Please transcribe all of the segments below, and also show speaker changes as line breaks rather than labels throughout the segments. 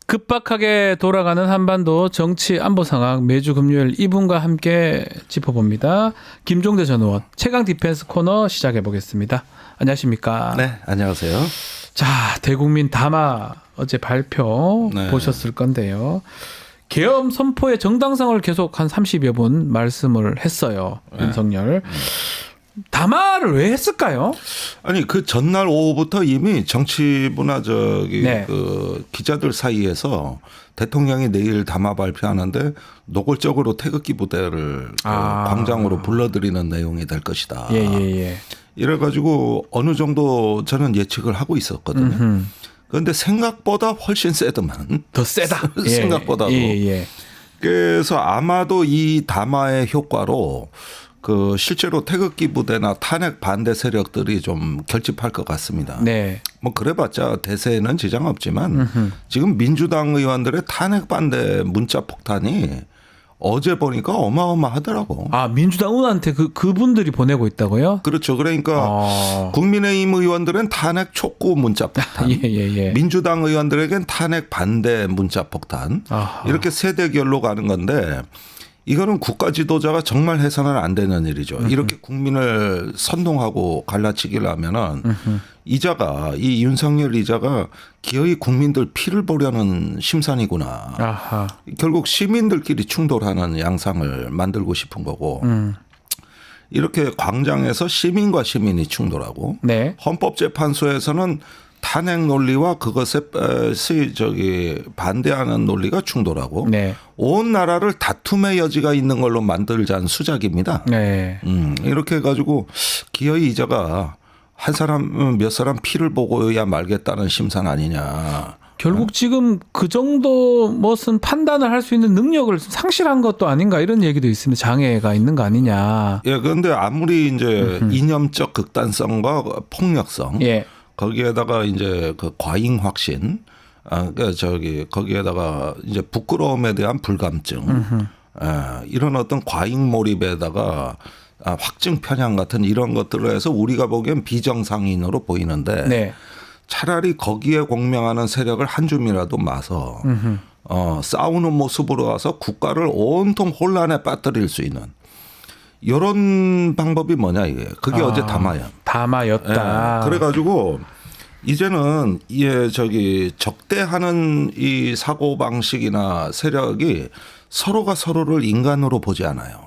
급박하게 돌아가는 한반도 정치 안보 상황 매주 금요일 이분과 함께 짚어봅니다. 김종대 전 의원 최강 디펜스 코너 시작해 보겠습니다. 안녕하십니까?
네, 안녕하세요.
자, 대국민 담화 어제 발표
네.
보셨을 건데요. 계엄 선포의 정당성을 계속 한 30여 분 말씀을 했어요. 윤석열. 담화를 왜 했을까요?
아니 그 전날 오후부터 이미 정치부나
네.
그 기자들 사이에서 대통령이 내일 담화 발표하는데 노골적으로 태극기 부대를 그 광장으로 불러들이는 내용이 될 것이다.
예.
이래가지고 어느 정도 저는 예측을 하고 있었거든요. 그런데 생각보다 훨씬 세더만.
더 세다.
생각보다도.
예.
그래서 아마도 이 담화의 효과로 그 실제로 태극기 부대나 탄핵 반대 세력들이 좀 결집할 것 같습니다.
네.
뭐 그래봤자 대세에는 지장 없지만 지금 민주당 의원들의 탄핵 반대 문자 폭탄이 어제 보니까 어마어마하더라고.
아, 민주당 의원한테 그분들이 보내고 있다고요?
그렇죠. 그러니까 국민의힘 의원들은 탄핵 촉구 문자 폭탄.
예.
민주당 의원들에겐 탄핵 반대 문자 폭탄.
아하.
이렇게 세대결로 가는 건데 이거는 국가 지도자가 정말 해서는 안 되는 일이죠. 이렇게 국민을 선동하고 갈라치기를 하면은 이 윤석열 이자가 기어이 국민들 피를 보려는 심산이구나.
아하.
결국 시민들끼리 충돌하는 양상을 만들고 싶은 거고 이렇게 광장에서 시민과 시민이 충돌하고
네.
헌법재판소에서는 탄핵 논리와 그것에 반대하는 논리가 충돌하고
네.
온 나라를 다툼의 여지가 있는 걸로 만들자는 수작입니다.
네.
이렇게 해가지고 기어이 이자가 한 사람 몇 사람 피를 보고야 말겠다는 심산 아니냐.
결국 지금 그 정도 무슨 판단을 할 수 있는 능력을 상실한 것도 아닌가 이런 얘기도 있습니다. 장애가 있는 거 아니냐.
예, 그런데 아무리 이제 이념적 극단성과 폭력성
예.
거기에다가 이제 그 과잉 확신, 거기에다가 이제 부끄러움에 대한 불감증, 이런 어떤 과잉 몰입에다가 확증 편향 같은 이런 것들을 해서 우리가 보기엔 비정상인으로 보이는데
네.
차라리 거기에 공명하는 세력을 한 줌이라도 마서 싸우는 모습으로 와서 국가를 온통 혼란에 빠뜨릴 수 있는 이런 방법이 뭐냐 이게. 그게 어제 담화야.
담화였다.
예, 그래가지고 이제는 적대하는 이 사고 방식이나 세력이 서로가 서로를 인간으로 보지 않아요.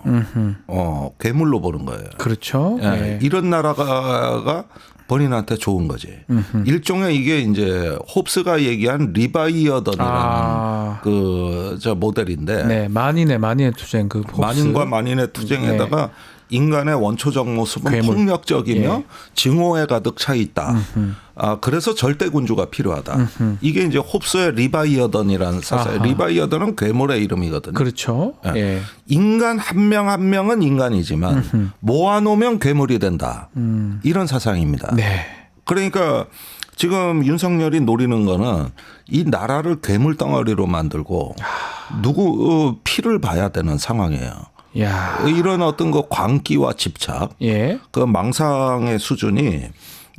괴물로 보는 거예요.
그렇죠.
예,
예.
이런 나라가 본인한테 좋은 거지. 일종의 이게 이제 홉스가 얘기한 리바이어던이라는 모델인데.
네, 만인의 투쟁 그 홉스.
만인과 만인의 투쟁에다가 인간의 원초적 모습은
괴물.
폭력적이며 증오에 가득 차 있다. 그래서 절대 군주가 필요하다. 이게 이제 홉스의 리바이어던이라는 사상. 리바이어던은 괴물의 이름이거든요.
그렇죠. 예.
인간 한 명 한 명은 인간이지만 모아놓으면 괴물이 된다. 이런 사상입니다.
네.
그러니까 지금 윤석열이 노리는 거는 이 나라를 괴물 덩어리로 만들고 누구 피를 봐야 되는 상황이에요.
야.
이런 어떤 그 광기와 집착,
예.
그 망상의 수준이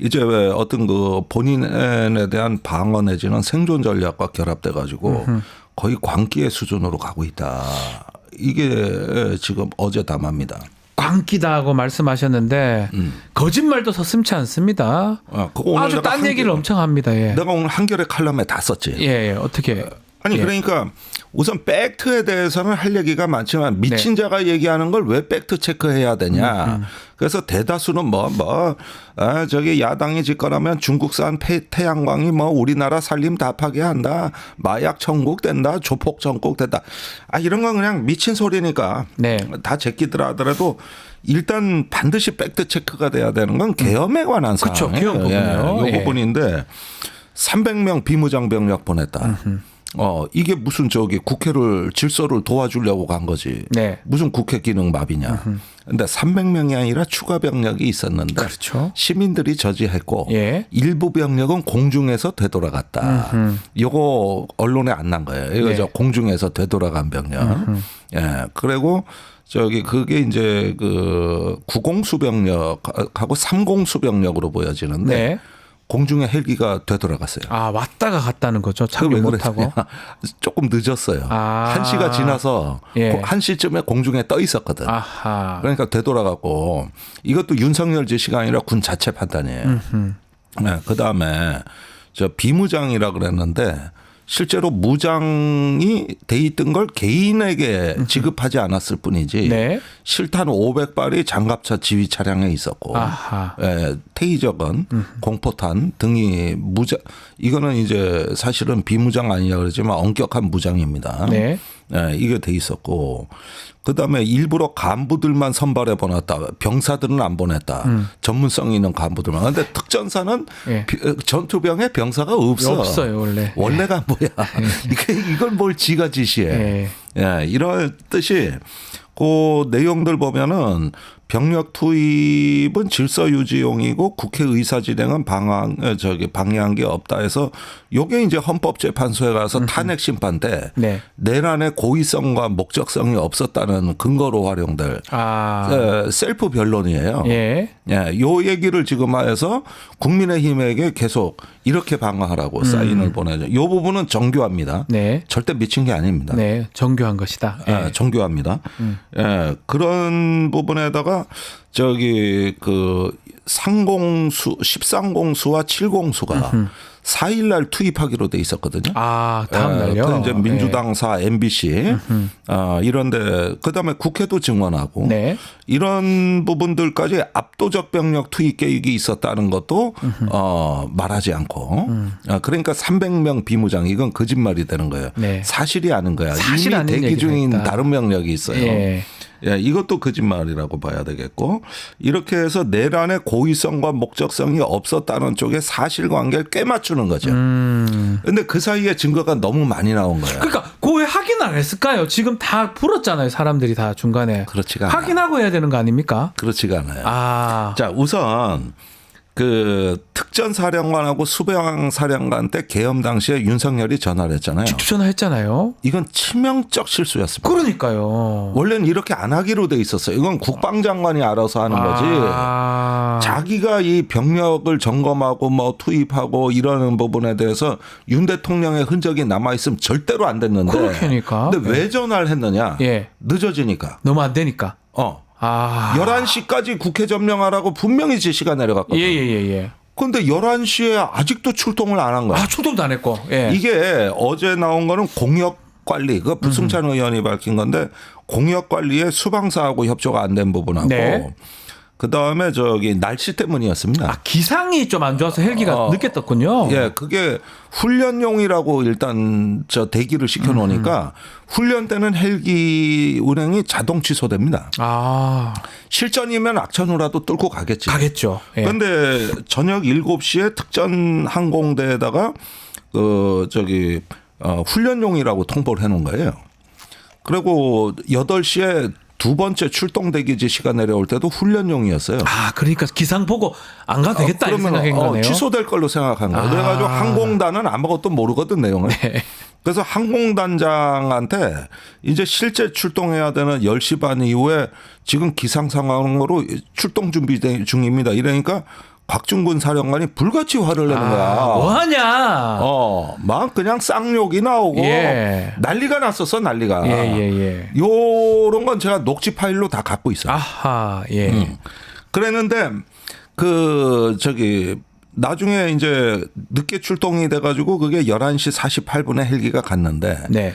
이제 왜 어떤 그 본인에 대한 방어 내지는 생존 전략과 결합돼 가지고 거의 광기의 수준으로 가고 있다. 이게 지금 어제 담화입니다.
광기다고 말씀하셨는데 거짓말도 서슴지 않습니다.
그거 오늘
아주 딴 얘기를 엄청 합니다. 예.
내가 오늘 한겨레 칼럼에 다 썼지.
예. 어떻게?
아니
예.
그러니까 우선 팩트에 대해서는 할 얘기가 많지만 미친 자가 얘기하는 걸 왜 팩트 체크해야 되냐. 그래서 대다수는 야당이 집권하면 중국산 태양광이 우리나라 살림 다 파괴한다. 마약 천국 된다. 조폭 천국 된다. 이런 건 그냥 미친 소리니까
네.
다 제끼더라 하더라도 일단 반드시 팩트 체크가 돼야 되는 건 계엄에 관한
그렇죠.
사항이에요.
계엄 부분이요.
이 부분인데 300명 비무장 병력 보냈다. 이게 무슨 국회를 질서를 도와주려고 간 거지.
네.
무슨 국회 기능 마비냐. 근데 300명이 아니라 추가 병력이 있었는데
그렇죠.
시민들이 저지했고
예.
일부 병력은 공중에서 되돌아갔다. 이거 언론에 안 난 거예요. 이거
네.
공중에서 되돌아간 병력. 예. 그리고 그게 이제 그 90 수병력하고 30 수병력으로 보여지는데
네.
공중에 헬기가 되돌아갔어요.
아, 왔다가 갔다는 거죠.
그게
착륙
왜
못하고.
그랬냐? 조금 늦었어요.
아.
1시가 지나서
예.
1시쯤에 공중에 떠 있었거든.
아하.
그러니까 되돌아갔고 이것도 윤석열 지시가 아니라 군 자체 판단이에요. 네, 그다음에 저 비무장이라 그랬는데 실제로 무장이 돼 있던 걸 개인에게 지급하지 않았을 뿐이지
네.
실탄 500발이 장갑차 지휘 차량에 있었고
아하.
테이저건, 공포탄 등이 무장 이거는 이제 사실은 비무장 아니냐 그러지만 엄격한 무장입니다.
네.
이게 돼 있었고 그다음에 일부러 간부들만 선발해 보냈다. 병사들은 안 보냈다. 전문성 있는 간부들만. 그런데 특전사는
예.
전투병에 병사가 없어.
없어요, 원래.
원래가 뭐야. 이걸 뭘 지가 지시해.
예.
예, 이런 뜻이 그 내용들 보면은 병력 투입은 질서 유지용이고 국회 의사 진행은 방해한 게 없다 해서 요게 이제 헌법재판소에 가서 탄핵 심판 때
네.
내란의 고의성과 목적성이 없었다는 근거로 활용될 셀프 변론이에요.
예.
예, 요 얘기를 지금 해서 국민의힘에게 계속 이렇게 방어하라고 사인을 보내죠. 요 부분은 정교합니다.
네.
절대 미친 게 아닙니다.
네. 정교한 것이다. 예.
예, 정교합니다. 예, 그런 부분에다가 저기 그 상공수 10상공수와 7공수가 4일날 투입하기로 돼 있었거든요.
아, 다음 날요.
그 이제 민주당사 MBC 이런데 그다음에 국회도 증언하고
네.
이런 부분들까지 압도적 병력 투입 계획이 있었다는 것도 말하지 않고 그러니까 300명 비무장 이건 거짓말이 되는 거예요.
네.
사실이 아닌 거야.
사실
이미
아닌
대기
얘기가
중인
있다.
다른 병력이 있어요.
예.
예, 이것도 거짓말이라고 봐야 되겠고 이렇게 해서 내란의 고의성과 목적성이 없었다는 쪽에 사실관계를 꽤 맞추는 거죠. 그런데 그 사이에 증거가 너무 많이 나온 거예요.
그러니까 그 왜 확인 안 했을까요? 지금 다 풀었잖아요. 사람들이 다 중간에.
그렇지가 않아요.
확인하고 해야 되는 거 아닙니까?
그렇지가 않아요.
아.
자, 우선 그 특전사령관하고 수병사령관 때 계엄 당시에 윤석열이 전화를 했잖아요.
직접 전화했잖아요.
이건 치명적 실수였습니다.
그러니까요.
원래는 이렇게 안 하기로 돼 있었어요. 이건 국방장관이 알아서 하는 거지. 자기가 이 병력을 점검하고 뭐 투입하고 이러는 부분에 대해서 윤 대통령의 흔적이 남아 있으면 절대로 안 됐는데.
그렇게니까.
근데 왜 전화를 했느냐?
예.
늦어지니까.
너무 안 되니까.
11시까지 국회 점령하라고 분명히 지시가 내려갔거든요.
예.
그런데 11시에 아직도 출동을 안 한 거야.
출동도 안 했고. 예.
이게 어제 나온 거는 공역 관리, 그 부승찬 의원이 밝힌 건데 공역 관리에 수방사하고 협조가 안 된 부분하고
네.
그다음에 저기 날씨 때문이었습니다.
기상이 좀 안 좋아서 헬기가 늦게 떴군요.
예, 그게 훈련용이라고 일단 저 대기를 시켜 놓으니까 훈련 때는 헬기 운행이 자동 취소됩니다. 실전이면 악천후라도 뚫고 가겠지.
가겠죠. 예.
그런데 저녁 7시에 특전 항공대에다가 훈련용이라고 통보를 해 놓은 거예요. 그리고 8시에 두 번째 출동 대기지 시간 내려올 때도 훈련용이었어요.
그러니까 기상 보고 안 가도 되겠다 이 생각인 거네요.
취소될 걸로 생각한 거예요. 그래가지고 항공단은 아무것도 모르거든 내용을.
네.
그래서 항공단장한테 이제 실제 출동해야 되는 10시 반 이후에 지금 기상 상황으로 출동 준비 중입니다. 이러니까 곽중근 사령관이 불같이 화를 내는 거야.
뭐하냐.
막 그냥 쌍욕이 나오고
예.
난리가 났었어 난리가.
예.
요런 건 제가 녹취 파일로 다 갖고 있어요.
예.
그랬는데 나중에 이제 늦게 출동이 돼가지고 그게 11시 48분에 헬기가 갔는데
네.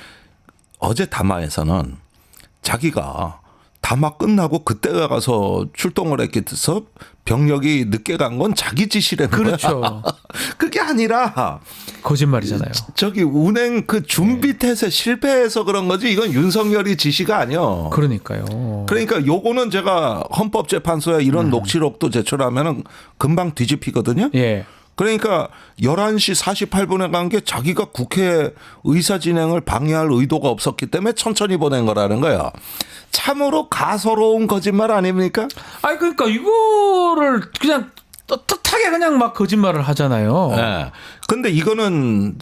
어제 담화에서는 자기가 담화 끝나고 그때 가서 출동을 했기 때문에 병력이 늦게 간 건 자기 지시라는
그렇죠.
거야. 그게 아니라
거짓말이잖아요.
운행 그 준비 태세 실패해서 그런 거지 이건 윤석열이 지시가 아니야.
그러니까요.
그러니까 요거는 제가 헌법재판소에 이런 녹취록도 제출하면은 금방 뒤집히거든요.
예.
그러니까 11시 48분에 간 게 자기가 국회 의사 진행을 방해할 의도가 없었기 때문에 천천히 보낸 거라는 거야. 참으로 가소로운 거짓말 아닙니까?
그러니까 이거를 그냥 떳떳하게 그냥 막 거짓말을 하잖아요.
네. 근데 이거는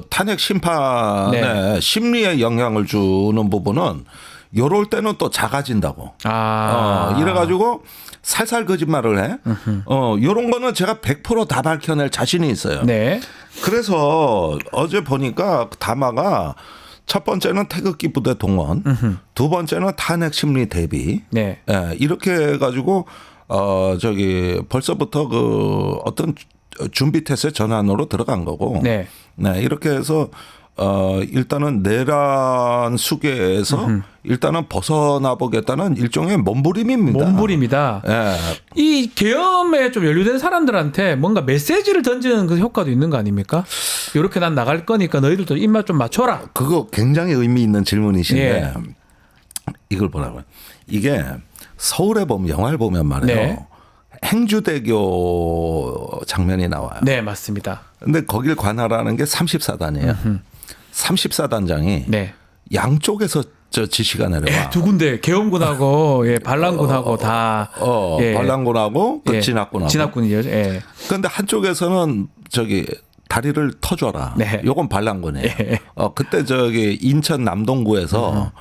탄핵 심판에 심리에 영향을 주는 부분은 요럴 때는 또 작아진다고. 이래가지고 살살 거짓말을 해. 요런 거는 제가 100% 다 밝혀낼 자신이 있어요.
네.
그래서 어제 보니까 담화가 첫 번째는 태극기 부대 동원, 두 번째는 탄핵 심리 대비.
네.
예, 이렇게 해가지고 벌써부터 그 어떤 준비 태세 전환으로 들어간 거고.
네.
네, 이렇게 해서 일단은 내란 수계에서 일단은 벗어나 보겠다는 일종의 몸부림입니다.
몸부림이다.
예.
이 계엄에 좀 연루된 사람들한테 뭔가 메시지를 던지는 그 효과도 있는 거 아닙니까? 이렇게 난 나갈 거니까 너희들도 입맛 좀 맞춰라.
그거 굉장히 의미 있는 질문이신데
예.
이걸 보라고요. 이게 서울에 보면 영화를 보면 말이에요.
네.
행주대교 장면이 나와요.
네, 맞습니다.
근데 거길 관할하는 게 34단이에요. 34단장이
네.
양쪽에서 저 지시가 내려와.
두 군데 계엄군하고 반란군하고 다
반란군하고 그 진압군하고.
진압군이죠. 예.
그런데 한쪽에서는 다리를 터줘라.
네.
요건 반란군이에요. 그때 인천 남동구에서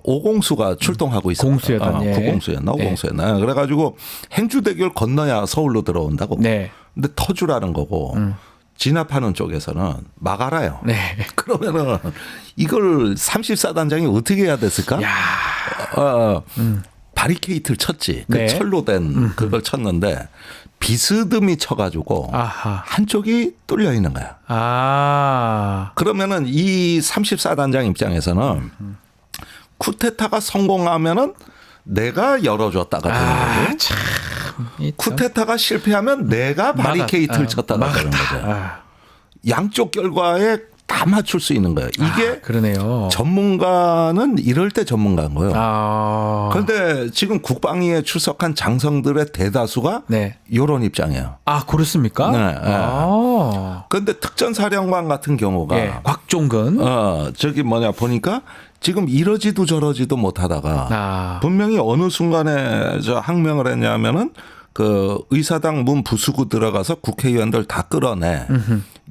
오공수가 출동하고 있었어요.
공수여단. 예.
구공수였나 오공수였나. 그래가지고 행주대교를 건너야 서울로 들어온다고.
네.
근데 터주라는 거고 진압하는 쪽에서는 막아라요.
네.
그러면은 이걸 34단장이 어떻게 해야 됐을까?
야.
바리케이트를 쳤지. 그
네.
철로 된 그걸 쳤는데 비스듬히 쳐가지고
아하.
한쪽이 뚫려 있는 거야. 그러면은 이 34단장 입장에서는 쿠데타가 성공하면은 내가 열어줬다가 되는 거고
참.
쿠데타가 실패하면 내가 바리케이트를 쳤다가 되는 거죠. 양쪽 결과에 다 맞출 수 있는 거예요. 이게
그러네요.
전문가는 이럴 때 전문가인 거예요. 그런데 지금 국방위에 출석한 장성들의 대다수가
네.
이런 입장이에요.
그렇습니까?
네. 그런데 특전사령관 같은 경우가
곽종근
보니까 지금 이러지도 저러지도 못하다가 분명히 어느 순간에 항명을 했냐면은 그 의사당 문 부수고 들어가서 국회의원들 다 끌어내.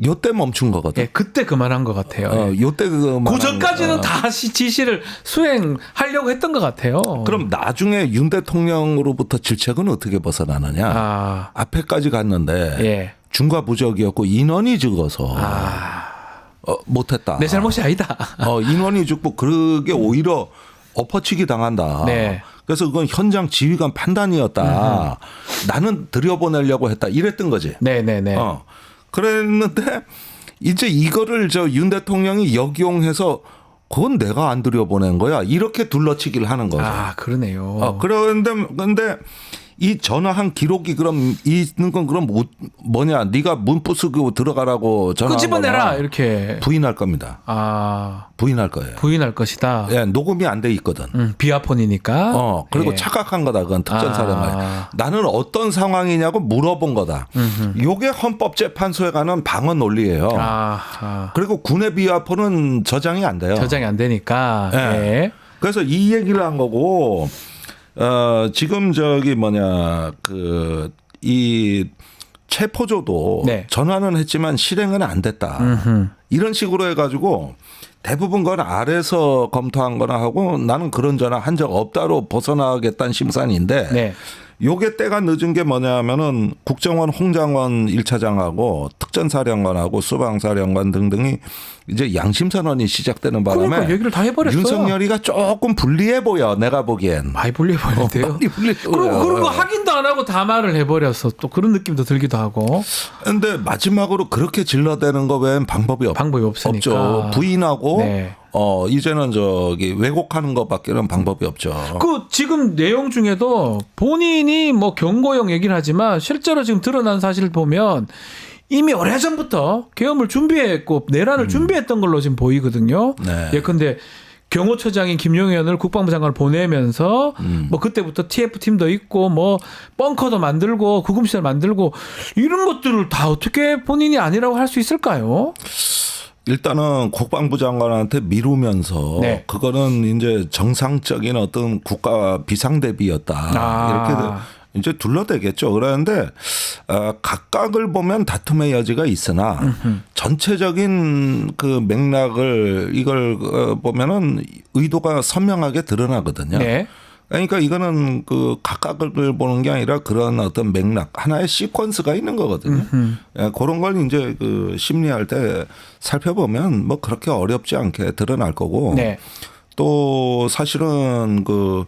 요때 멈춘 거거든.
그때 그만한 것 같아요.
요때
그 전까지는 다시 지시를 수행하려고 했던 것 같아요.
그럼 나중에 윤 대통령으로부터 질책은 어떻게 벗어나느냐. 앞에까지 갔는데 중과부적이었고 인원이 적어서 못했다.
내 잘못이 아니다.
인원이 적고 그게 오히려 엎어치기 당한다.
네.
그래서 그건 현장 지휘관 판단이었다. 나는 들여보내려고 했다. 이랬던 거지.
네네네.
그랬는데 이제 이거를 윤 대통령이 역용해서 그건 내가 안 들여보낸 거야. 이렇게 둘러치기를 하는 거죠.
그러네요.
그런데 이 전화한 기록이 그럼 있는 건 그럼 뭐냐? 네가 문 부수고 들어가라고 전화한
끄집어내라 이렇게
부인할 겁니다. 부인할 거예요.
부인할 것이다.
녹음이 안 돼 있거든.
비아폰이니까.
그리고 착각한 거다. 그건 특전사령관. 나는 어떤 상황이냐고 물어본 거다. 요게 헌법재판소에 가는 방어 논리예요. 그리고 군의 비아폰은 저장이 안 돼요.
저장이 안 되니까.
그래서 이 얘기를 한 거고. 지금 이 체포조도 전환은 했지만 실행은 안 됐다. 이런 식으로 해가지고 대부분 건 아래서 검토한 거나 하고 나는 그런 전화 한 적 없다로 벗어나겠다는 심산인데 요게 때가 늦은 게 뭐냐면은 국정원 홍장원 1차장하고 특전사령관하고 수방사령관 등등이 이제 양심선언이 시작되는 바람에
그러니까 얘기를 다 해버렸어요.
윤석열이가 조금 불리해 보여. 내가 보기엔.
많이 불리해 보이는데요. 그런 거 확인도 안 하고 다 말을 해버려서 또 그런 느낌도 들기도 하고.
그런데 마지막으로 그렇게 질러대는 거 외엔 방법이
없으니까.
없죠. 부인하고 이제는 왜곡하는 것밖에는 방법이 없죠.
지금 내용 중에도 본인이 경고형 얘기를 하지만 실제로 지금 드러난 사실을 보면 이미 오래전부터 계엄을 준비했고 내란을 준비했던 걸로 지금 보이거든요. 예컨대 경호처장인 김용현을 국방부 장관을 보내면서 그때부터 TF팀도 있고 벙커도 만들고 구금시설 만들고 이런 것들을 다 어떻게 본인이 아니라고 할 수 있을까요?
일단은 국방부 장관한테 미루면서 그거는 이제 정상적인 어떤 국가 비상대비였다. 이제 둘러대겠죠. 그러는데 각각을 보면 다툼의 여지가 있으나 전체적인 그 맥락을 이걸 보면은 의도가 선명하게 드러나거든요.
네.
그러니까 이거는 그 각각을 보는 게 아니라 그런 어떤 맥락 하나의 시퀀스가 있는 거거든요. 예, 그런 걸 이제 그 심리할 때 살펴보면 뭐 그렇게 어렵지 않게 드러날 거고.
네.
또 사실은 그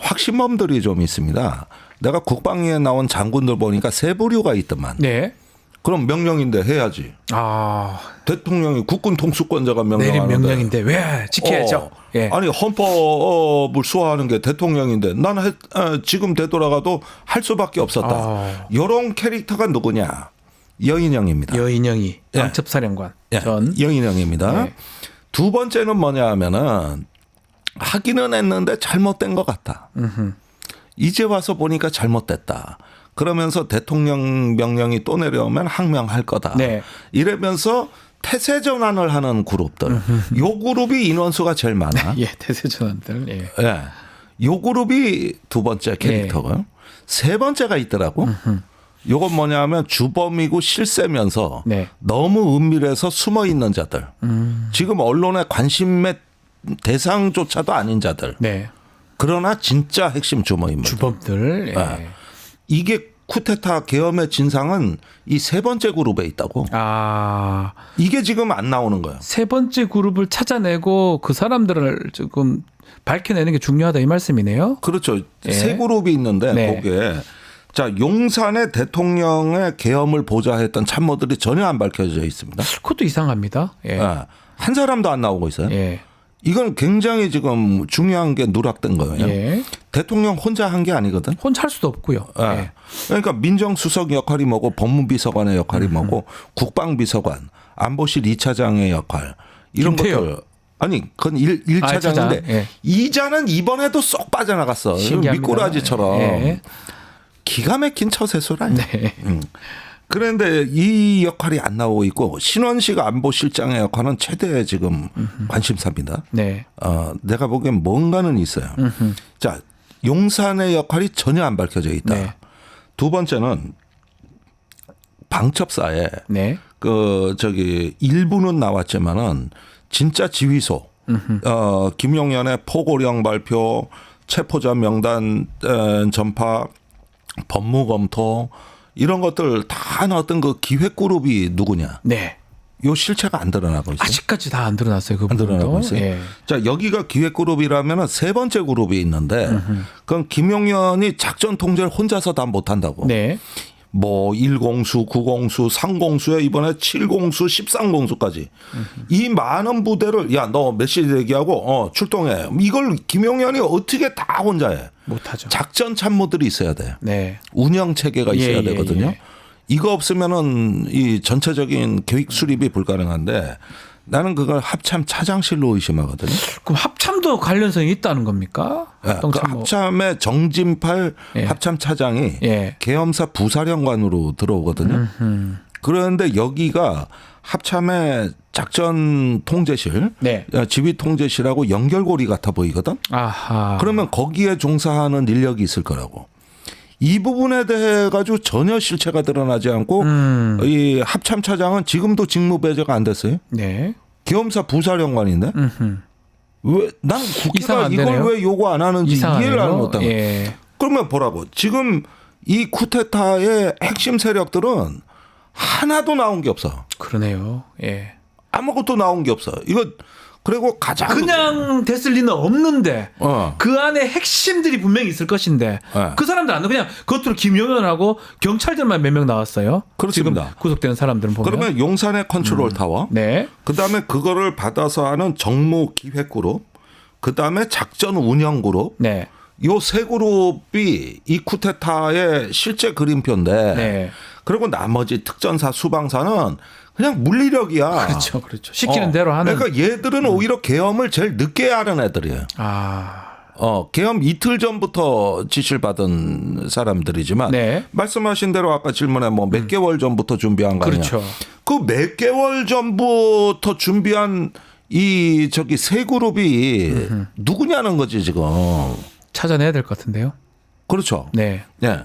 확신범들이 좀 있습니다. 내가 국방위에 나온 장군들 보니까 세 부류가 있더만.
네.
그럼 명령인데 해야지.
아,
대통령이 국군 통수권자가
내린
명령하는데.
명령인데 왜 지켜야죠? 예.
아니 헌법을 수호하는 게 대통령인데 나는 지금 되돌아가도 할 수밖에 없었다. 이런 캐릭터가 누구냐? 여인영입니다.
여인영이
예.
왕첩사령관
예,
전.
여인영입니다.
네.
두 번째는 뭐냐 하면은 하기는 했는데 잘못된 것 같다. 이제 와서 보니까 잘못됐다. 그러면서 대통령 명령이 또 내려오면 항명할 거다.
네.
이러면서 태세 전환을 하는 그룹들. 요 그룹이 인원수가 제일 많아.
예, 태세전환들. 예.
예. 요 그룹이 두 번째 캐릭터고요. 세 번째가 있더라고. 요건 뭐냐면 주범이고 실세면서
네.
너무 은밀해서 숨어 있는 자들. 지금 언론의 관심의 대상조차도 아닌 자들.
네.
그러나 진짜 핵심 주모인물.
주범들. 예.
네. 이게 쿠데타 계엄의 진상은 이 세 번째 그룹에 있다고.
아,
이게 지금 안 나오는 거예요.
세 번째 그룹을 찾아내고 그 사람들을 조금 밝혀내는 게 중요하다 이 말씀이네요.
그렇죠.
예.
세 그룹이 있는데
네.
거기에 자 용산의 대통령의 계엄을 보좌했던 참모들이 전혀 안 밝혀져 있습니다.
그것도 이상합니다. 예.
예. 한 사람도 안 나오고 있어요.
예.
이건 굉장히 지금 중요한 게 누락된 거예요.
예.
대통령 혼자 한 게 아니거든.
혼자 할 수도 없고요.
예.
예.
그러니까 민정수석 역할이 뭐고 법무비서관의 역할이 뭐고 국방비서관, 안보실 2차장의 역할 이런
김태효.
것들. 아니 그건 1차장인데
예.
2자는 이번에도 쏙 빠져나갔어.
신기합니다.
미꾸라지처럼.
예.
기가 막힌 처세술 아니야.
네.
그런데 이 역할이 안 나오고 있고 신원식 안보실장의 역할은 최대 지금 관심사입니다.
네.
내가 보기엔 뭔가는 있어요. 자, 용산의 역할이 전혀 안 밝혀져 있다.
네.
두 번째는 방첩사에
네.
그 저기 일부는 나왔지만은 진짜 지휘소, 김용현의 포고령 발표, 체포자 명단 전파, 법무 검토 이런 것들 다 나왔던 그 기획 그룹이 누구냐?
네.
요 실체가 안 드러나고 있어요.
아직까지 다 안 드러났어요. 그
안
부분도.
드러나고 있어요.
예.
자, 여기가 기획 그룹이라면은 세 번째 그룹이 있는데 그건 김용현이 작전 통제를 혼자서 다 못 한다고.
네.
뭐 1공수, 9공수, 3공수에 이번에 7공수, 13공수까지 이 많은 부대를 야, 너 메시지 대기하고 출동해. 이걸 김용현이 어떻게 다 혼자 해?
못하죠.
작전 참모들이 있어야 돼.
네.
운영 체계가 있어야
예,
되거든요.
예.
이거 없으면은 이 전체적인 계획 수립이 불가능한데 나는 그걸 합참 차장실로 의심하거든요.
그럼 합참도 관련성이 있다는 겁니까?
그 합참의 정진팔
예.
합참 차장이
예.
계엄사 부사령관으로 들어오거든요. 그런데 여기가 합참의 작전 통제실,
네.
지휘 통제실하고 연결고리 같아 보이거든.
아하.
그러면 거기에 종사하는 인력이 있을 거라고. 이 부분에 대해 가지고 전혀 실체가 드러나지 않고 이 합참 차장은 지금도 직무 배제가 안 됐어요.
네.
계엄사 부사령관인데 왜 난 국회가 이걸
이상한데요?
왜 요구 안 하는지
이상하네요.
이해를 못하고.
예.
그러면 보라고 지금 이 쿠데타의 핵심 세력들은 하나도 나온 게 없어.
그러네요. 예.
아무것도 나온 게 없어. 이거 그리고 가장
그냥 됐을 리는 없는데
어.
그 안에 핵심들이 분명히 있을 것인데
네.
그 사람들 안 그냥 겉으로 김용현하고 경찰들만 몇 명 나왔어요.
그렇습니다.
지금 구속되는 사람들은 보면.
그러면 용산의 컨트롤 타워,
네.
그다음에 그거를 받아서 하는 정무 기획 그룹, 그다음에 작전 운영 그룹,
네.
요 세 그룹이 이 쿠데타의 실제 그림표인데,
네.
그리고 나머지 특전사, 수방사는 그냥 물리력이야.
그렇죠. 그렇죠. 시키는 대로 하는.
그러니까 얘들은 오히려 계엄을 제일 늦게 하는 애들이에요.
아.
계엄 이틀 전부터 지시를 받은 사람들이지만
네.
말씀하신 대로 아까 질문에 뭐 몇 개월 전부터 준비한 거 아니야.
그렇죠.
그 몇 개월 전부터 준비한 이 세 그룹이 누구냐는 거지 지금.
찾아내야 될 것 같은데요.
그렇죠.
네.
예.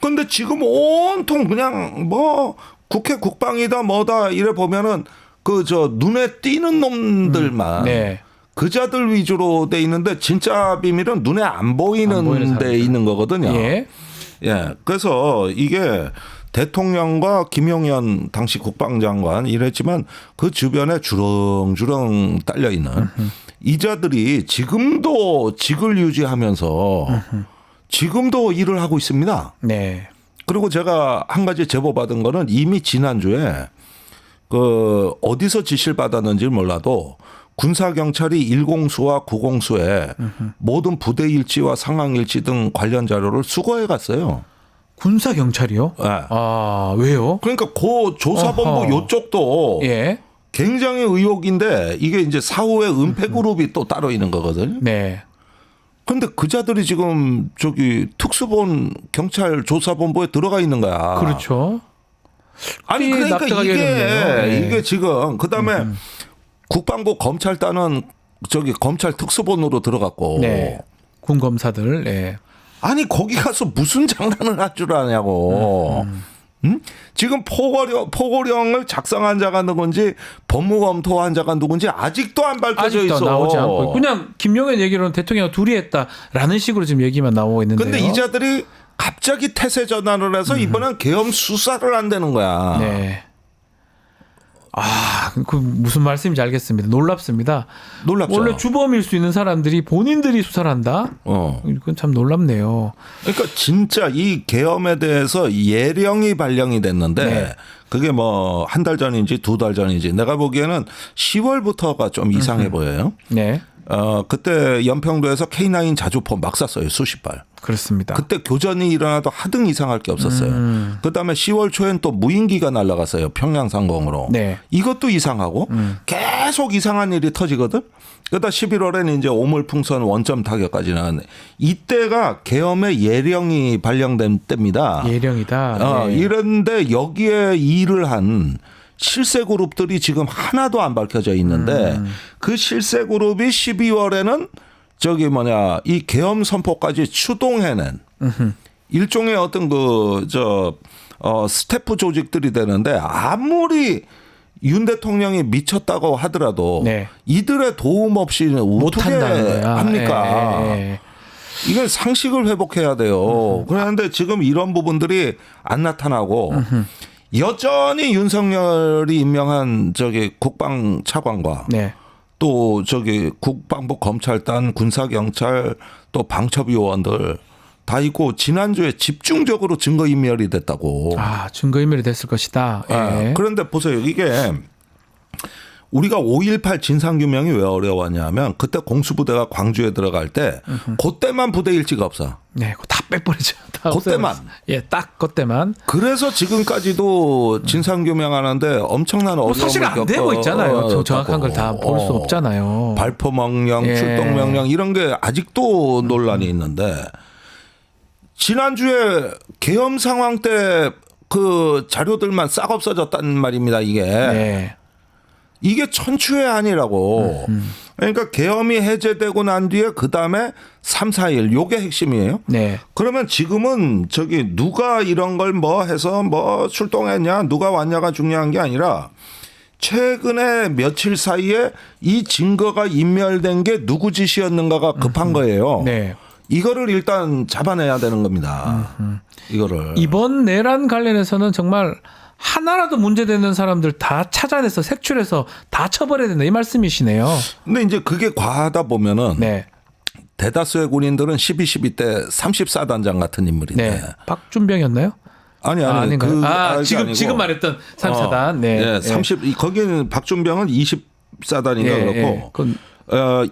근데 지금 온통 그냥 뭐 국회 국방이다 뭐다 이래 보면은 그 저 눈에 띄는 놈들만
네.
그자들 위주로 돼 있는데 진짜 비밀은 눈에 안 보이는 데
사람들.
있는 거거든요.
예.
예. 그래서 이게 대통령과 김용현 당시 국방장관 이랬지만 그 주변에 주렁주렁 딸려 있는 이자들이 지금도 직을 유지하면서 지금도 일을 하고 있습니다.
네.
그리고 제가 한 가지 제보 받은 거는 이미 지난주에 그 어디서 지시를 받았는지 몰라도 군사경찰이 1공수와 9공수에 모든 부대 일지와 상황 일지 등 관련 자료를 수거해 갔어요.
군사 경찰이요?
네.
아, 왜요?
그러니까 그 조사본부
어허.
요쪽도
예.
굉장히 의혹인데 이게 이제 사후에 은폐 그룹이 또 따로 있는 거거든요.
네.
근데 그자들이 지금 저기 특수본 경찰 조사본부에 들어가 있는 거야.
그렇죠.
아니
그게
그러니까
납득하기 어렵네요. 네.
이게 지금 그다음에 국방부 검찰단은 저기 검찰 특수본으로 들어갔고
네. 군 검사들. 예.
아니 거기 가서 무슨 장난을 할 줄 아냐고. 응? 지금 포고령을 작성한 자가 누군지 법무검토한 자가 누군지 아직도 안 밝혀져
아직도
있어.
나오지 않고 그냥 김용현 얘기로는 대통령 둘이 했다라는 식으로 지금 얘기만 나오고 있는데요.
근데 이자들이 갑자기 태세 전환을 해서 이번엔 계엄 수사를 한다는 거야.
네. 아, 그 무슨 말씀인지 알겠습니다. 놀랍습니다.
놀랍죠.
원래 주범일 수 있는 사람들이 본인들이 수사를 한다? 이건 참 놀랍네요.
그러니까 진짜 이 계엄에 대해서 예령이 발령이 됐는데
네.
그게 뭐 한 달 전인지 두 달 전인지 내가 보기에는 10월부터가 좀 이상해 보여요.
네.
그때 연평도에서 K9 자주포 막 쐈어요. 수십 발.
그렇습니다.
그때 교전이 일어나도 하등 이상할 게 없었어요. 그다음에 10월 초엔 또 무인기가 날아갔어요. 평양 상공으로.
네.
이것도 이상하고 계속 이상한 일이 터지거든. 그러다 11월에는 이제 오물풍선 원점 타격까지 나왔네. 이때가 계엄의 예령이 발령된 때입니다.
예령이다. 네.
이런데 여기에 일을 한 실세 그룹들이 지금 하나도 안 밝혀져 있는데 그 실세 그룹이 12월에는 저기 뭐냐 이 계엄 선포까지 추동해낸 일종의 어떤 스태프 조직들이 되는데 아무리 윤 대통령이 미쳤다고 하더라도
네.
이들의 도움 없이는 어떻게
못한다는 거야.
합니까?
예.
이건 상식을 회복해야 돼요. 그런데 지금 이런 부분들이 안 나타나고 여전히 윤석열이 임명한 저기 국방 차관과
네.
또 저기 국방부 검찰단 군사경찰 또 방첩위원들 다 있고 지난주에 집중적으로 증거인멸이 됐다고.
아, 증거인멸이 됐을 것이다. 예.
그런데 보세요. 이게 우리가 5.18 진상규명이 왜 어려웠냐면 그때 공수부대가 광주에 들어갈 때 그때만 부대 일지가 없어.
네, 그거 다 빼버리죠. 다
그때만.
없애버렸어. 예, 딱 그때만.
그래서 지금까지도 진상규명하는데 엄청난 어려움을
사실 안 되고 있잖아요. 정확한 걸 다 볼 수 없잖아요.
발포 명령,
예.
출동 명령 이런 게 아직도 논란이 있는데 지난주에 계엄 상황 때 그 자료들만 싹 없어졌단 말입니다. 이게.
네.
이게 천추의 한이라고. 그러니까 계엄이 해제되고 난 뒤에 그다음에 3, 4일 요게 핵심이에요.
네.
그러면 지금은 저기 누가 이런 걸 뭐 해서 뭐 출동했냐 누가 왔냐가 중요한 게 아니라 최근에 며칠 사이에 이 증거가 인멸된 게 누구 짓이었는가가 급한 거예요.
네.
이거를 일단 잡아내야 되는 겁니다. 이거를.
이번 내란 관련해서는 정말 하나라도 문제되는 사람들 다 찾아내서 색출해서 다 처벌해야 된다 이 말씀이시네요.
근데 이제 그게 과하다 보면은
네.
대다수의 군인들은 12.12 때 34단장 같은 인물인데.
네. 박준병이었나요?
아니
아닌가요?
그게 아니고.
지금 말했던 34단. 네.
네. 30 거기는 박준병은 24단인가
예,
그렇고
예. 그건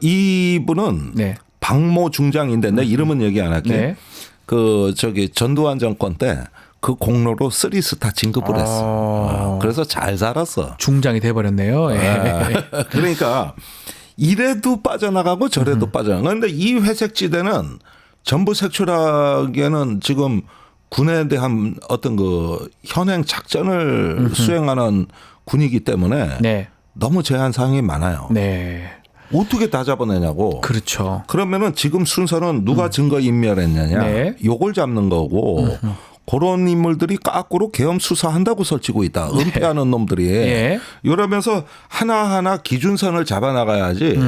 이분은
네.
박모 중장인데 내 이름은 얘기 안 할게.
네.
그 저기 전두환 정권 때 그 공로로 3스타 진급을 했어. 그래서 잘 살았어.
중장이 돼 버렸네요. 예.
그러니까 이래도 빠져나가고 저래도 빠져나가고. 그런데 이 회색지대는 전부 색출하기에는 지금 군에 대한 어떤 그 현행 작전을 수행하는 군이기 때문에
네.
너무 제한 사항이 많아요.
네.
어떻게 다 잡아내냐고.
그렇죠.
그러면은 지금 순서는 누가 증거 인멸했느냐.
네.
요걸 잡는 거고. 그런 인물들이 까꾸로 계엄 수사한다고 설치고 있다. 은폐하는 놈들이.
예.
이러면서 하나하나 기준선을 잡아나가야지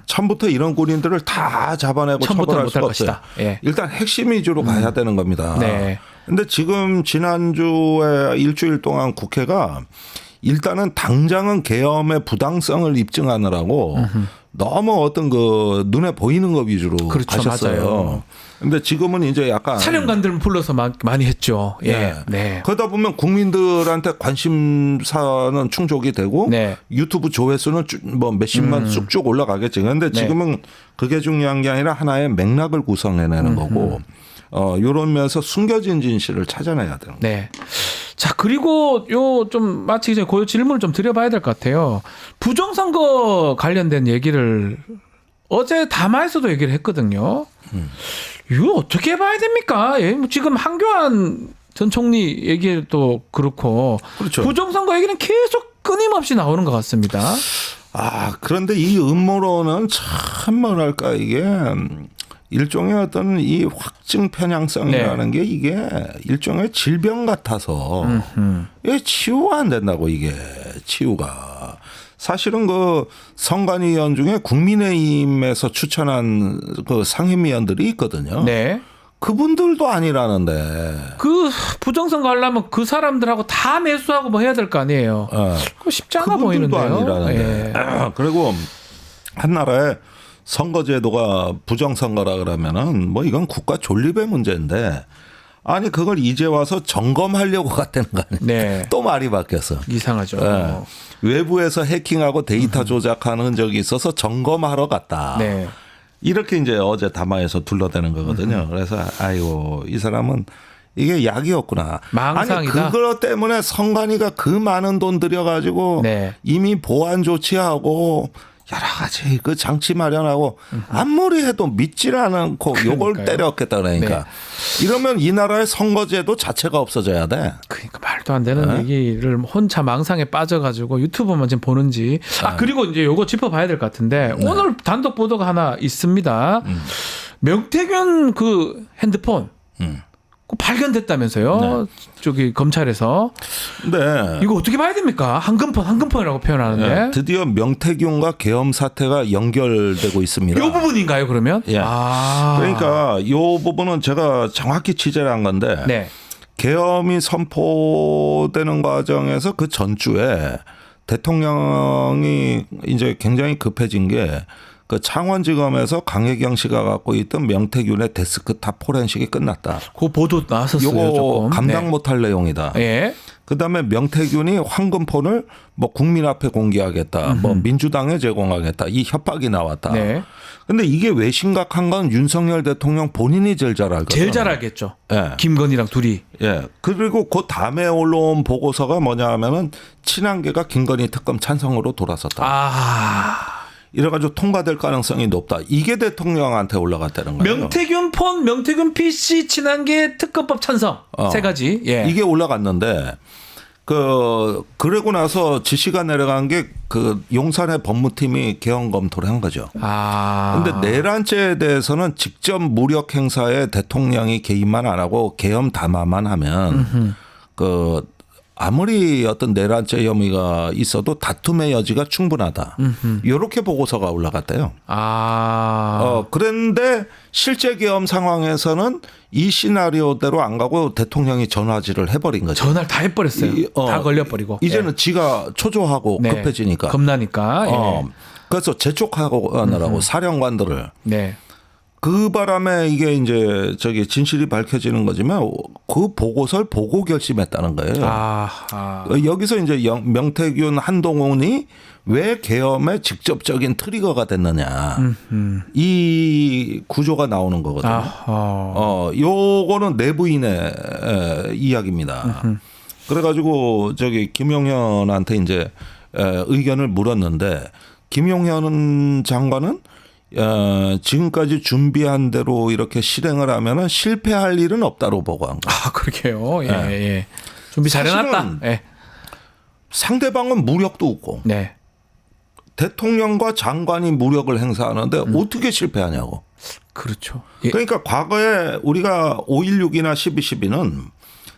처음부터 이런 군인들을 다 잡아내고
처음부터는
처벌할
못할
수가
것이다.
없어요.
예.
일단 핵심 위주로 가야 되는 겁니다.
네.
근데 지금 지난주에 일주일 동안 국회가 일단은 당장은 계엄의 부당성을 입증하느라고 너무 어떤 그 눈에 보이는 거 위주로
그렇죠.
가셨어요.
맞아요.
근데 지금은 이제 약간
사령관들 불러서 많이 했죠. 예.
네.
네.
그러다 보면 국민들한테 관심사는 충족이 되고
네.
유튜브 조회수는 뭐 몇십만 쑥쭉 올라가겠지. 그런데 지금은 그게 중요한 게 아니라 하나의 맥락을 구성해내는 거고 이런 면에서 숨겨진 진실을 찾아내야 되는 거예요.
네. 자, 그리고 요 좀 마치기 전에 그 질문을 좀 드려봐야 될 것 같아요. 부정선거 관련된 얘기를 어제 담화에서도 얘기를 했거든요. 이거 어떻게 봐야 됩니까? 예, 뭐 지금 한교안 전 총리 얘기도 그렇고
그렇죠.
부정선거 얘기는 계속 끊임없이 나오는 것 같습니다.
그런데 이 음모론은 참 뭐랄까 이게 일종의 어떤 이 확증 편향성이라는 게 이게 일종의 질병 같아서 이게 치유가 안 된다고 이게 치유가. 사실은 그 선관위원 중에 국민의힘에서 추천한 그 상임위원들이 있거든요.
네.
그분들도 아니라는데.
그 부정선거 하려면 그 사람들하고 다 매수하고 뭐 해야 될 거 아니에요. 그거 쉽지 않아
그분들도
보이는데요.
아니라는데.
예.
그리고 한 나라의 선거제도가 부정선거라 그러면은 뭐 이건 국가 존립의 문제인데 아니 그걸 이제 와서 점검하려고 갔다는 거 아니에요.
네.
또 말이 바뀌었어.
이상하죠.
네. 외부에서 해킹하고 데이터 조작하는 적이 있어서 점검하러 갔다.
네.
이렇게 이제 어제 담화에서 둘러대는 거거든요. 그래서 아이고 이 사람은 이게 약이었구나.
망상이다.
아니 그거 때문에 선관위가 그 많은 돈 들여가지고
네.
이미 보안 조치하고 여러 가지 그 장치 마련하고 아무리 해도 믿질 않고 요걸
그러니까요.
때렸겠다 그러니까.
네.
이러면 이 나라의 선거제도 자체가 없어져야 돼.
그러니까 말도 안 되는 얘기를 혼자 망상에 빠져가지고 유튜브만 지금 보는지. 그리고 이제 요거 짚어봐야 될 것 같은데 오늘 단독 보도가 하나 있습니다. 명태균 그 핸드폰 그거 발견됐다면서요?
네.
저기 검찰에서.
네.
이거 어떻게 봐야 됩니까? 황금폰이라고 표현하는데.
네. 드디어 명태균과 계엄 사태가 연결되고 있습니다.
이 부분인가요, 그러면?
예. 그러니까 이 부분은 제가 정확히 취재를 한 건데
네.
계엄이 선포되는 과정에서 그 전주에 대통령이 이제 굉장히 급해진 게 그 창원지검에서 강혜경 씨가 갖고 있던 명태균의 데스크탑 포렌식이 끝났다.
그 보도 나왔었어요.
요거
조금.
감당
네.
못할 내용이다.
예.
그다음에 명태균이 황금폰을 뭐 국민 앞에 공개하겠다. 뭐 민주당에 제공하겠다. 이 협박이 나왔다.
네.
근데 이게 왜 심각한 건 윤석열 대통령 본인이 제일 잘 알거든요.
제일 잘 알겠죠.
예.
김건희랑 둘이.
예. 그리고 그 다음에 올라온 보고서가 뭐냐 하면은 친한계가 김건희 특검 찬성으로 돌아섰다. 이래가지고 통과될 가능성이 높다. 이게 대통령한테 올라갔다는 거예요.
명태균 폰, 명태균 PC, 친한계 특검법 찬성 세 가지. 예.
이게 올라갔는데 그러고 나서 지시가 내려간 게 그 용산의 법무팀이 개헌 검토를 한 거죠. 근데 내란죄에 대해서는 직접 무력 행사에 대통령이 개입만 안 하고 계엄 담화만 하면 그 아무리 어떤 내란죄 혐의가 있어도 다툼의 여지가 충분하다. 이렇게 보고서가 올라갔대요. 그런데 실제 계엄 상황에서는 이 시나리오대로 안 가고 대통령이 전화질을 해버린 거죠.
전화를 다 해버렸어요. 다 걸려버리고.
이제는 지가 초조하고
네.
급해지니까.
겁나니까. 예.
그래서 재촉하고 하느라고 사령관들을.
네.
그 바람에 이게 이제 저기 진실이 밝혀지는 거지만 그 보고서를 보고 결심했다는 거예요. 여기서 이제 명태균 한동훈이 왜 계엄의 직접적인 트리거가 됐느냐. 이 구조가 나오는 거거든요. 요거는 내부인의 이야기입니다. 그래가지고 저기 김용현한테 이제 의견을 물었는데 김용현 장관은 지금까지 준비한 대로 이렇게 실행을 하면은 실패할 일은 없다로 보고한 거예요.
그렇게요. 예, 예. 준비 잘해놨다. 예.
상대방은 무력도 없고,
네.
대통령과 장관이 무력을 행사하는데 어떻게 실패하냐고.
그렇죠. 예.
그러니까 과거에 우리가 5.16이나 12.12는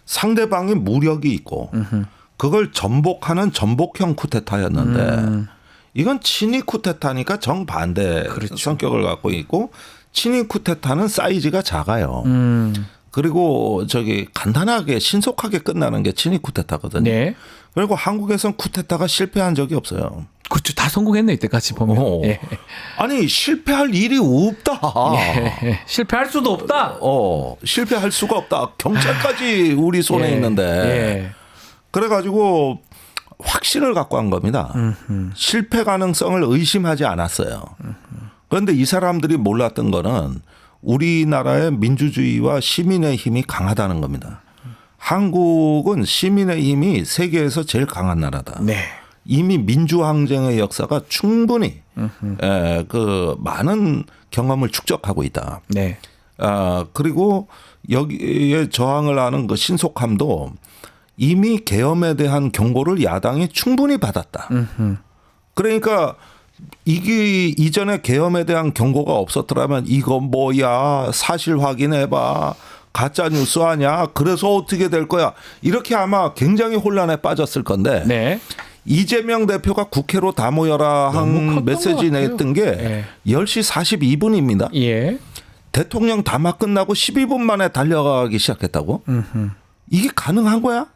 상대방이 무력이 있고 그걸 전복하는 전복형 쿠데타였는데 이건 친위 쿠데타니까 정반대
그렇죠.
성격을 갖고 있고 친위 쿠데타는 사이즈가 작아요. 그리고 저기 간단하게 신속하게 끝나는 게 친위 쿠데타거든요.
네.
그리고 한국에선 쿠데타가 실패한 적이 없어요.
그렇죠. 다 성공했네 이때까지 보면. 예.
아니 실패할 일이 없다.
예. 실패할 수도 없다.
실패할 수가 없다. 경찰까지 우리 손에
예.
있는데.
예.
그래가지고 확신을 갖고 한 겁니다. 실패 가능성을 의심하지 않았어요. 그런데 이 사람들이 몰랐던 거는 우리나라의 민주주의와 시민의 힘이 강하다는 겁니다. 한국은 시민의 힘이 세계에서 제일 강한 나라다.
네.
이미 민주항쟁의 역사가 충분히 그 많은 경험을 축적하고 있다.
네.
그리고 여기에 저항을 하는 그 신속함도 이미 계엄에 대한 경고를 야당이 충분히 받았다. 그러니까 이게 이전에 계엄에 대한 경고가 없었더라면 이거 뭐야 사실 확인해봐. 가짜 뉴스 아니야. 그래서 어떻게 될 거야. 이렇게 아마 굉장히 혼란에 빠졌을 건데
네.
이재명 대표가 국회로 다 모여라 한 메시지 냈던 게
예.
10시 42분입니다.
예.
대통령 담화 끝나고 12분 만에 달려가기 시작했다고? 이게 가능한 거야?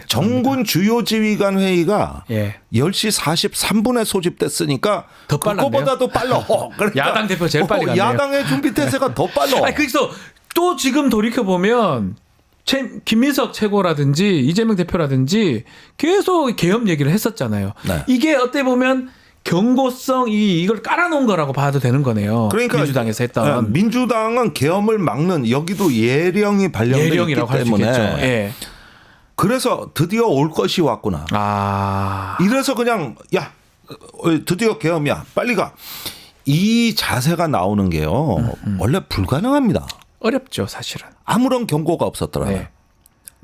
정군 주요 지휘관 회의가
예.
10시 43분에 소집됐으니까
더 빨랐네요.
그거보다도 빨라. 그러니까
야당 대표 제일 빨리 갔네요.
야당의 준비 태세가 더 빨라.
아니 그래서 또 지금 돌이켜 보면 김민석 최고라든지 이재명 대표라든지 계속 계엄 얘기를 했었잖아요.
네.
이게 어떻게 보면 경고성 이걸 깔아놓은 거라고 봐도 되는 거네요.
그러니까
민주당에서 했던
민주당은 계엄을 막는 여기도 예령이 발령돼 있기
예령이라고 할 수
때문에
있겠죠. 예.
그래서 드디어 올 것이 왔구나. 이래서 그냥 야 드디어 계엄이야 빨리 가. 이 자세가 나오는 게요. 원래 불가능합니다.
어렵죠 사실은.
아무런 경고가 없었더라고요.
네.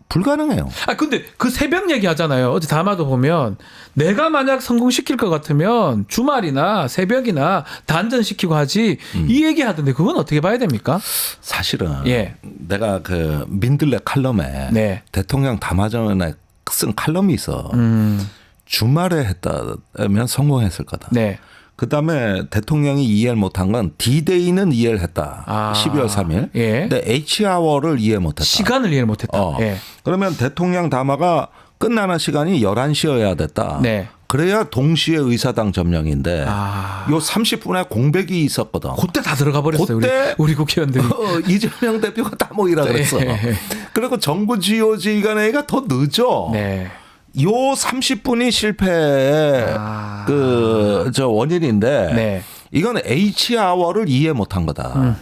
불가능해요.
근데 그 새벽 얘기 하잖아요. 어제 담화도 보면 내가 만약 성공시킬 것 같으면 주말이나 새벽이나 단전시키고 하지 이 얘기 하던데 그건 어떻게 봐야 됩니까?
사실은
예.
내가 그 민들레 칼럼에
네.
대통령 담화 전에 쓴 칼럼이 있어. 주말에 했다면 성공했을 거다.
네.
그다음에 대통령이 이해를 못한 건 D-Day는 이해를 했다. 12월 3일.
예.
근데 H아워를 이해 못했다.
시간을 이해를 못했다. 예.
그러면 대통령 담화가 끝나는 시간이 11시여야 됐다.
네.
그래야 동시에 의사당 점령인데 요 30분에 공백이 있었거든.
그때 다 들어가 버렸어요.
그때
우리 국회의원들이.
이재명 대표가 다 모이라 그랬어. 그리고 정부 주요 지휘관회의가 더 늦어.
네.
요 30분이 실패의 저 원인인데
네.
이건 H아워를 이해 못한 거다.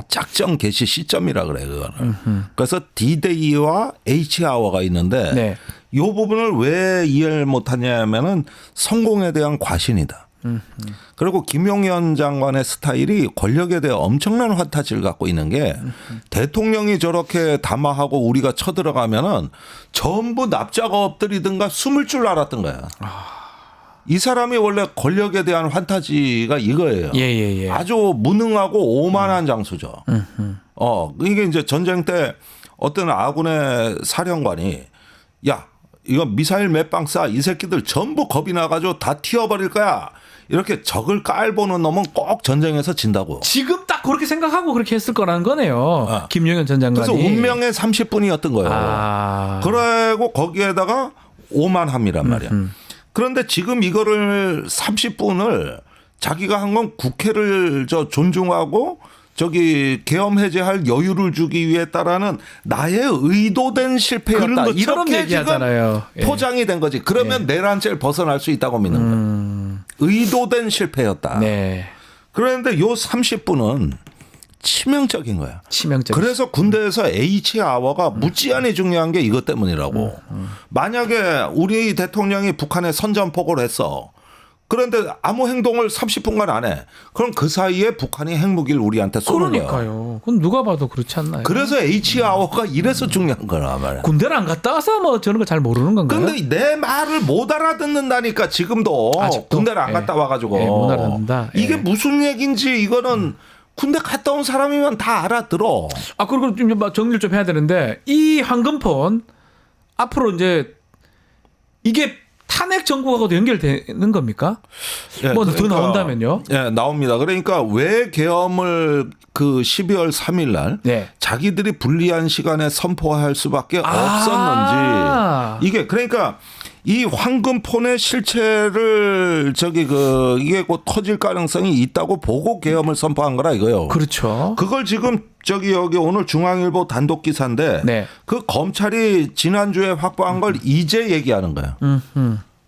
작전 개시 시점이라 그래 그거는. 그래서 D-Day와 H아워가 있는데
네.
이 부분을 왜 이해를 못하냐면은 성공에 대한 과신이다. 그리고 김용현 장관의 스타일이 권력에 대해 엄청난 환타지를 갖고 있는 게 대통령이 저렇게 담화하고 우리가 쳐들어가면은 전부 납작 엎드리든가 숨을 줄 알았던 거야. 이 사람이 원래 권력에 대한 환타지가 이거예요.
예.
아주 무능하고 오만한 장수죠. 이게 이제 전쟁 때 어떤 아군의 사령관이 야, 이거 미사일 몇 방 쏴. 이 새끼들 전부 겁이 나가지고 다 튀어버릴 거야. 이렇게 적을 깔보는 놈은 꼭 전쟁에서 진다고.
지금 딱 그렇게 생각하고 그렇게 했을 거라는 거네요. 김용현 전 장관이.
그래서 운명의 30분이었던 거예요. 그리고 거기에다가 오만함이란 말이야. 그런데 지금 이거를 30분을 자기가 한 건 국회를 존중하고 저기 계엄 해제할 여유를 주기 위해서라는 나의 의도된 실패였다.
그런 것처럼
이렇게
얘기하잖아요.
지금 포장이 된 거지. 그러면 내란죄를 벗어날 수 있다고 믿는 거야. 의도된 실패였다.
네.
그런데 요 30분은 치명적인 거야.
치명적.
그래서 군대에서 H아워가 무지한히 중요한 게 이것 때문이라고. 만약에 우리 대통령이 북한에 선전포고를 했어. 그런데 아무 행동을 30분간 안 해. 그럼 그 사이에 북한이 핵무기를 우리한테 쏘는 거야.
그러니까요. 그건 누가 봐도 그렇지 않나요?
그래서 H아워가 이래서 중요한 거란 말이야.
군대를 안 갔다 와서 뭐 저런 거 잘 모르는 건가요?
근데 내 말을 못 알아듣는다니까 지금도
아직도?
군대를 안 갔다 와가지고
못 알아듣는다.
이게 무슨 얘기인지 이거는 군대 갔다 온 사람이면 다 알아들어.
아 그리고 좀 정리를 좀 해야 되는데 이 황금폰 앞으로 이제 이게 탄핵 정국하고도 연결되는 겁니까?
예,
뭐 더 나온다면요?
예, 나옵니다. 그러니까 왜 계엄을 그 12월 3일 날
네.
자기들이 불리한 시간에 선포할 수밖에 없었는지 이게 그러니까 이 황금폰의 실체를 이게 곧 터질 가능성이 있다고 보고 계엄을 선포한 거라 이거요.
그렇죠.
그걸 지금 여기 오늘 중앙일보 단독 기사인데
네.
그 검찰이 지난주에 확보한 걸 이제 얘기하는 거야.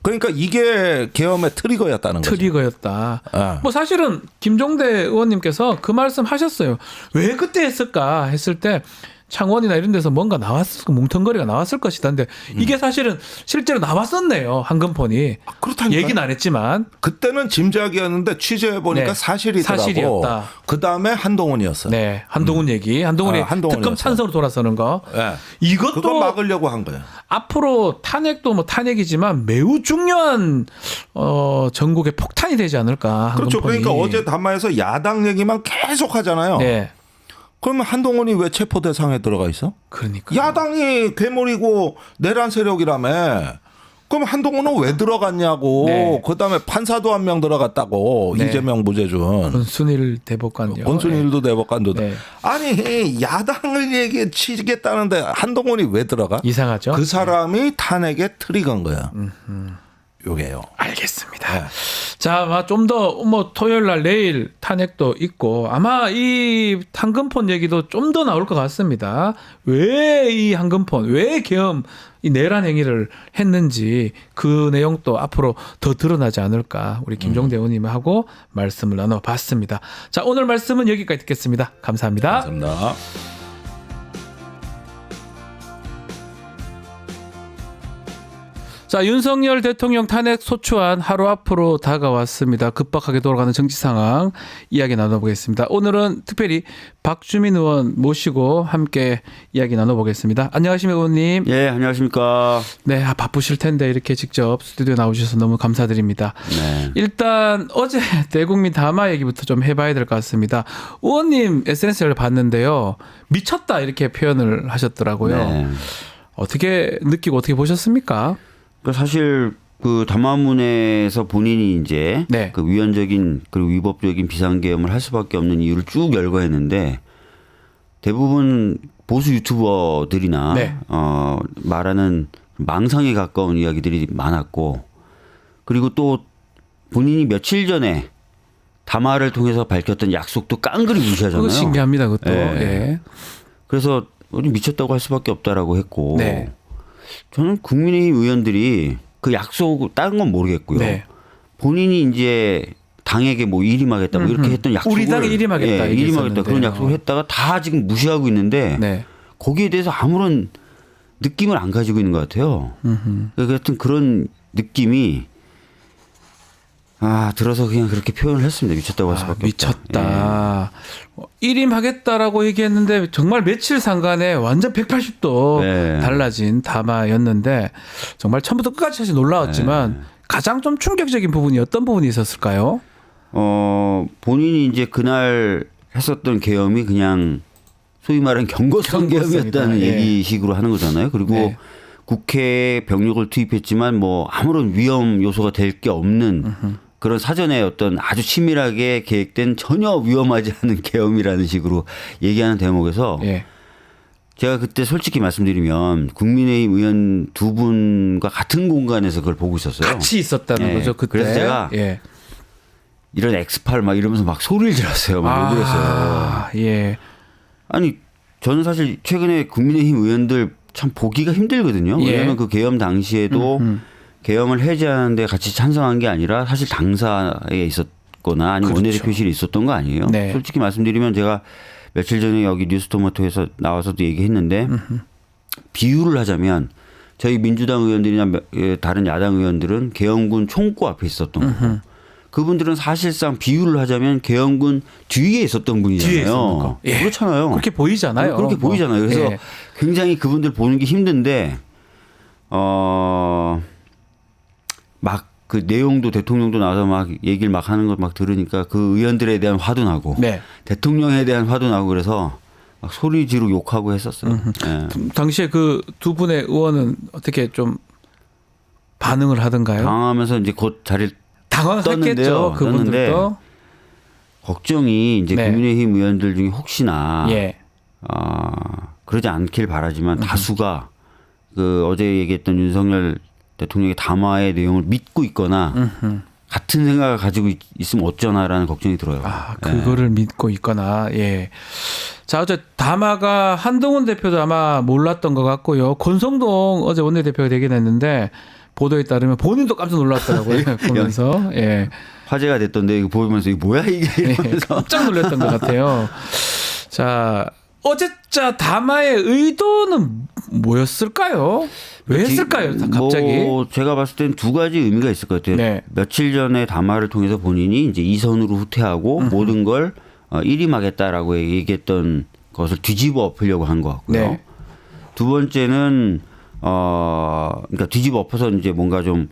그러니까 이게 계엄의 트리거였다는 거죠.
트리거였다.
아.
뭐 사실은 김종대 의원님께서 그 말씀 하셨어요. 왜 그때 했을까 했을 때 창원이나 이런 데서 뭔가 뭉텅거리가 나왔을 것이다. 근데 이게 사실은 실제로 나왔었네요. 황금폰이.
그렇다니까.
얘기는 안 했지만.
그때는 짐작이었는데 취재해 보니까
네.
사실이더라고.
사실이었다.
그 다음에 한동훈이었어.
네, 한동훈 얘기. 한동훈이
한동훈이었어요.
특검 찬성으로 돌아서는 거.
네.
이것도
그거 막으려고 한 거예요.
앞으로 탄핵도 뭐 탄핵이지만 매우 중요한 전국의 폭탄이 되지 않을까.
그렇죠.
황금폰이.
그러니까 어제 담화에서 야당 얘기만 계속 하잖아요.
네.
그러면 한동훈이 왜 체포 대상에 들어가 있어?
그러니까.
야당이 괴물이고 내란 세력이라며. 그럼 한동훈은 왜 들어갔냐고.
네.
그다음에 판사도 한 명 들어갔다고.
네.
이재명 무죄준.
권순일 대법관요.
권순일도 대법관도.
네.
아니 야당을 얘기 치겠다는데 한동훈이 왜 들어가?
이상하죠.
그 사람이 탄핵의 트리거인 거야. 요게요.
알겠습니다.
네.
자, 좀 더 뭐 토요일 날 내일 탄핵도 있고 아마 이 황금폰 얘기도 좀 더 나올 것 같습니다. 왜 이 황금폰, 왜 계엄 이 내란 행위를 했는지 그 내용도 앞으로 더 드러나지 않을까 우리 김종대 의원님하고 말씀을 나눠봤습니다. 자, 오늘 말씀은 여기까지 듣겠습니다. 감사합니다.
감사합니다.
자, 윤석열 대통령 탄핵 소추안 하루 앞으로 다가왔습니다. 급박하게 돌아가는 정치 상황 이야기 나눠보겠습니다. 오늘은 특별히 박주민 의원 모시고 함께 이야기 나눠보겠습니다. 안녕하십니까 의원님.
예, 안녕하십니까.
네, 바쁘실 텐데 이렇게 직접 스튜디오에 나오셔서 너무 감사드립니다.
네.
일단 어제 대국민 담화 얘기부터 좀 해봐야 될 것 같습니다. 의원님 SNS를 봤는데요. 미쳤다 이렇게 표현을 하셨더라고요.
네.
어떻게 느끼고 어떻게 보셨습니까?
그러니까 사실 그 담화문에서 본인이 이제
네.
그 위헌적인 그리고 위법적인 비상계엄을 할 수밖에 없는 이유를 쭉 열거했는데 대부분 보수 유튜버들이나
네.
말하는 망상에 가까운 이야기들이 많았고 그리고 또 본인이 며칠 전에 담화를 통해서 밝혔던 약속도 깡그리 무시하잖아요.
그거 신기합니다, 그것도.
네.
예.
그래서 미쳤다고 할 수밖에 없다라고 했고
네.
저는 국민의힘 의원들이 그 약속 다른 건 모르겠고요.
네.
본인이 이제 당에게 뭐 일임하겠다 뭐 이렇게 했던 약속을
우리 당에 일임하겠다
예, 일임하겠다
얘기했었는데요.
그런 약속을 했다가 다 지금 무시하고 있는데
네.
거기에 대해서 아무런 느낌을 안 가지고 있는 것 같아요. 하여튼 그런 느낌이 들어서 그냥 그렇게 표현을 했습니다. 미쳤다고 할 수밖에
미쳤다. 일임하겠다라고 얘기했는데 정말 며칠 상간에 완전 180도
네.
달라진 담화였는데 정말 처음부터 끝까지 사실 놀라웠지만 가장 좀 충격적인 부분이 어떤 부분이 있었을까요?
본인이 이제 그날 했었던 계엄이 그냥 소위 말하는 경고성 계엄이었다는
예.
얘기식으로 하는 거잖아요. 그리고
네.
국회에 병력을 투입했지만 뭐 아무런 위험 요소가 될 게 없는 그런 사전에 어떤 아주 치밀하게 계획된 전혀 위험하지 않은 계엄이라는 식으로 얘기하는 대목에서
예.
제가 그때 솔직히 말씀드리면 국민의힘 의원 두 분과 같은 공간에서 그걸 보고 있었어요.
같이 있었다는
예.
거죠 그때.
그래서 제가
예.
이런 엑스팔 막 이러면서 막 소리를 질렀어요. 막 욕을 했어요.
예.
아니 저는 사실 최근에 국민의힘 의원들 참 보기가 힘들거든요.
예.
왜냐하면 그 계엄 당시에도 계엄을 해제하는데 같이 찬성한 게 아니라 사실 당사에 있었거나 아니면
그렇죠.
원내대표실에 있었던 거 아니에요.
네.
솔직히 말씀드리면 제가 며칠 전에 여기 뉴스토마토에서 나와서도 얘기했는데 비유를 하자면 저희 민주당 의원들이나 다른 야당 의원들은 계엄군 총구 앞에 있었던 거고 그분들은 사실상 비유를 하자면 계엄군 뒤에 있었던 분이잖아요.
뒤에 있었는 거. 예.
그렇잖아요.
그렇게 보이잖아요.
그렇게
뭐.
보이잖아요. 그래서
예.
굉장히 그분들 보는 게 힘든데 막 그 내용도 대통령도 나와서 막 얘기를 막 하는 걸 막 들으니까 그 의원들에 대한 화도 나고
네.
대통령에 대한 화도 나고 그래서 막 소리 지르고 욕하고 했었어요. 예.
당시에 그 두 분의 의원은 어떻게 좀 반응을 하던가요?
당하면서 이제 곧 자리를
당황했겠죠.
떴는데요.
그분들도.
걱정이 이제
네.
국민의힘 의원들 중에 혹시나
예.
그러지 않길 바라지만 다수가 그 어제 얘기했던 윤석열 대통령의 담화의 내용을 믿고 있거나 같은 생각을 가지고 있으면 어쩌나라는 걱정이 들어요.
그거를 믿고 있거나, 예. 자, 어제 담화가 한동훈 대표도 아마 몰랐던 것 같고요. 권성동 어제 원내대표가 되긴 했는데, 보도에 따르면 본인도 깜짝 놀랐더라고요. 보면서, 예.
화제가 됐던데 이거 보면서 이게 뭐야 이게 이러면서
깜짝 놀랐던 것 같아요. 자, 어제자 담화의 의도는 뭐였을까요? 왜 했을까요? 갑자기?
뭐 제가 봤을 땐 두 가지 의미가 있을 것 같아요.
네.
며칠 전에 담화를 통해서 본인이 이제 이선으로 후퇴하고 모든 걸 일임하겠다라고 얘기했던 것을 뒤집어 엎으려고 한 것 같고요.
네.
두 번째는 그러니까 뒤집어 엎어서 이제 뭔가 좀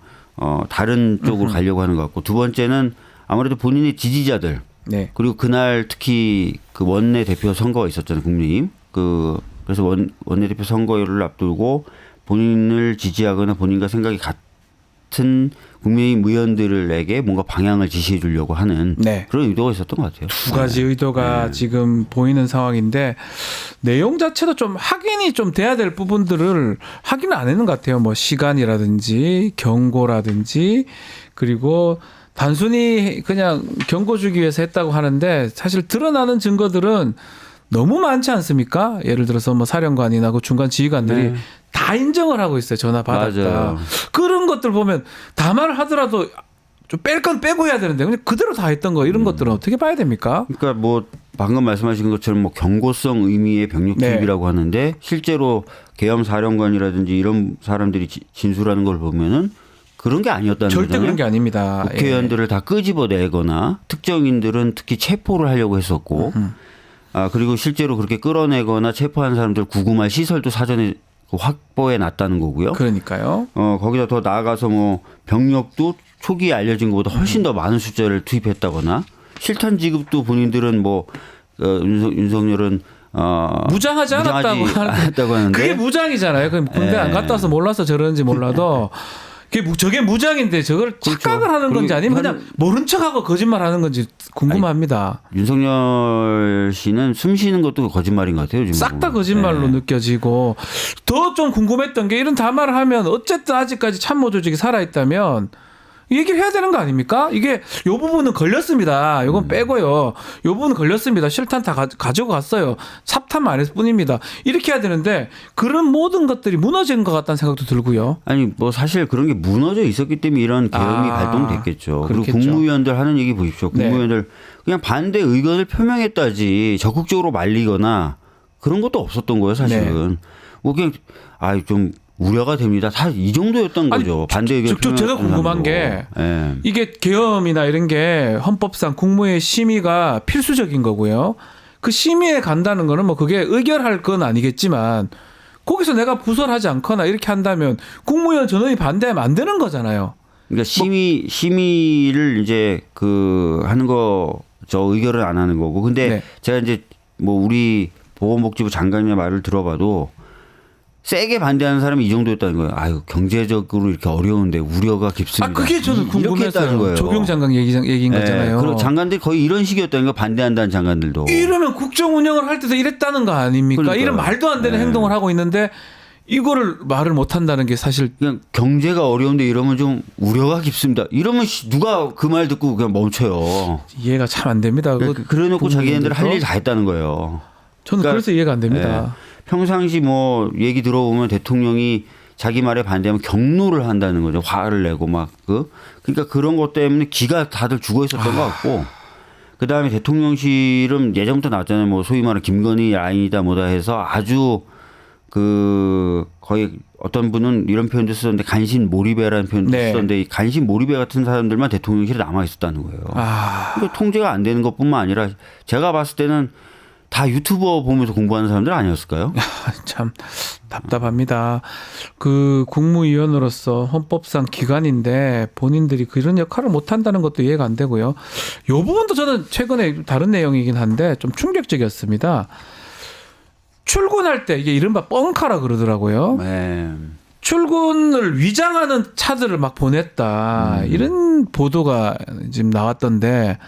다른 쪽으로 가려고 하는 것 같고, 두 번째는 아무래도 본인의 지지자들
네.
그리고 그날 특히 그 원내대표 선거가 있었잖아요, 국민의힘. 그래서 원내대표 선거를 앞두고 본인을 지지하거나 본인과 생각이 같은 국민의힘 의원들에게 뭔가 방향을 지시해 주려고 하는
네.
그런 의도가 있었던 것 같아요.
두 가지 의도가 지금 보이는 상황인데, 내용 자체도 좀 확인이 좀 돼야 될 부분들을 확인을 안 했는 것 같아요. 뭐 시간이라든지 경고라든지, 그리고 단순히 그냥 경고 주기 위해서 했다고 하는데 사실 드러나는 증거들은 너무 많지 않습니까? 예를 들어서 뭐 사령관이나 그 중간 지휘관들이 다 인정을 하고 있어요. 전화 받았다.
맞아요.
그런 것들 보면 담화를 하더라도 좀 뺄 건 빼고 해야 되는데 그냥 그대로 다 했던 거, 이런 것들은 어떻게 봐야 됩니까?
그러니까 뭐 방금 말씀하신 것처럼 뭐 경고성 의미의 병력 투입이라고 하는데, 실제로 계엄 사령관이라든지 이런 사람들이 진술하는 걸 보면은 그런 게 아니었다는
절대
거잖아요.
그런 게 아닙니다.
국회의원들을 다 끄집어내거나 특정인들은 특히 체포를 하려고 했었고, 그리고 실제로 그렇게 끌어내거나 체포한 사람들 구금할 시설도 사전에 확보해 놨다는 거고요.
그러니까요.
거기다 더 나아가서 뭐 병력도 초기에 알려진 것보다 훨씬 더 많은 숫자를 투입했다거나, 실탄 지급도 본인들은 뭐 윤석열은
무장하지 않았다고
하는데
그게 무장이잖아요. 그럼 군대 안 갔다 와서 몰라서 저러는지 몰라도 저게 무장인데 저걸 착각을 하는 건지 아니면 그냥 모른 척하고 거짓말하는 건지 궁금합니다.
윤석열 씨는 숨 쉬는 것도 거짓말인 것 같아요. 요즘
싹 다 거짓말로 느껴지고, 더 좀 궁금했던 게, 이런 담화를 하면 어쨌든 아직까지 참모 조직이 살아있다면 얘기를 해야 되는 거 아닙니까? 이게 요 부분은 걸렸습니다. 요건 빼고요. 요 부분은 걸렸습니다. 실탄 다 가져갔어요. 삽탄만 안 했을 뿐입니다. 이렇게 해야 되는데 그런 모든 것들이 무너진 것 같다는 생각도 들고요.
아니 뭐 사실 그런 게 무너져 있었기 때문에 이런 계엄이 발동됐겠죠.
그렇겠죠.
그리고 국무위원들 하는 얘기 보십시오.
네.
국무위원들 그냥 반대 의견을 표명했다지 적극적으로 말리거나 그런 것도 없었던 거예요, 사실은.
네.
뭐 그냥 좀 우려가 됩니다. 다 이 정도였던 거죠. 반대 의견 표명.
제가 궁금한 게 이게 계엄이나 이런 게 헌법상 국무회의 심의가 필수적인 거고요. 그 심의에 간다는 거는 뭐 그게 의결할 건 아니겠지만 거기서 내가 부설하지 않거나 이렇게 한다면 국무위원 전원이 반대하면 안 되는 거잖아요.
그러니까 심의를 이제 하는 거 저 의결을 안 하는 거고. 근데 제가 이제 뭐 우리 보건복지부 장관의 말을 들어봐도 세게 반대하는 사람이 이 정도였다는 거예요. 아유, 경제적으로 이렇게 어려운데 우려가 깊습니다.
그게 저는 궁금했어요.
거예요.
조경 장관 얘기인 거잖아요.
그리고 장관들이 거의 이런 식이었다는 거, 반대한다는 장관들도.
이러면 국정 운영을 할 때도 이랬다는 거 아닙니까?
그러니까요.
이런 말도 안 되는 행동을 하고 있는데 이거를 말을 못 한다는 게 사실
그냥 경제가 어려운데 이러면 좀 우려가 깊습니다. 이러면 누가 그 말 듣고 그냥 멈춰요.
이해가 참 안 됩니다.
그래놓고 자기네들 할 일 다 했다는 거예요.
저는
그러니까,
그래서 이해가 안 됩니다.
평상시 뭐 얘기 들어보면 대통령이 자기 말에 반대하면 경로를 한다는 거죠. 화를 내고 막 그러니까 그런 것 때문에 기가 다들 죽어 있었던 것 같고, 그다음에 대통령실은 예전부터 나왔잖아요. 뭐 소위 말하는 김건희 라인이다 뭐다 해서 아주 거의 어떤 분은 이런 표현도 쓰던데 간신 몰입해라는 표현도
네.
쓰던데 이 간신 몰입해 같은 사람들만 대통령실에 남아 있었다는 거예요. 그러니까 통제가 안 되는 것뿐만 아니라 제가 봤을 때는 다 유튜버 보면서 공부하는 사람들 아니었을까요?
참 답답합니다. 그 국무위원으로서 헌법상 기관인데 본인들이 그런 역할을 못 한다는 것도 이해가 안 되고요. 이 부분도 저는 최근에 다른 내용이긴 한데 좀 충격적이었습니다. 출근할 때 이게 이른바 뻥카라 그러더라고요.
네.
출근을 위장하는 차들을 막 보냈다. 이런 보도가 지금 나왔던데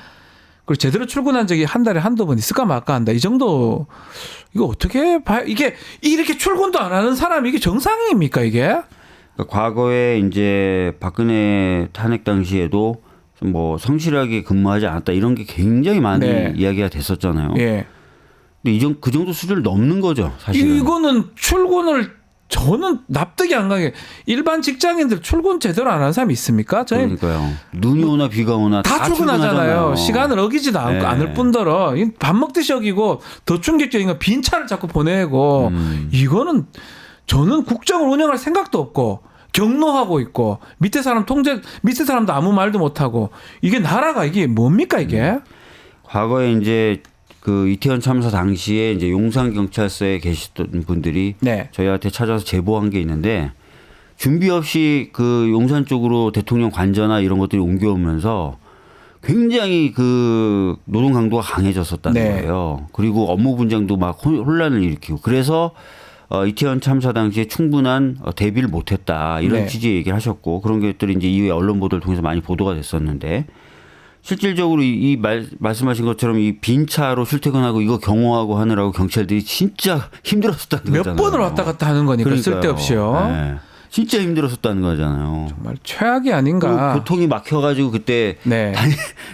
그리고 제대로 출근한 적이 한 달에 한두 번 있을까 말까 한다. 이 정도 이거 어떻게 봐요? 이게 이렇게 출근도 안 하는 사람이 이게 정상입니까 이게?
그러니까 과거에 이제 박근혜 탄핵 당시에도 뭐 성실하게 근무하지 않았다 이런 게 굉장히 많이
네.
이야기가 됐었잖아요.
예.
근데 그 정도 수준을 넘는 거죠, 사실은.
이거는 출근을 저는 납득이 안 가게 일반 직장인들 출근 제대로 안 하는 사람이 있습니까? 저희
그러니까요. 눈이 오나 비가 오나
다 출근하잖아요. 시간을 어기지도 않고
네.
않을 뿐더러 밥 먹듯이 어기고 더 충격적인 건 빈 차를 자꾸 보내고 이거는 저는 국정을 운영할 생각도 없고 경로하고 있고 밑에 사람도 아무 말도 못 하고 이게 나라가 이게 뭡니까 이게?
과거에 이제 그 이태원 참사 당시에 이제 용산 경찰서에 계시던 분들이
네.
저희한테 찾아서 제보한 게 있는데 준비 없이 그 용산 쪽으로 대통령 관저나 이런 것들이 옮겨오면서 굉장히 그 노동 강도가 강해졌었다는
네.
거예요. 그리고 업무 분장도 막 혼란을 일으키고 그래서 이태원 참사 당시에 충분한 대비를 못했다 이런
네.
취지의 얘기를 하셨고 그런 것들이 이제 이후에 언론 보도를 통해서 많이 보도가 됐었는데. 실질적으로 말씀하신 것처럼 이 빈 차로 출퇴근하고 이거 경호하고 하느라고 경찰들이 진짜 힘들었었다는
몇
거잖아요.
번을 왔다 갔다 하는 거니까
그러니까요.
쓸데없이요.
네. 진짜 힘들었었다는 거잖아요.
정말 최악이 아닌가.
그리고 교통이 막혀가지고 그때
네.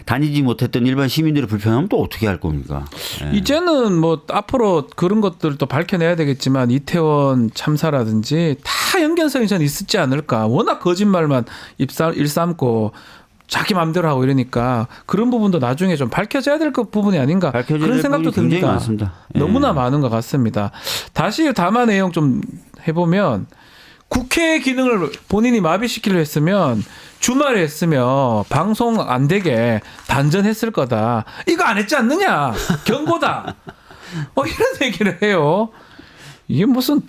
다니지 못했던 일반 시민들의 불편함은 또 어떻게 할 겁니까? 네.
이제는 뭐 앞으로 그런 것들도 밝혀내야 되겠지만 이태원 참사라든지 다 연관성이 저는 있었지 않을까. 워낙 거짓말만 일삼고 자기 마음대로 하고 이러니까 그런 부분도 나중에 좀 밝혀져야 될 부분이 아닌가 그런 생각도
굉장히
듭니다.
많습니다. 예.
너무나 많은 것 같습니다. 다시 담화 내용 좀 해보면 국회 기능을 본인이 마비시키려 했으면 주말에 했으면 방송 안 되게 단전했을 거다. 이거 안 했지 않느냐. 경고다. 이런 얘기를 해요. 이게 무슨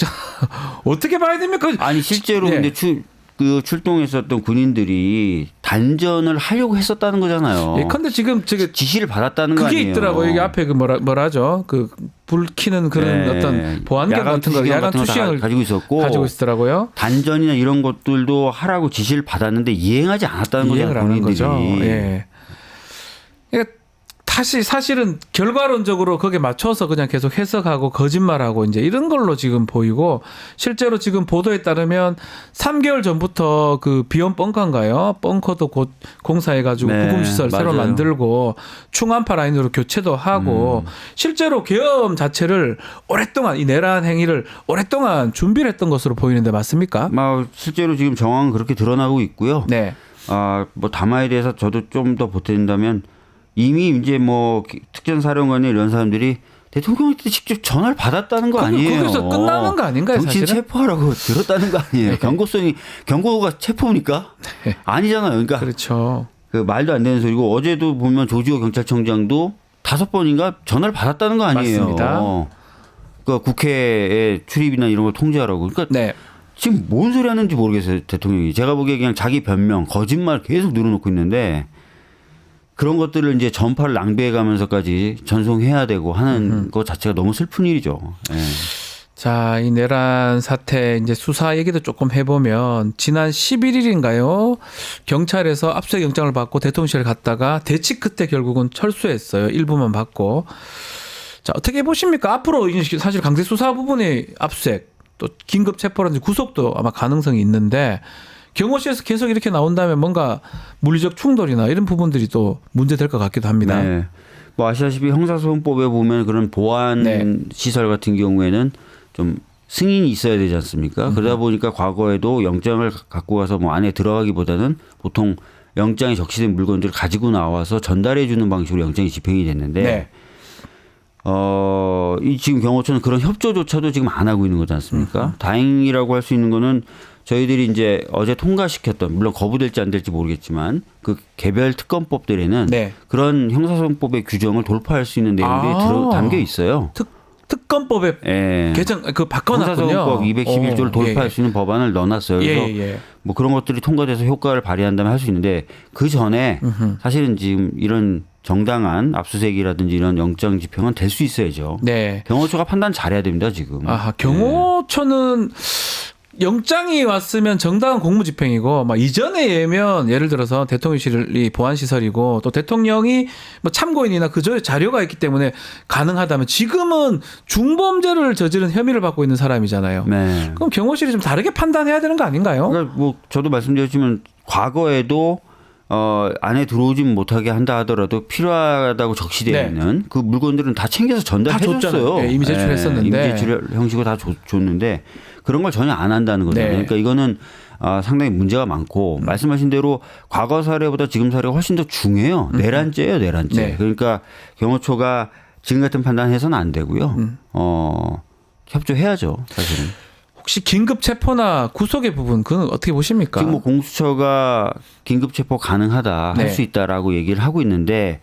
어떻게 봐야 됩니까?
아니 실제로
네.
근데 그 출동했었던 군인들이 단전을 하려고 했었다는 거잖아요.
예컨대 지금 저게
지시를 받았다는 거
그게
아니에요.
있더라고요. 여기 앞에 그 뭐라죠? 그 불 켜는 그런
네.
어떤 보안경 같은 거, 야간 투시형을
가지고
있었더라고요.
단전이나 이런 것들도 하라고 지시를 받았는데 이행하지 않았다는
이행을 안 한
거죠.
거죠.
본인들이.
예. 그러니까 다시 사실은 결과론적으로 거기에 맞춰서 그냥 계속 해석하고 거짓말하고 이제 이런 걸로 지금 보이고 실제로 지금 보도에 따르면 3개월 전부터 그 비원 벙커인가요? 벙커도 곧 공사해가지고
네,
구금시설 새로
맞아요.
만들고 충암파 라인으로 교체도 하고 실제로 계엄 자체를 오랫동안 이 내란 행위를 오랫동안 준비를 했던 것으로 보이는데 맞습니까?
실제로 지금 정황은 그렇게 드러나고 있고요.
네.
뭐 담화에 대해서 저도 좀 더 보탠다면 이미 이제 뭐 특전사령관이 이런 사람들이 대통령한테 직접 전화를 받았다는 거 아니에요.
거기서 끝나는 거 아닌가요,
정신
사실은?
체포하라고 들었다는 거 아니에요. 경고가 체포입니까?
네.
아니잖아요. 그러니까
그렇죠.
그 말도 안 되는 소리고 어제도 보면 조지호 경찰청장도 5번인가 전화를 받았다는 거 아니에요.
맞습니다.
그러니까 국회의 출입이나 이런 걸 통제하라고. 그러니까
네.
지금 뭔 소리 하는지 모르겠어요, 대통령이. 제가 보기에 그냥 자기 변명, 거짓말 계속 늘어놓고 있는데 그런 것들을 이제 전파를 낭비해 가면서까지 전송해야 되고 하는 것 자체가 너무 슬픈 일이죠. 예.
자, 이 내란 사태 이제 수사 얘기도 조금 해보면 지난 11일인가요? 경찰에서 압수수색 영장을 받고 대통령실에 갔다가 대치 끝에 결국은 철수했어요. 일부만 받고. 자, 어떻게 보십니까? 앞으로 사실 강제 수사 부분의 압수수색 또 긴급 체포라든지 구속도 아마 가능성이 있는데 경호실에서 계속 이렇게 나온다면 뭔가 물리적 충돌이나 이런 부분들이 또 문제될 것 같기도 합니다.
네. 뭐 아시다시피 형사소송법에 보면 그런 보안
네.
시설 같은 경우에는 좀 승인이 있어야 되지 않습니까? 그러다 보니까 과거에도 영장을 갖고 가서 뭐 안에 들어가기보다는 보통 영장에 적시된 물건들을 가지고 나와서 전달해 주는 방식으로 영장이 집행이 됐는데
네.
이 지금 경호처는 그런 협조조차도 지금 안 하고 있는 거지 않습니까? 다행이라고 할 수 있는 거는 저희들이 이제 어제 통과시켰던, 물론 거부될지 안 될지 모르겠지만 그 개별 특검법들에는
네.
그런 형사소송법의 규정을 돌파할 수 있는 내용들이 담겨 있어요.
특검법에
예.
개정 그 바꿔놨군요.
형사소송법 211조를 돌파할 수 있는 법안을 넣어놨어요. 그래서 뭐 그런 것들이 통과돼서 효과를 발휘한다면 할 수 있는데 그 전에 사실은 지금 이런 정당한 압수수색이라든지 이런 영장 집행은 될 수 있어야죠.
네.
경호처가 판단 잘해야 됩니다 지금.
아하, 경호처는 영장이 왔으면 정당한 공무집행이고, 막 이전에 예면 예를 들어서 대통령실이 보안시설이고 또 대통령이 뭐 참고인이나 그저 자료가 있기 때문에 가능하다면 지금은 중범죄를 저지른 혐의를 받고 있는 사람이잖아요.
네.
그럼 경호실이 좀 다르게 판단해야 되는 거 아닌가요?
그러니까 뭐 저도 말씀드렸지만 과거에도 안에 들어오진 못하게 한다 하더라도 필요하다고 적시되어
네.
있는 그 물건들은 다 챙겨서 전달해줬어요.
네, 이미 제출했었는데.
이미 제출 형식으로 다 줬는데 그런 걸 전혀 안 한다는 거잖아요.
네.
그러니까 이거는 상당히 문제가 많고 말씀하신 대로 과거 사례보다 지금 사례가 훨씬 더 중요해요. 내란죄예요, 내란죄.
네.
그러니까 경호처가 지금 같은 판단해서는 안 되고요. 협조해야죠, 사실은.
혹시 긴급 체포나 구속의 부분 그건 어떻게 보십니까?
지금 뭐 공수처가 긴급 체포 가능하다 할
네.
수 있다라고 얘기를 하고 있는데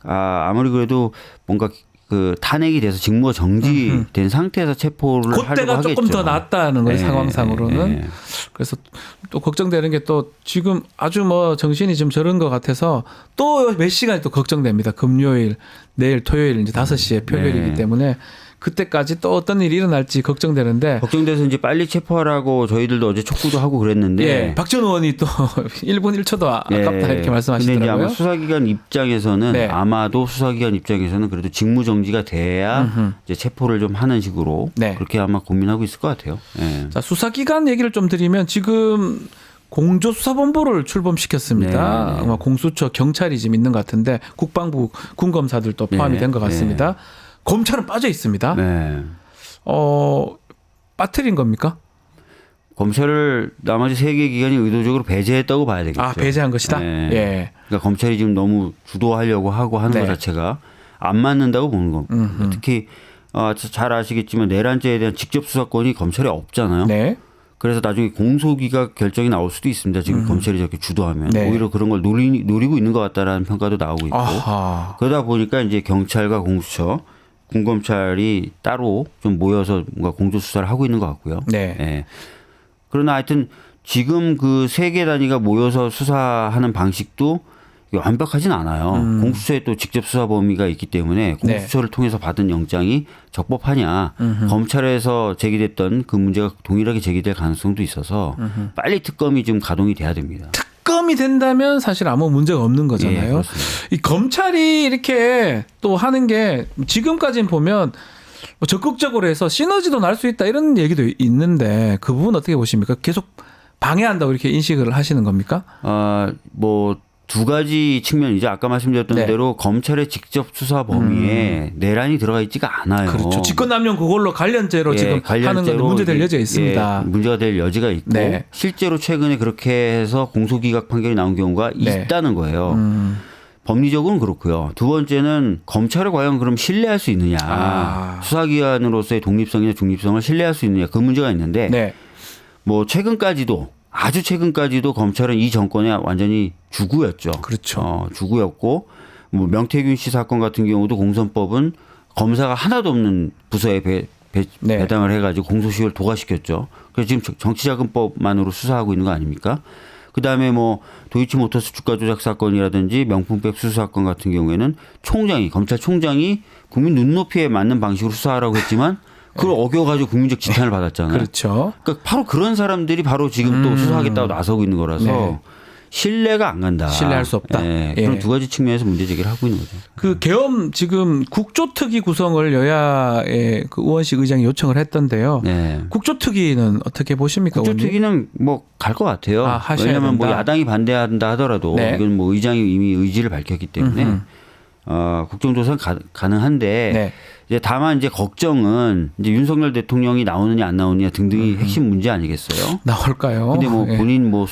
아무리 그래도 뭔가 그 탄핵이 돼서 직무가 정지된 상태에서 체포를 하려고
그때가
하겠죠.
조금 더 낫다는 거예요,
네,
상황상으로는.
네.
그래서 또 걱정되는 게 또 지금 아주 뭐 정신이 좀 저런 것 같아서 또 몇 시간이 또 걱정됩니다. 금요일, 내일 토요일 이제 5시에 표결이기
네.
때문에 그때까지 또 어떤 일이 일어날지 걱정되는데.
걱정돼서 이제 빨리 체포하라고 저희들도 어제 촉구도 하고 그랬는데
예, 박 전 의원이 또 1분 1초도 아깝다 이렇게
근데
말씀하시더라고요.
이제 아마 수사기관 입장에서는
네.
아마도 수사기관 입장에서는 그래도 직무 정지가 돼야 이제 체포를 좀 하는 식으로
네.
그렇게 아마 고민하고 있을 것 같아요. 예.
자, 수사기관 얘기를 좀 드리면 지금 공조수사본부를 출범시켰습니다.
네.
아마 공수처, 경찰이 지금 있는 것 같은데 국방부, 군검사들도 포함이
네.
된 것 같습니다. 검찰은 빠져 있습니다.
네.
빠뜨린 겁니까?
검찰을 나머지 세 개 기관이 의도적으로 배제했다고 봐야 되겠죠.
아, 배제한 것이다?
네.
예.
그러니까 검찰이 지금 너무 주도하려고 하고 하는
네.
것 자체가 안 맞는다고 보는 겁니다. 특히 잘 아시겠지만 내란죄에 대한 직접 수사권이 검찰에 없잖아요.
네.
그래서 나중에 공소기각 결정이 나올 수도 있습니다. 지금 검찰이 저렇게 주도하면
네.
오히려 그런 걸 노리고 있는 것 같다라는 평가도 나오고 있고
아하.
그러다 보니까 이제 경찰과 공수처, 군검찰이 따로 좀 모여서 뭔가 공조 수사를 하고 있는 것 같고요.
네.
예. 그러나 하여튼 지금 그 세 개 단위가 모여서 수사하는 방식도 완벽하진 않아요. 공수처에 또 직접 수사 범위가 있기 때문에 공수처를 통해서 받은 영장이 적법하냐. 검찰에서 제기됐던 그 문제가 동일하게 제기될 가능성도 있어서 빨리 특검이 좀 가동이 돼야 됩니다.
특검이 된다면 사실 아무 문제가 없는
예,
거잖아요.
그렇습니다.
이 검찰이 이렇게 또 하는 게 지금까지는 보면 뭐 적극적으로 해서 시너지도 날 수 있다 이런 얘기도 있는데 그 부분 어떻게 보십니까? 계속 방해한다고 이렇게 인식을 하시는 겁니까?
뭐 두 가지 측면이죠. 아까 말씀드렸던
네.
대로 검찰의 직접 수사 범위에 내란이 들어가 있지가 않아요.
그렇죠. 직권남용 그걸로 관련죄로
예,
지금 하는 건데 문제될 여지가 있습니다.
예, 문제가 될 여지가 있고
네.
실제로 최근에 그렇게 해서 공소기각 판결이 나온 경우가
네.
있다는 거예요. 법리적으로는 그렇고요. 두 번째는 검찰을 과연 그럼 신뢰할 수 있느냐. 수사기관으로서의 독립성이나 중립성을 신뢰할 수 있느냐. 그 문제가 있는데
네.
뭐 최근까지도 아주 최근까지도 검찰은 이 정권의 완전히 주구였죠.
그렇죠.
주구였고 뭐 명태균 씨 사건 같은 경우도 공선법은 검사가 하나도 없는 부서에
네.
배당을 해가지고 공소시효를 도과시켰죠. 그래서 지금 정치자금법만으로 수사하고 있는 거 아닙니까? 그다음에 뭐 도이치모터스 주가 조작 사건이라든지 명품백 수수 사건 같은 경우에는 검찰총장이 국민 눈높이에 맞는 방식으로 수사하라고 했지만 그걸 어겨가지고 국민적 지탄을 받았잖아요.
그렇죠.
그러니까 바로 그런 사람들이 바로 지금 또 수사하겠다고 나서고 있는 거라서
네.
신뢰가 안 간다.
신뢰할 수 없다.
예,
예.
그런 두 가지 측면에서 문제 제기를 하고 있는 거죠.
그 계엄 지금 국조특위 구성을 여야의 그 의원식 의장이 요청을 했던데요.
네.
국조특위는 어떻게 보십니까? 의원님?
국조특위는 뭐 갈 것 같아요.
하셔야
왜냐하면 뭐
된다.
야당이 반대한다 하더라도
네.
이건 뭐 의장이 이미 의지를 밝혔기 때문에 국정조사는 가능한데
네.
이제 다만 이제 걱정은 이제 윤석열 대통령이 나오느냐 안 나오느냐 등등이 핵심 문제 아니겠어요?
나올까요?
근데 뭐
예.
본인 뭐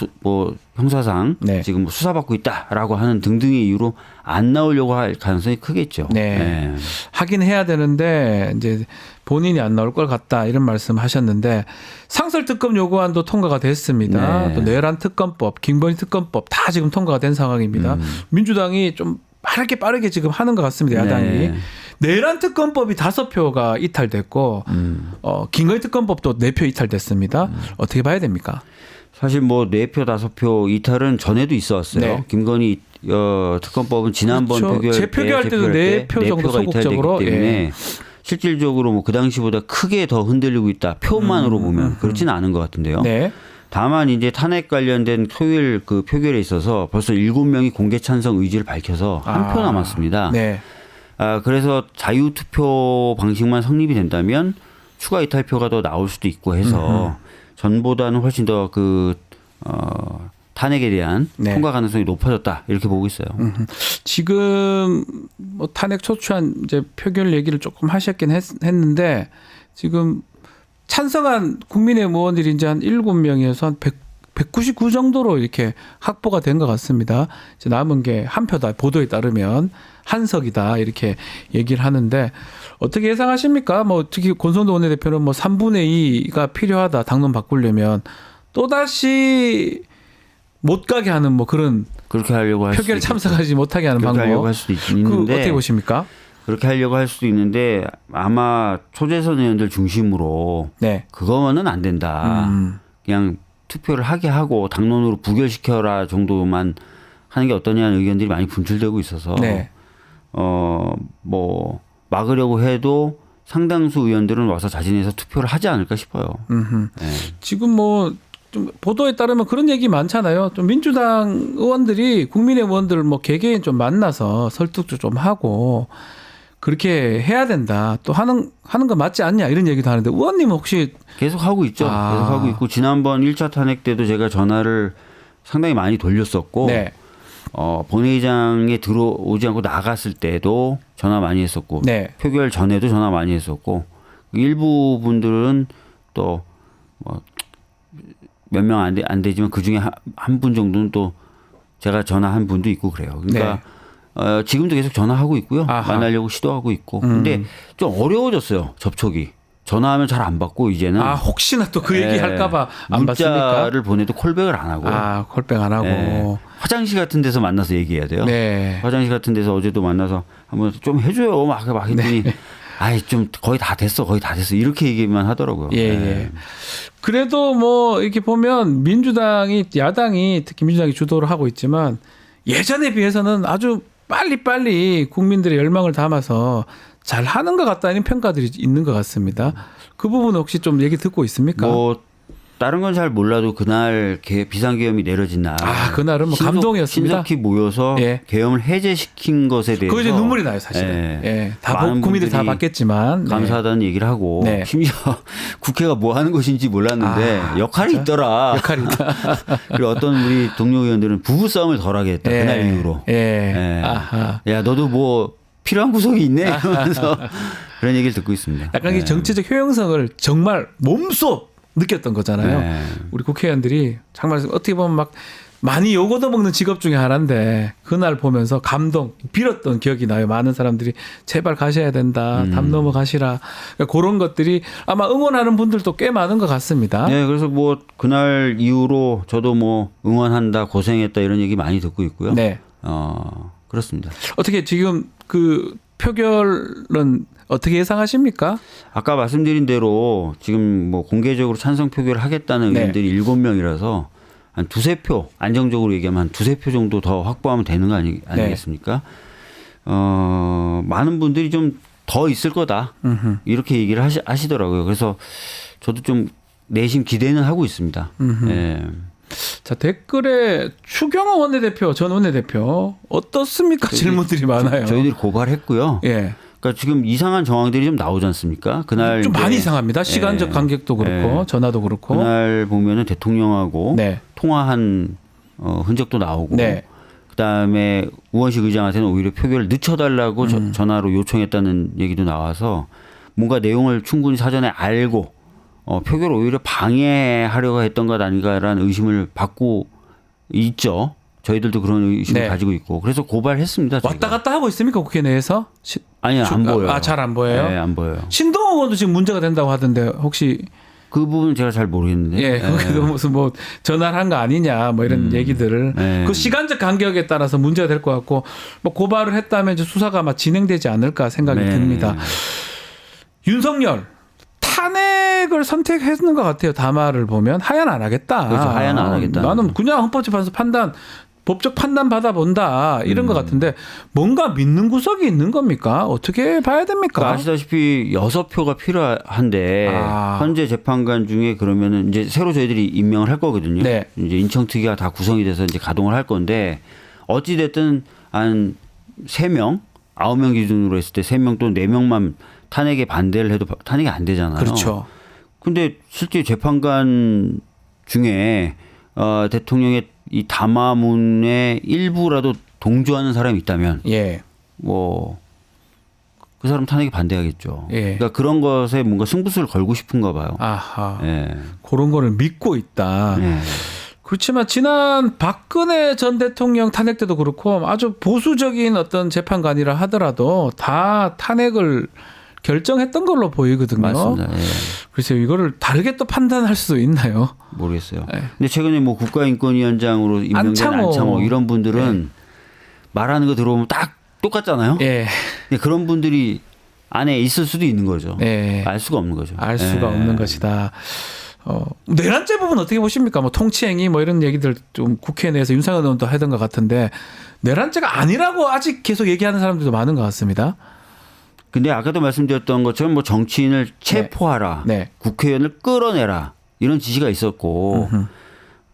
형사상
네.
지금 뭐 수사받고 있다라고 하는 등등의 이유로 안 나오려고 할 가능성이 크겠죠.
네.
예.
하긴 해야 되는데 이제 본인이 안 나올 것 같다 이런 말씀하셨는데 상설특검 요구안도 통과가 됐습니다.
네.
또 내란 특검법, 김건희 특검법 다 지금 통과가 된 상황입니다. 민주당이 좀 빠르게 지금 하는 것 같습니다. 야당이.
네.
내란 특검법이 5표가 이탈됐고 김건희 특검법도 4표 이탈됐습니다. 어떻게 봐야 됩니까?
사실 뭐 4표 5표 이탈은 전에도 있어왔어요.
네.
김건희 특검법은 지난번
그렇죠.
표결
재표결할 때도 4표 정도
표가 이탈됐기
소극적으로,
때문에
예.
실질적으로 뭐 그 당시보다 크게 더 흔들리고 있다. 표만으로 보면 그렇지는 않은 것 같은데요.
네.
다만 이제 탄핵 관련된 토요일 그 표결에 있어서 벌써 7명이 공개 찬성 의지를 밝혀서 한 표 남았습니다.
네.
그래서 자유투표 방식만 성립이 된다면 추가 이탈표가 더 나올 수도 있고 해서 전보다는 훨씬 더 탄핵에 대한
네.
통과 가능성이 높아졌다 이렇게 보고 있어요.
지금 뭐 탄핵 소추안 이제 표결 얘기를 조금 하셨긴 했는데 지금 찬성한 국민의힘 의원들이 이제 한 7명에서 한 199 정도로 이렇게 확보가 된 것 같습니다. 이제 남은 게 한 표다. 보도에 따르면 한석이다 이렇게 얘기를 하는데 어떻게 예상하십니까? 뭐 특히 권성도 원내대표는 뭐 3분의 2가 필요하다. 당론 바꾸려면 또 다시 못 가게 하는 뭐 그런
그렇게 하려고 할
표결에
수도
참석하지 못하게 하는
그렇게
방법.
하려고 할 수도
그
있는데
어떻게 보십니까?
그렇게 하려고 할 수도 있는데 아마 초재선 의원들 중심으로
네.
그거는 안 된다. 그냥 투표를 하게 하고 당론으로 부결시켜라 정도만 하는 게 어떠냐는 의견들이 많이 분출되고 있어서
네.
뭐 막으려고 해도 상당수 의원들은 와서 자진해서 투표를 하지 않을까 싶어요. 네.
지금 뭐 좀 보도에 따르면 그런 얘기 많잖아요. 좀 민주당 의원들이 국민의 의원들 뭐 개개인 좀 만나서 설득도 좀 하고 그렇게 해야 된다. 또 하는 거 맞지 않냐 이런 얘기도 하는데 의원님은 혹시
계속 하고 있죠. 계속 하고 있고 지난번 1차 탄핵 때도 제가 전화를 상당히 많이 돌렸었고
네.
본회의장에 들어오지 않고 나갔을 때도 전화 많이 했었고
네.
표결 전에도 전화 많이 했었고 일부 분들은 또 뭐 몇 명 안 되지만 그 중에 한 분 정도는 또 제가 전화한 분도 있고 그래요. 그러니까 지금도 계속 전화하고 있고요.
아하.
만나려고 시도하고 있고. 근데 좀 어려워졌어요. 접촉이. 전화하면 잘 안 받고 이제는.
혹시나 또 그 얘기 할까봐 안 받습니까?
문자를 보내도 콜백을 안 하고.
콜백 안 하고.
네. 화장실 같은 데서 만나서 얘기해야 돼요.
네.
화장실 같은 데서 어제도 만나서 한번 좀 해줘요. 막 했더니
네.
아이 좀 거의 다 됐어. 이렇게 얘기만 하더라고요.
예, 예. 그래도 뭐 이렇게 보면 야당이 특히 민주당이 주도를 하고 있지만 예전에 비해서는 아주 빨리 국민들의 열망을 담아서 잘 하는 것 같다는 평가들이 있는 것 같습니다. 그 부분은 혹시 좀 얘기 듣고 있습니까?
뭐 다른 건 잘 몰라도 그날 비상계엄이 내려진 날.
그날은 뭐 감동이었습니다.
신속히 모여서
예.
계엄을 해제시킨 것에 대해서.
그거 이제 눈물이 나요, 사실은. 예. 다
많은
국민들이 다
분들이
받겠지만.
감사하다는 얘기를 하고.
네.
심지어 국회가 뭐 하는 것인지 몰랐는데 역할이
진짜?
있더라.
역할이 있다.
그리고 어떤 우리 동료 의원들은 부부싸움을 덜 하게 했다. 그날 이후로.
예. 아하.
야, 너도 뭐 필요한 구석이 있네. 이러면서 그런 얘기를 듣고 있습니다.
약간 이 정치적 효용성을 정말 몸소 느꼈던 거잖아요.
네.
우리 국회의원들이 정말 어떻게 보면 막 많이 욕 얻어먹는 직업 중에 하나인데 그날 보면서 감동 빌었던 기억이 나요. 많은 사람들이 제발 가셔야 된다. 담 넘어가시라. 그러니까 그런 것들이 아마 응원하는 분들도 꽤 많은 것 같습니다.
네, 그래서 뭐 그날 이후로 저도 뭐 응원한다, 고생했다 이런 얘기 많이 듣고 있고요.
네.
그렇습니다.
어떻게 지금 그 표결은 어떻게 예상하십니까?
아까 말씀드린 대로 지금 뭐 공개적으로 찬성 표결을 하겠다는
네.
의원들이 7명이라서 한 2-3표 안정적으로 얘기하면 한 2-3표 정도 더 확보하면 되는 거 아니겠습니까? 많은 분들이 좀 더 있을 거다. 이렇게 얘기를 하시더라고요. 그래서 저도 좀 내심 기대는 하고 있습니다. 네.
자, 댓글에 추경호 원내대표, 전 원내대표 어떻습니까? 질문들이 많아요.
저희들이 고발했고요.
예.
그러니까 지금 이상한 정황들이 좀 나오지 않습니까? 그날
좀 많이 이상합니다. 시간적 간격도 그렇고 전화도 그렇고.
그날 보면은 대통령하고
네.
통화한 흔적도 나오고.
네.
그다음에 우원식 의장한테는 오히려 표결을 늦춰달라고 전화로 요청했다는 얘기도 나와서 뭔가 내용을 충분히 사전에 알고 표결을 오히려 방해하려고 했던 것 아닌가라는 의심을 받고 있죠. 저희들도 그런 의심을
네.
가지고 있고 그래서 고발했습니다. 저희가.
왔다 갔다 하고 있습니까 국회 내에서?
아니요, 안 보여요.
잘 안 보여요?
네, 안 보여요.
신동욱 의원도 지금 문제가 된다고 하던데 혹시
그 부분은 제가 잘 모르겠는데.
예, 거기도 무슨 뭐 전화를 한 거 아니냐 뭐 이런 얘기들을
네.
그 시간적 간격에 따라서 문제가 될 것 같고 뭐 고발을 했다면 이제 수사가 아마 진행되지 않을까 생각이
네.
듭니다. 윤석열 탄핵을 선택했는 것 같아요. 담화를 보면 하야는 안 하겠다.
그렇죠. 하야는 안 하겠다.
나는 그냥 헌법재판소 법적 판단 받아본다 이런 것 같은데 뭔가 믿는 구석이 있는 겁니까? 어떻게 봐야 됩니까?
아시다시피 6표가 필요한데
아.
현재 재판관 중에 그러면은 이제 새로 저희들이 임명을 할 거거든요.
네.
이제 인청특위가 다 구성이 돼서 이제 가동을 할 건데 어찌 됐든 한 3명, 9명 기준으로 했을 때 3명 또는 4명만 탄핵에 반대를 해도 탄핵이 안 되잖아요.
그렇죠.
근데 실제 재판관 중에 대통령의 이 담화문의 일부라도 동조하는 사람이 있다면
예.
뭐 그 사람 탄핵에 반대하겠죠.
예.
그러니까 그런 것에 뭔가 승부수를 걸고 싶은가 봐요.
아하.
예.
그런 거를 믿고 있다.
예.
그렇지만 지난 박근혜 전 대통령 탄핵 때도 그렇고 아주 보수적인 어떤 재판관이라 하더라도 다 탄핵을 결정했던 걸로 보이거든요.
맞습니다. 예.
그래서 이거를 다르게 또 판단할 수도 있나요?
모르겠어요.
예.
근데 최근에 뭐 국가인권위원장으로 임명된 안창호 이런 분들은 말하는 거 들어보면 딱 똑같잖아요.
예.
근데 그런 분들이 안에 있을 수도 있는 거죠.
예.
알 수가 없는 거죠.
알 수가
예.
없는 것이다. 내란죄 부분 어떻게 보십니까? 뭐 통치행위 뭐 이런 얘기들 좀 국회 내에서 윤상현 의원도 하던 것 같은데 내란죄가 아니라고 아직 계속 얘기하는 사람들도 많은 것 같습니다.
근데 아까도 말씀드렸던 것처럼 뭐 정치인을 체포하라,
네.
국회의원을 끌어내라 이런 지시가 있었고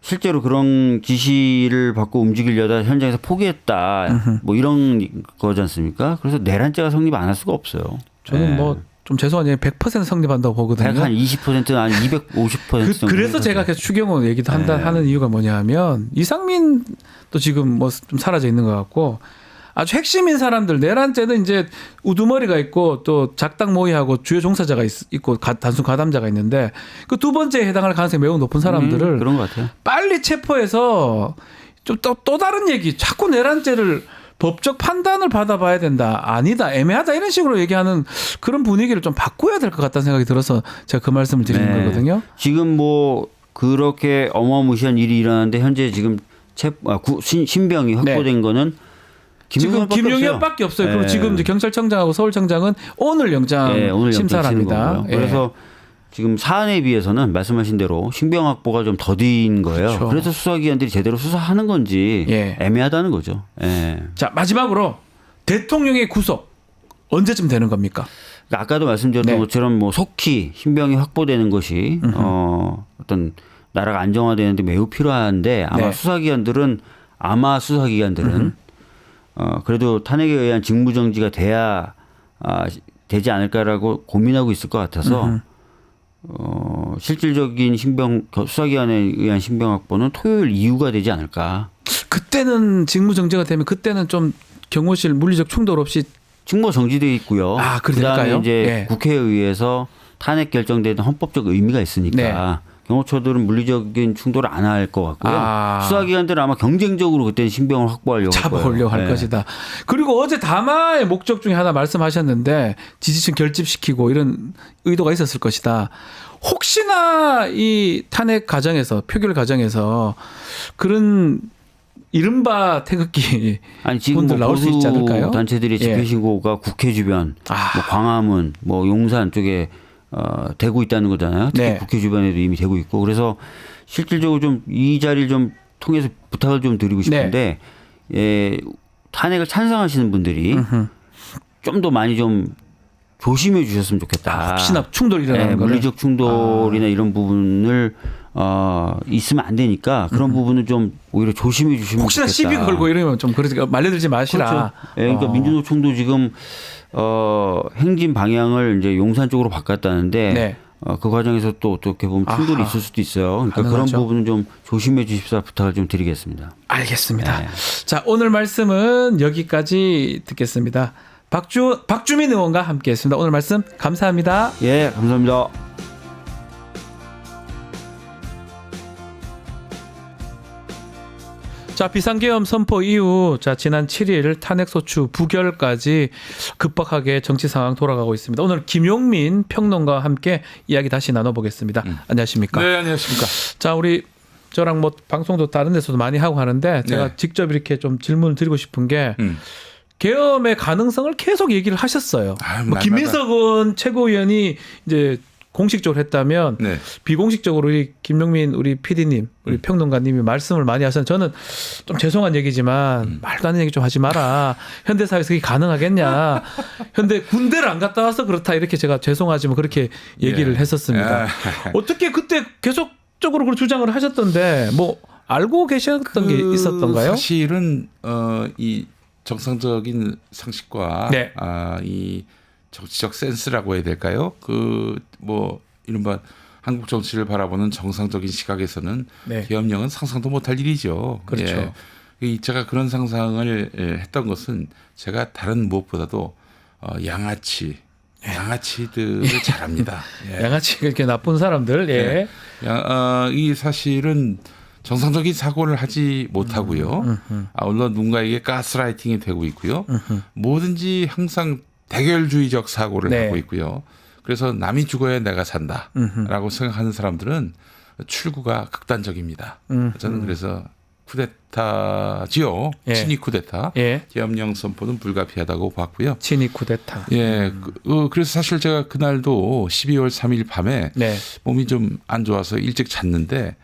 실제로 그런 지시를 받고 움직이려다 현장에서 포기했다 뭐 이런 거지 않습니까? 그래서 내란죄가 성립 안 할 수가 없어요.
저는
예.
뭐 좀 죄송하지만 100% 성립한다고 보거든요.
한 20%, 한 250% 정도.
그래서 제가 계속 추경호 얘기도 하는 이유가 뭐냐면 이상민도 지금 뭐 좀 사라져 있는 것 같고 아주 핵심인 사람들 내란죄는 이제 우두머리가 있고 또 작당 모의하고 주요 종사자가 있고 단순 가담자가 있는데 그 두 번째에 해당할 가능성이 매우 높은 사람들을
그런 것 같아요.
빨리 체포해서 좀 또 다른 얘기 자꾸 내란죄를 법적 판단을 받아봐야 된다. 아니다. 애매하다. 이런 식으로 얘기하는 그런 분위기를 좀 바꿔야 될 것 같다는 생각이 들어서 제가 그 말씀을 드리는
네.
거거든요.
지금 뭐 그렇게 어마무시한 일이 일어나는데 현재 지금 신병이 확보된 거는
지금 김용현밖에 없어요. 그리고
네.
지금 이제 경찰청장하고 서울청장은 오늘 영장
오늘
심사를
영장 치는
합니다.
거고요. 그래서 지금 사안에 비해서는 말씀하신 대로 신병 확보가 좀 더딘 거예요.
그렇죠.
그래서 수사기관들이 제대로 수사하는 건지 애매하다는 거죠. 예.
자, 마지막으로 대통령의 구속 언제쯤 되는 겁니까?
그러니까 아까도 말씀드렸던
네.
것처럼 뭐 속히 신병이 확보되는 것이 어떤 나라가 안정화되는데 매우 필요한데 아마
네.
수사기관들은 그래도 탄핵에 의한 직무정지가 돼야 되지 않을까라고 고민하고 있을 것 같아서 실질적인 수사기관에 의한 신병 확보는 토요일 이후가 되지 않을까.
그때는 직무정지가 되면 그때는 좀 경호실 물리적 충돌 없이
직무 정지돼 있고요.
아,
그다음에
그럴까요?
이제
네.
국회에 의해서 탄핵 결정되는 헌법적 의미가 있으니까
네.
경호처들은 물리적인 충돌을 안 할 것 같고요. 수사기관들은 아마 경쟁적으로 그때는 신병을 확보하려고 할 거예요.
잡아오려고 할
네.
것이다. 그리고 어제 담화의 목적 중에 하나 말씀하셨는데 지지층 결집시키고 이런 의도가 있었을 것이다. 혹시나 이 탄핵 과정에서 표결 과정에서 그런 이른바 태극기
아니 지금
분들
뭐
나올 수 있지 않을까요?
보수 단체들의 집회 신고가 국회 주변, 뭐 광화문, 뭐 용산 쪽에 되고 있다는 거잖아요. 특히
네.
국회 주변에도 이미 되고 있고 그래서 실질적으로 좀 이 자리를 좀 통해서 부탁을 좀 드리고 싶은데 탄핵을 찬성하시는 분들이 좀 더 많이 좀 조심해 주셨으면 좋겠다.
혹시나 충돌이 일어나는 거를.
물리적 충돌이나 이런 부분을 있으면 안 되니까 그런 부분은 좀 오히려 조심해 주시면
혹시나
좋겠다.
시비 걸고 이러면 좀 그러니까 말려들지 마시라.
그렇죠. 그러니까 민주노총도 지금 행진 방향을 이제 용산 쪽으로 바꿨다는데 그 과정에서 또 어떻게 보면 충돌이
아하.
있을 수도 있어요. 그러니까
가능하죠.
그런 부분은 좀 조심해 주십사 부탁을 좀 드리겠습니다.
알겠습니다.
네.
자, 오늘 말씀은 여기까지 듣겠습니다. 박주민 의원과 함께했습니다. 오늘 말씀 감사합니다.
예, 감사합니다.
자, 비상계엄 선포 이후 지난 7일 탄핵소추 부결까지 급박하게 정치 상황 돌아가고 있습니다. 오늘 김용민 평론가와 함께 이야기 다시 나눠보겠습니다. 안녕하십니까?
네, 안녕하십니까.
자, 우리 저랑 뭐 방송도 다른 데서도 많이 하고 하는데 제가
네.
직접 이렇게 좀 질문을 드리고 싶은 게 계엄의 가능성을 계속 얘기를 하셨어요.
아유,
뭐 김민석 은 최고위원이 이제 공식적으로 했다면
네.
비공식적으로 우리 김용민 우리 PD님, 우리 평론가님이 말씀을 많이 하셨는데 저는 좀 죄송한 얘기지만 말도 안 되는 얘기 좀 하지 마라. 현대 사회에서 그게 가능하겠냐. 현대 군대를 안 갔다 와서 그렇다 이렇게 제가 죄송하지만 그렇게 얘기를
예.
했었습니다.
예.
어떻게 그때 계속적으로 그런 주장을 하셨던데 뭐 알고 계셨던 게 있었던가요?
사실은 이 정상적인 상식과
네.
이 정치적 센스라고 해야 될까요? 그 뭐 이른바 한국 정치를 바라보는 정상적인 시각에서는
네.
계엄령은 상상도 못할 일이죠.
그렇죠.
예. 제가 그런 상상을 했던 것은 제가 다른 무엇보다도 양아치들을 잘합니다. 예.
양아치 그렇게 나쁜 사람들. 예.
이 사실은 정상적인 사고를 하지 못하고요. 물론 누군가에게 가스라이팅이 되고 있고요. 뭐든지 항상 대결주의적 사고를
네.
하고 있고요. 그래서 남이 죽어야 내가 산다라고 생각하는 사람들은 출구가 극단적입니다. 저는 그래서 쿠데타지요.
예.
친위 쿠데타.
예.
계엄령 선포는 불가피하다고 봤고요.
친위 쿠데타.
예, 그래서 사실 제가 그날도 12월 3일 밤에
네.
몸이 좀 안 좋아서 일찍 잤는데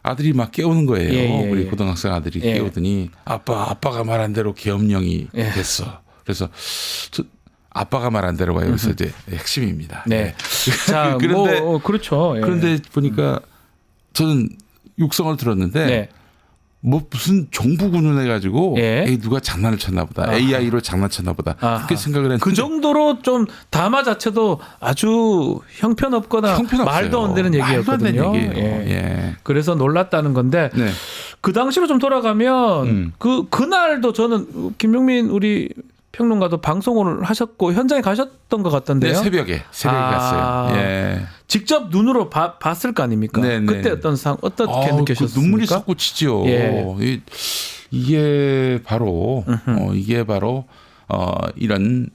아들이 막 깨우는 거예요.
예, 예,
우리
예.
고등학생 아들이
예.
깨우더니 아빠가 말한 대로 계엄령이
예.
됐어. 그래서 아빠가 말한 대로 가요. 그래서 이제 핵심입니다.
네.
예.
자,
그런데
뭐 그렇죠. 예.
그런데 보니까 저는 육성을 들었는데
네.
뭐 무슨 정부군을 해가지고
예.
에이, 누가 장난을 쳤나 보다.
아하.
AI로 장난쳤나 보다.
아하.
그렇게 생각을 했는데
그 정도로 좀 담화 자체도 아주 형편없거나
형편없어요.
말도 안 되는
말도 안 되는
얘기였거든요.
얘기예요.
예.
예.
그래서 놀랐다는 건데
네.
그 당시로 좀 돌아가면 그날도 저는 김용민 우리 평론가도 방송을 하셨고 현장에 가셨던 것 같던데요.
네, 새벽에 갔어요. 예.
직접 눈으로 봤을 거 아닙니까?
네, 네.
그때 어떻게
그
느끼셨습니까?
눈물이 솟구치죠.
예.
이게 바로 이런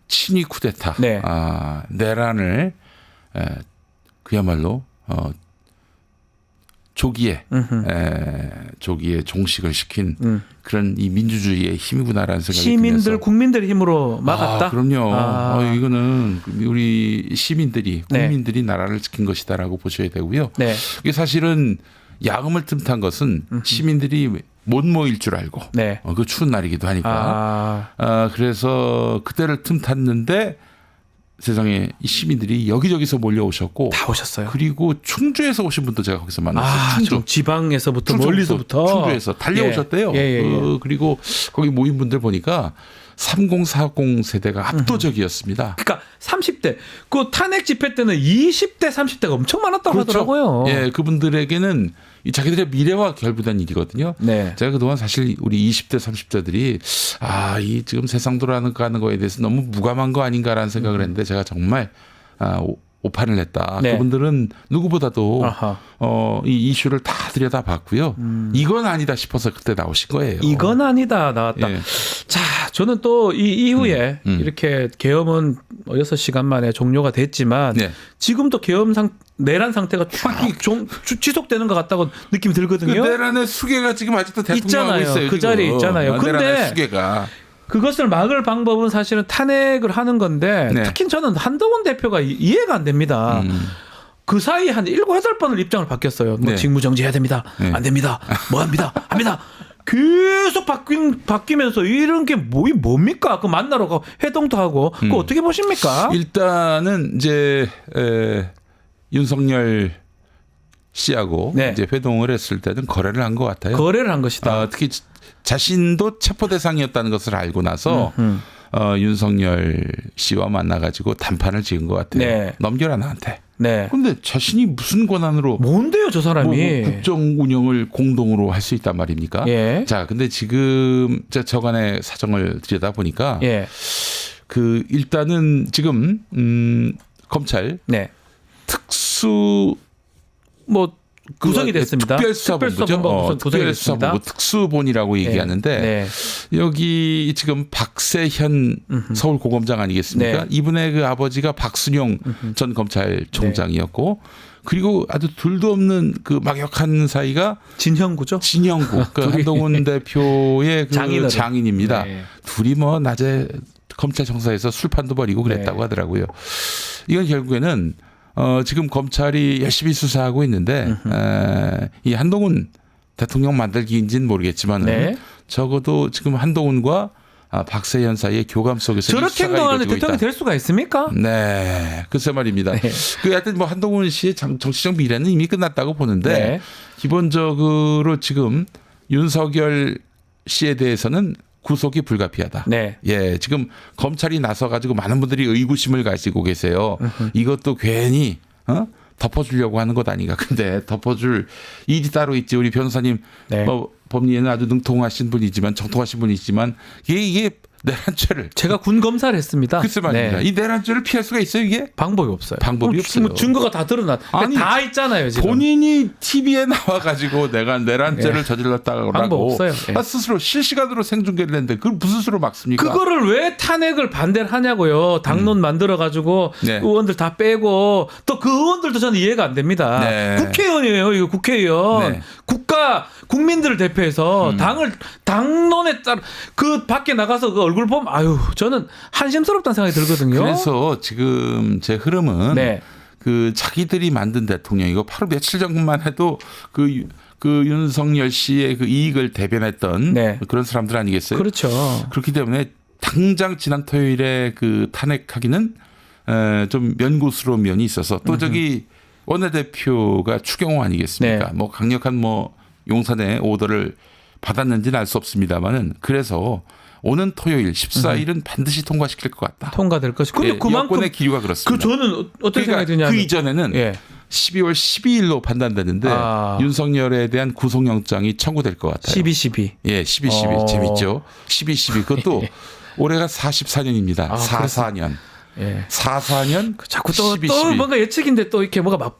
친위 쿠데타,
네.
내란을 그야말로 조기에 종식을 시킨 그런 이 민주주의의 힘이구나라는 생각이
시민들
들면서
국민들의 힘으로 막았다.
그럼요. 이거는 우리 시민들이
네.
국민들이 나라를 지킨 것이다라고 보셔야 되고요.
네.
이게 사실은 야금을 틈탄 것은 시민들이 못 모일 줄 알고
네.
그 추운 날이기도 하니까 그래서 그때를 틈탔는데 세상에 이 시민들이 여기저기서 몰려오셨고
다 오셨어요.
그리고 충주에서 오신 분도 제가 거기서 만났어요. 충주.
좀 지방에서부터 멀리서부터
충주에서 달려오셨대요.
예.
그리고 거기 모인 분들 보니까 3040 세대가 압도적이었습니다.
그러니까 30대 그 탄핵 집회 때는 20대 30대가 엄청 많았다고 하더라고요.
예, 그분들에게는 이 자기들의 미래와 결부된 일이거든요.
네.
제가 그동안 사실 우리 20대 30대들이 이 지금 세상 돌아가는 거에 대해서 너무 무감한 거 아닌가라는 생각을 했는데 제가 정말 오판을 했다.
네.
그분들은 누구보다도
아하.
이 이슈를 다 들여다봤고요. 이건 아니다 싶어서 그때 나오신 거예요.
이건 아니다 나왔다.
예.
자, 저는 또 이 이후에 이렇게 계엄은 6시간 만에 종료가 됐지만
네.
지금도 내란 상태가 쭉 지속되는 것 같다고 느낌이
그
들거든요.
내란의 수계가 지금 아직도 대통령하고
있잖아요.
있어요.
그 자리에
지금.
있잖아요. 근데
내란의 수계가.
그것을 막을 방법은 사실은 탄핵을 하는 건데
네.
특히 저는 한동훈 대표가 이해가 안 됩니다. 그 사이에 한 7, 8번을 입장을 바뀌었어요. 뭐
네.
직무정지해야 됩니다.
네.
안 됩니다. 뭐 합니다. 합니다. 계속 바뀌면서 이런 게 뭡니까? 그 만나러 가고 회동도 하고 그거 어떻게 보십니까?
일단은 이제 윤석열 씨하고
네.
이제 회동을 했을 때는 거래를 한 것 같아요.
거래를 한 것이다.
특히 자신도 체포 대상이었다는 것을 알고 나서 윤석열 씨와 만나가지고 단판을 지은 것 같아요.
네.
넘겨라 나한테.
네.
근데 자신이 무슨 권한으로
뭔데요, 저 사람이?
뭐 국정 운영을 공동으로 할 수 있단 말입니까?
예.
자, 근데 지금 저간의 사정을 들여다 보니까
예.
그 일단은 지금 검찰
네.
특수
뭐 구성이 됐습니다.
특별수사본부죠.
구성이 됐습니다.
특별수사본부 특수본이라고
네.
얘기하는데
네.
여기 지금 박세현 서울고검장 아니겠습니까?
네.
이분의 그 아버지가 박순용 전 검찰총장이었고 그리고 아주 둘도 없는 그 막역한 사이가
진형구죠.
진영구 그 한동훈 대표의 그
장인어른.
장인입니다.
네.
둘이 뭐 낮에 검찰 정사에서 술판도 벌이고 그랬다고
네.
하더라고요. 이건 결국에는 지금 검찰이 열심히 수사하고 있는데 이 한동훈 대통령 만들기인지는 모르겠지만
네.
적어도 지금 한동훈과 박세현 사이의 교감 속에서
저렇게
이 수사가
행동하는
이루어지고
대통령이
있다.
될 수가 있습니까?
네, 글쎄 말입니다.
네.
그 하여튼 뭐 한동훈 씨의 정치적 미래는 이미 끝났다고 보는데
네.
기본적으로 지금 윤석열 씨에 대해서는 구속이 불가피하다.
네.
예, 지금 검찰이 나서 가지고 많은 분들이 의구심을 가지고 계세요. 이것도 괜히 덮어주려고 하는 것 아닌가. 근데 덮어줄 일이 따로 있지. 우리 변호사님
네.
뭐 법리에는 아주 능통하신 분이지만 정통하신 분이지만 이게 내란 죄를
제가 군 검사를 했습니다.
글쎄 말입니다.
네.
이 내란 죄를 피할 수가 있어요 이게?
방법이 없어요.
방법이 없어요.
뭐 증거가 다 드러나.
아니,
다 있잖아요 지금.
본인이 TV에 나와가지고 내가 내란죄를
네.
저질렀다고
방법 없어요. 네.
스스로 실시간으로 생중계를 했는데 그걸 무슨 수로 막습니까?
그거를 왜 탄핵을 반대를 하냐고요. 당론 만들어 가지고
네.
의원들 다 빼고 또 그 의원들도 저는 이해가 안 됩니다.
네.
국회의원이에요, 이거 국회의원.
네.
국민들을 대표해서 당론에 따라 그 밖에 나가서 그 얼굴 보면 아유 저는 한심스럽다는 생각이 들거든요.
그래서 지금 제 흐름은
네.
그 자기들이 만든 대통령이고 바로 며칠 전만 해도 그 윤석열 씨의 그 이익을 대변했던
네.
그런 사람들 아니겠어요?
그렇죠.
그렇기 때문에 당장 지난 토요일에 그 탄핵하기는 좀 면고스러운 면이 있어서 또 저기 원내대표가 추경호 아니겠습니까?
네.
뭐 강력한 뭐 용산의 오더를 받았는지는 알 수 없습니다만은 그래서 오는 토요일 14일은 반드시 통과시킬 것 같다.
통과될 것이. 근데
예,
그만큼
여권의 기류가 그렇습니다.
그 저는 어떤 생각이 드냐면
그 이전에는
예.
12월 12일로 판단되는데
아.
윤석열에 대한 구속영장이 청구될 것 같아요.
12.12.
예, 12.12 재밌죠. 12.12 그것도 올해가 44년입니다.
아,
44년.
예.
44년
자꾸 또
12.12.
뭔가 예측인데 또 이렇게 뭐가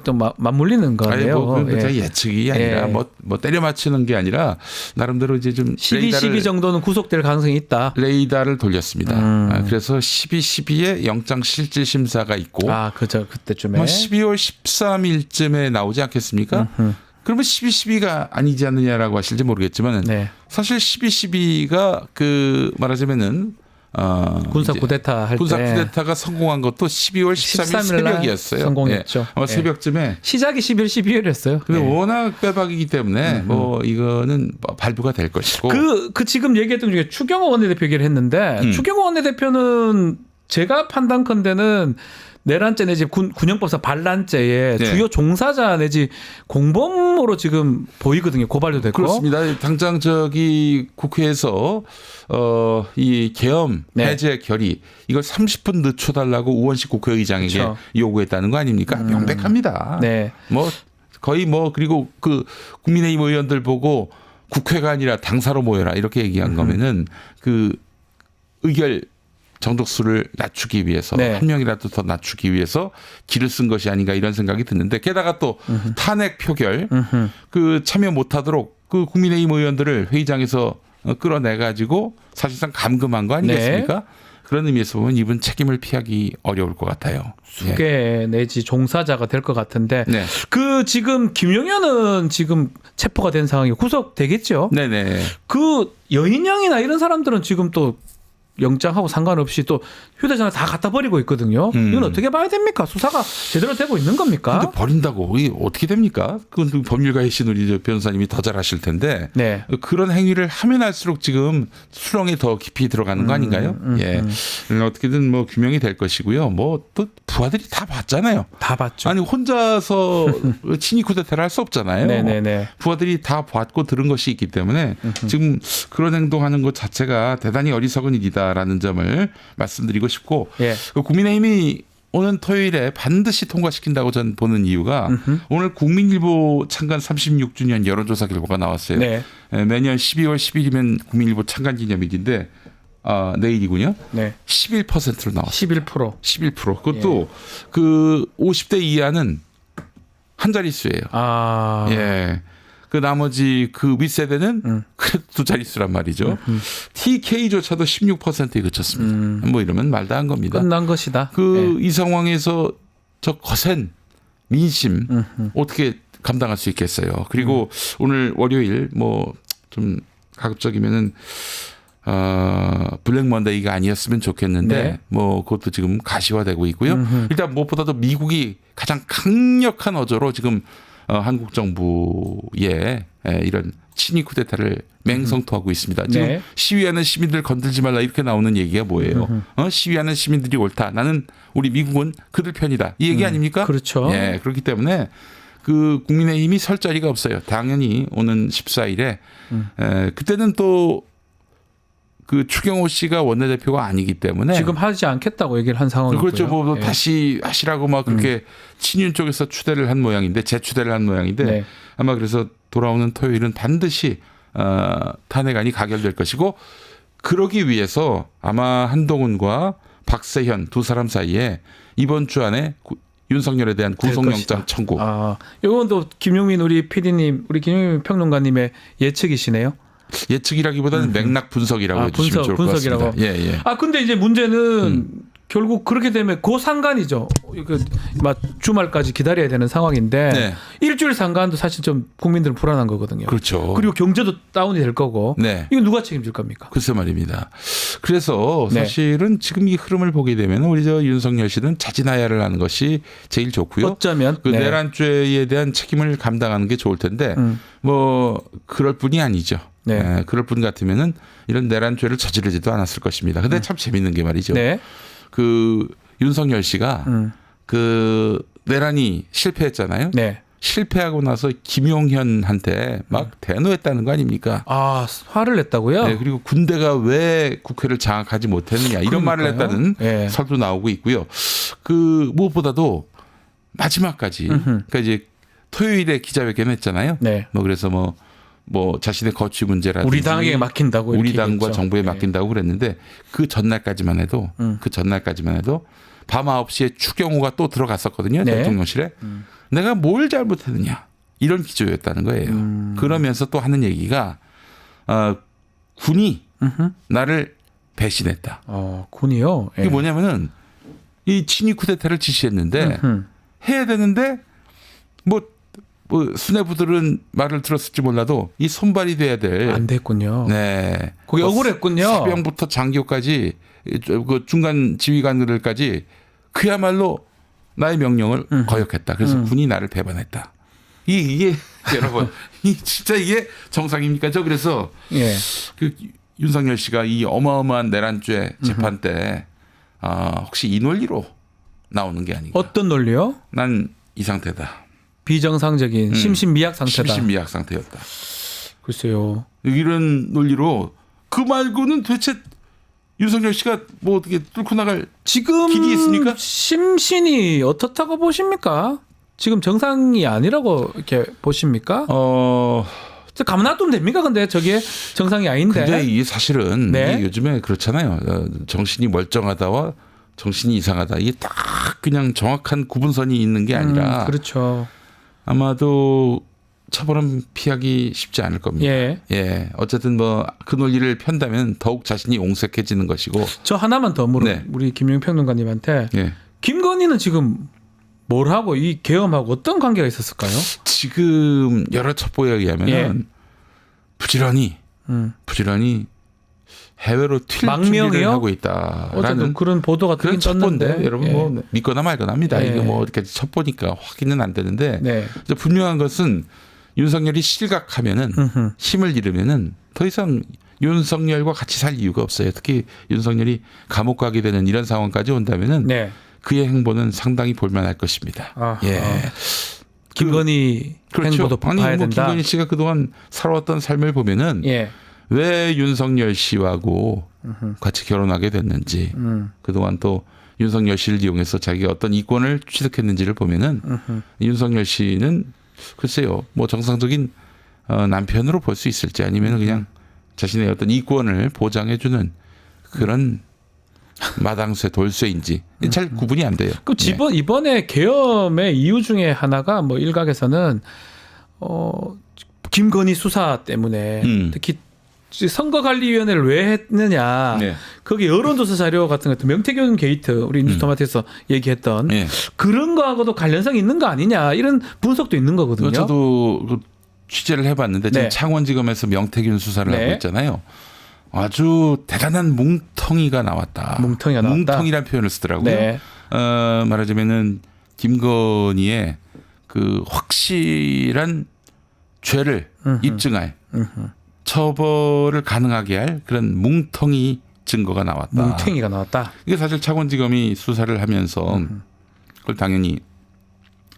좀 맞물리는
아니
거네요.
뭐 그
예.
예측이 아니라
예.
뭐 때려 맞추는 게 아니라 나름대로 이제 좀
12 정도는 구속될 가능성이 있다.
레이더를 돌렸습니다. 그래서 12.12에 영장 실질 심사가 있고
아, 그죠. 그때쯤에.
뭐 12월 13일쯤에 나오지 않겠습니까? 그러면 12.12가 아니지 않느냐라고 하실지 모르겠지만
네.
사실 12.12가 그 말하자면은
군사
이제
쿠데타 할
군사
때
쿠데타가 성공한 것도 12월 13일
13일 날
새벽이었어요.
성공했죠.
예. 아마
예.
새벽쯤에.
시작이 11, 12일이었어요.
근데 워낙 빼박이기 때문에 뭐 이거는 발부가 될 것이고.
그 지금 얘기했던 중에 추경호 원내대표 얘기를 했는데 추경호 원내대표는 제가 판단컨대는 내란죄 내지 군형법상 반란죄의
네.
주요 종사자 내지 공범으로 지금 보이거든요. 고발도 됐고.
그렇습니다. 당장 저기 국회에서 이 계엄
네.
해제 결의 이걸 30분 늦춰달라고 우원식 국회의장에게
그렇죠.
요구했다는 거 아닙니까? 명백합니다.
네.
뭐 거의 뭐 그리고 그 국민의힘 의원들 보고 국회가 아니라 당사로 모여라 이렇게 얘기한 거면은 그 의결 정족수를 낮추기 위해서
네.
한 명이라도 더 낮추기 위해서 길을 쓴 것이 아닌가 이런 생각이 드는데 게다가 또 탄핵 표결 그 참여 못하도록 그 국민의힘 의원들을 회의장에서 끌어내 가지고 사실상 감금한 거 아니겠습니까?
네.
그런 의미에서 보면 이분 책임을 피하기 어려울 것 같아요.
수괴 내지 종사자가 될 것 같은데
네.
그 지금 김용현은 지금 체포가 된 상황이 구속되겠죠.
네네.
그 여인영이나 이런 사람들은 지금 또 영장하고 상관없이 또 휴대전화 다 갖다 버리고 있거든요. 이건 어떻게 봐야 됩니까? 수사가 제대로 되고 있는 겁니까?
근데 버린다고 이게 어떻게 됩니까? 그건 법률가이신 우리 저 변호사님이 더 잘 아실 텐데
네.
그런 행위를 하면 할수록 지금 수렁에 더 깊이 들어가는 거 아닌가요? 예, 어떻게든 뭐 규명이 될 것이고요. 뭐 또 부하들이 다 봤잖아요.
다 봤죠.
아니 혼자서 친위 쿠데타를 할 수 없잖아요.
네네네.
부하들이 다 봤고 들은 것이 있기 때문에 지금 그런 행동하는 것 자체가 대단히 어리석은 일이다라는 점을 말씀드리고 싶고
예.
국민의힘이 오는 토요일에 반드시 통과시킨다고 저는 보는 이유가 오늘 국민일보 창간 36주년 여론조사 결과가 나왔어요.
네.
매년 12월 10일이면 국민일보 창간 기념일인데 내일이군요.
네.
11%로 나왔어요.
11%.
11%. 그것도 그 50대 이하는 한 자릿수예요.
아.
예. 그 나머지 그 윗세대는 그래도 두 자릿수란 말이죠. TK조차도 16%에 그쳤습니다. 뭐 이러면 말도 안 겁니다.
끝난 것이다.
이 상황에서 저 거센 민심 어떻게 감당할 수 있겠어요. 그리고 오늘 월요일 뭐 좀 가급적이면은 블랙 먼데이가 아니었으면 좋겠는데
네.
뭐 그것도 지금 가시화되고 있고요. 일단 무엇보다도 미국이 가장 강력한 어조로 지금 한국 정부의 이런 친위 쿠데타를 맹성토하고 있습니다. 지금
네.
시위하는 시민들 건들지 말라 이렇게 나오는 얘기가 뭐예요? 시위하는 시민들이 옳다. 나는 우리 미국은 그들 편이다. 이 얘기 아닙니까?
그렇죠.
예, 그렇기 때문에 그 국민의힘이 설 자리가 없어요. 당연히 오는 14일에 그때는 또 그 추경호 씨가 원내대표가 아니기 때문에
지금 하지 않겠다고 얘기를 한 상황이고요.
그렇죠. 뭐
예.
다시 하시라고 막 그렇게 친윤 쪽에서 추대를 한 모양인데 재추대를 한 모양인데
네.
아마 그래서 돌아오는 토요일은 반드시 탄핵안이 가결될 것이고 그러기 위해서 아마 한동훈과 박세현 두 사람 사이에 이번 주 안에 윤석열에 대한 구속영장 청구.
아, 이건 또 김용민 우리 PD님, 우리 김용민 평론가님의 예측이시네요.
예측이라기보다는 맥락 분석이라고 해주시면 좋을 것 같습니다.
분석이라고.
예, 예.
아 근데 이제 문제는 결국 그렇게 되면 그 상간이죠. 막 주말까지 기다려야 되는 상황인데
네.
일주일 상간도 사실 좀 국민들은 불안한 거거든요.
그렇죠.
그리고 경제도 다운이 될 거고.
네.
이거 누가 책임질 겁니까?
글쎄 말입니다. 그래서
네.
사실은 지금 이 흐름을 보게 되면 우리 저 윤석열 씨는 자진하야를 하는 것이 제일 좋고요.
어쩌면
그
네.
내란죄에 대한 책임을 감당하는 게 좋을 텐데 뭐 그럴 뿐이 아니죠.
네.
예, 그럴 뿐 같으면은 이런 내란죄를 저지르지도 않았을 것입니다. 근데 참 재밌는 게 말이죠.
네.
그 윤석열 씨가 그 내란이 실패했잖아요.
네.
실패하고 나서 김용현한테 막 대노했다는 거 아닙니까?
아 화를 냈다고요?
네, 그리고 군대가 왜 국회를 장악하지 못했느냐 이런 말을
그러니까요.
했다는
네.
설도 나오고 있고요. 그 무엇보다도 마지막까지 그러니까 이제 토요일에 기자회견 했잖아요.
네.
뭐 그래서 뭐 자신의 거취 문제라든지
우리 당에 맡긴다고
우리
이렇게
당과
얘기했죠.
정부에
네.
맡긴다고 그랬는데 그 전날까지만 해도 밤 9시에 추경호가 또 들어갔었거든요.
네.
대통령실에. 내가 뭘 잘못했느냐. 이런 기조였다는 거예요. 그러면서 또 하는 얘기가 군이 나를 배신했다.
군이요.
이게 뭐냐면은 이 친위 쿠데타를 지시했는데 해야 되는데 뭐 수뇌부들은 말을 들었을지 몰라도 이 손발이 돼야 될.
안 됐군요.
네.
그게 억울했군요.
사병부터 장교까지 그 중간 지휘관들까지 그야말로 나의 명령을 거역했다. 그래서 군이 나를 배반했다. 이게 여러분, 진짜 이게 정상입니까? 저 그래서
예.
그 윤석열 씨가 이 어마어마한 내란죄 재판 때 혹시 이 논리로 나오는 게 아닌가?
어떤 논리요?
난 이 상태다.
비정상적인 심신미약 상태다.
심신미약 상태였다.
글쎄요.
이런 논리로 그 말고는 도대체 윤석열 씨가 뭐 어떻게 뚫고 나갈
지금
길이 있습니까?
심신이 어떻다고 보십니까? 지금 정상이 아니라고 이렇게 보십니까? 가만 놔두면 됩니까? 근데 저게 정상이 아닌데.
근데 이게 사실은
네.
이게 요즘에 그렇잖아요. 정신이 멀쩡하다와 정신이 이상하다. 이게 딱 그냥 정확한 구분선이 있는 게 아니라
그렇죠.
아마도 처벌은 피하기 쉽지 않을 겁니다.
예.
어쨌든 뭐 그 논리를 편다면 더욱 자신이 옹색해지는 것이고.
저 하나만 더
네.
우리 김용 평론가님한테
예.
김건희는 지금 뭘 하고 이 계엄하고 어떤 관계가 있었을까요?
지금 여러 첩보에 의하면
예.
부지런히 해외로 튈
망명이요?
준비를 하고
어쨌든
있다라는
그런 보도가
그런
뜨긴 떴는데
첩보인데 여러분 뭐 믿거나 말거나 합니다.
예.
이게 뭐 이렇게 첩보니까 확인은 안 되는데
네.
그래서 분명한 것은 윤석열이 실각하면은 힘을 잃으면은 더 이상 윤석열과 같이 살 이유가 없어요. 특히 윤석열이 감옥 가게 되는 이런 상황까지 온다면은
네.
그의 행보는 상당히 볼만할 것입니다.
아하.
예.
김건희 행보도 봐야
아니 뭐
된다.
김건희 씨가 그동안 살아왔던 삶을 보면은
예.
왜 윤석열 씨하고 같이 결혼하게 됐는지 그동안 또 윤석열 씨를 이용해서 자기가 어떤 이권을 취득했는지를 보면은 윤석열 씨는 글쎄요 뭐 정상적인 남편으로 볼 수 있을지 아니면 그냥 자신의 어떤 이권을 보장해주는 그런 마당쇠 돌쇠인지 잘 구분이 안 돼요.
그 이번에 계엄의 이유 중에 하나가 뭐 일각에서는 김건희 수사 때문에 특히 선거관리위원회를 왜 했느냐.
네.
거기 여론조사 자료 같은 것도 명태균 게이트 우리 뉴스토마토에서 얘기했던
네.
그런 거하고도 관련성이 있는 거 아니냐 이런 분석도 있는 거거든요.
저도 그 취재를 해봤는데 지금
네.
창원지검에서 명태균 수사를
네.
하고 있잖아요. 아주 대단한 뭉텅이가 나왔다.
뭉텅이가 나왔다.
뭉텅이라는 표현을 쓰더라고요.
네.
말하자면은 김건희의 그 확실한 죄를 입증할 처벌을 가능하게 할 그런 뭉텅이 증거가 나왔다.
뭉탱이가 나왔다.
이게 사실 창원지검이 수사를 하면서 그걸 당연히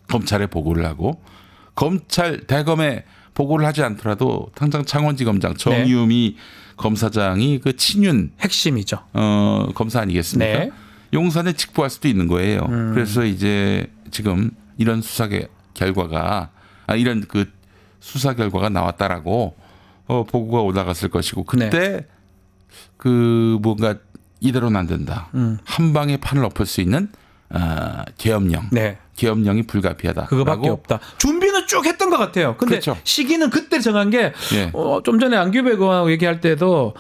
검찰에 보고를 하고 검찰 대검에 보고를 하지 않더라도 당장 창원지검장 정유미 검사장이 그 친윤
핵심이죠.
검사 아니겠습니까?
네.
용산에 직보할 수도 있는 거예요. 그래서 이제 지금 이런 수사 결과가 이런 그 수사 결과가 나왔다라고 보고가 올라갔을 것이고 그때 그 뭔가 이대로는 안 된다. 한 방에 판을 엎을 수 있는 계엄령.
네.
계엄령이 불가피하다.
그거밖에 없다. 준비는 쭉 했던 것 같아요. 근데
그렇죠.
시기는 그때 정한 게
예.
좀 전에 안규백 의원하고 얘기할 때도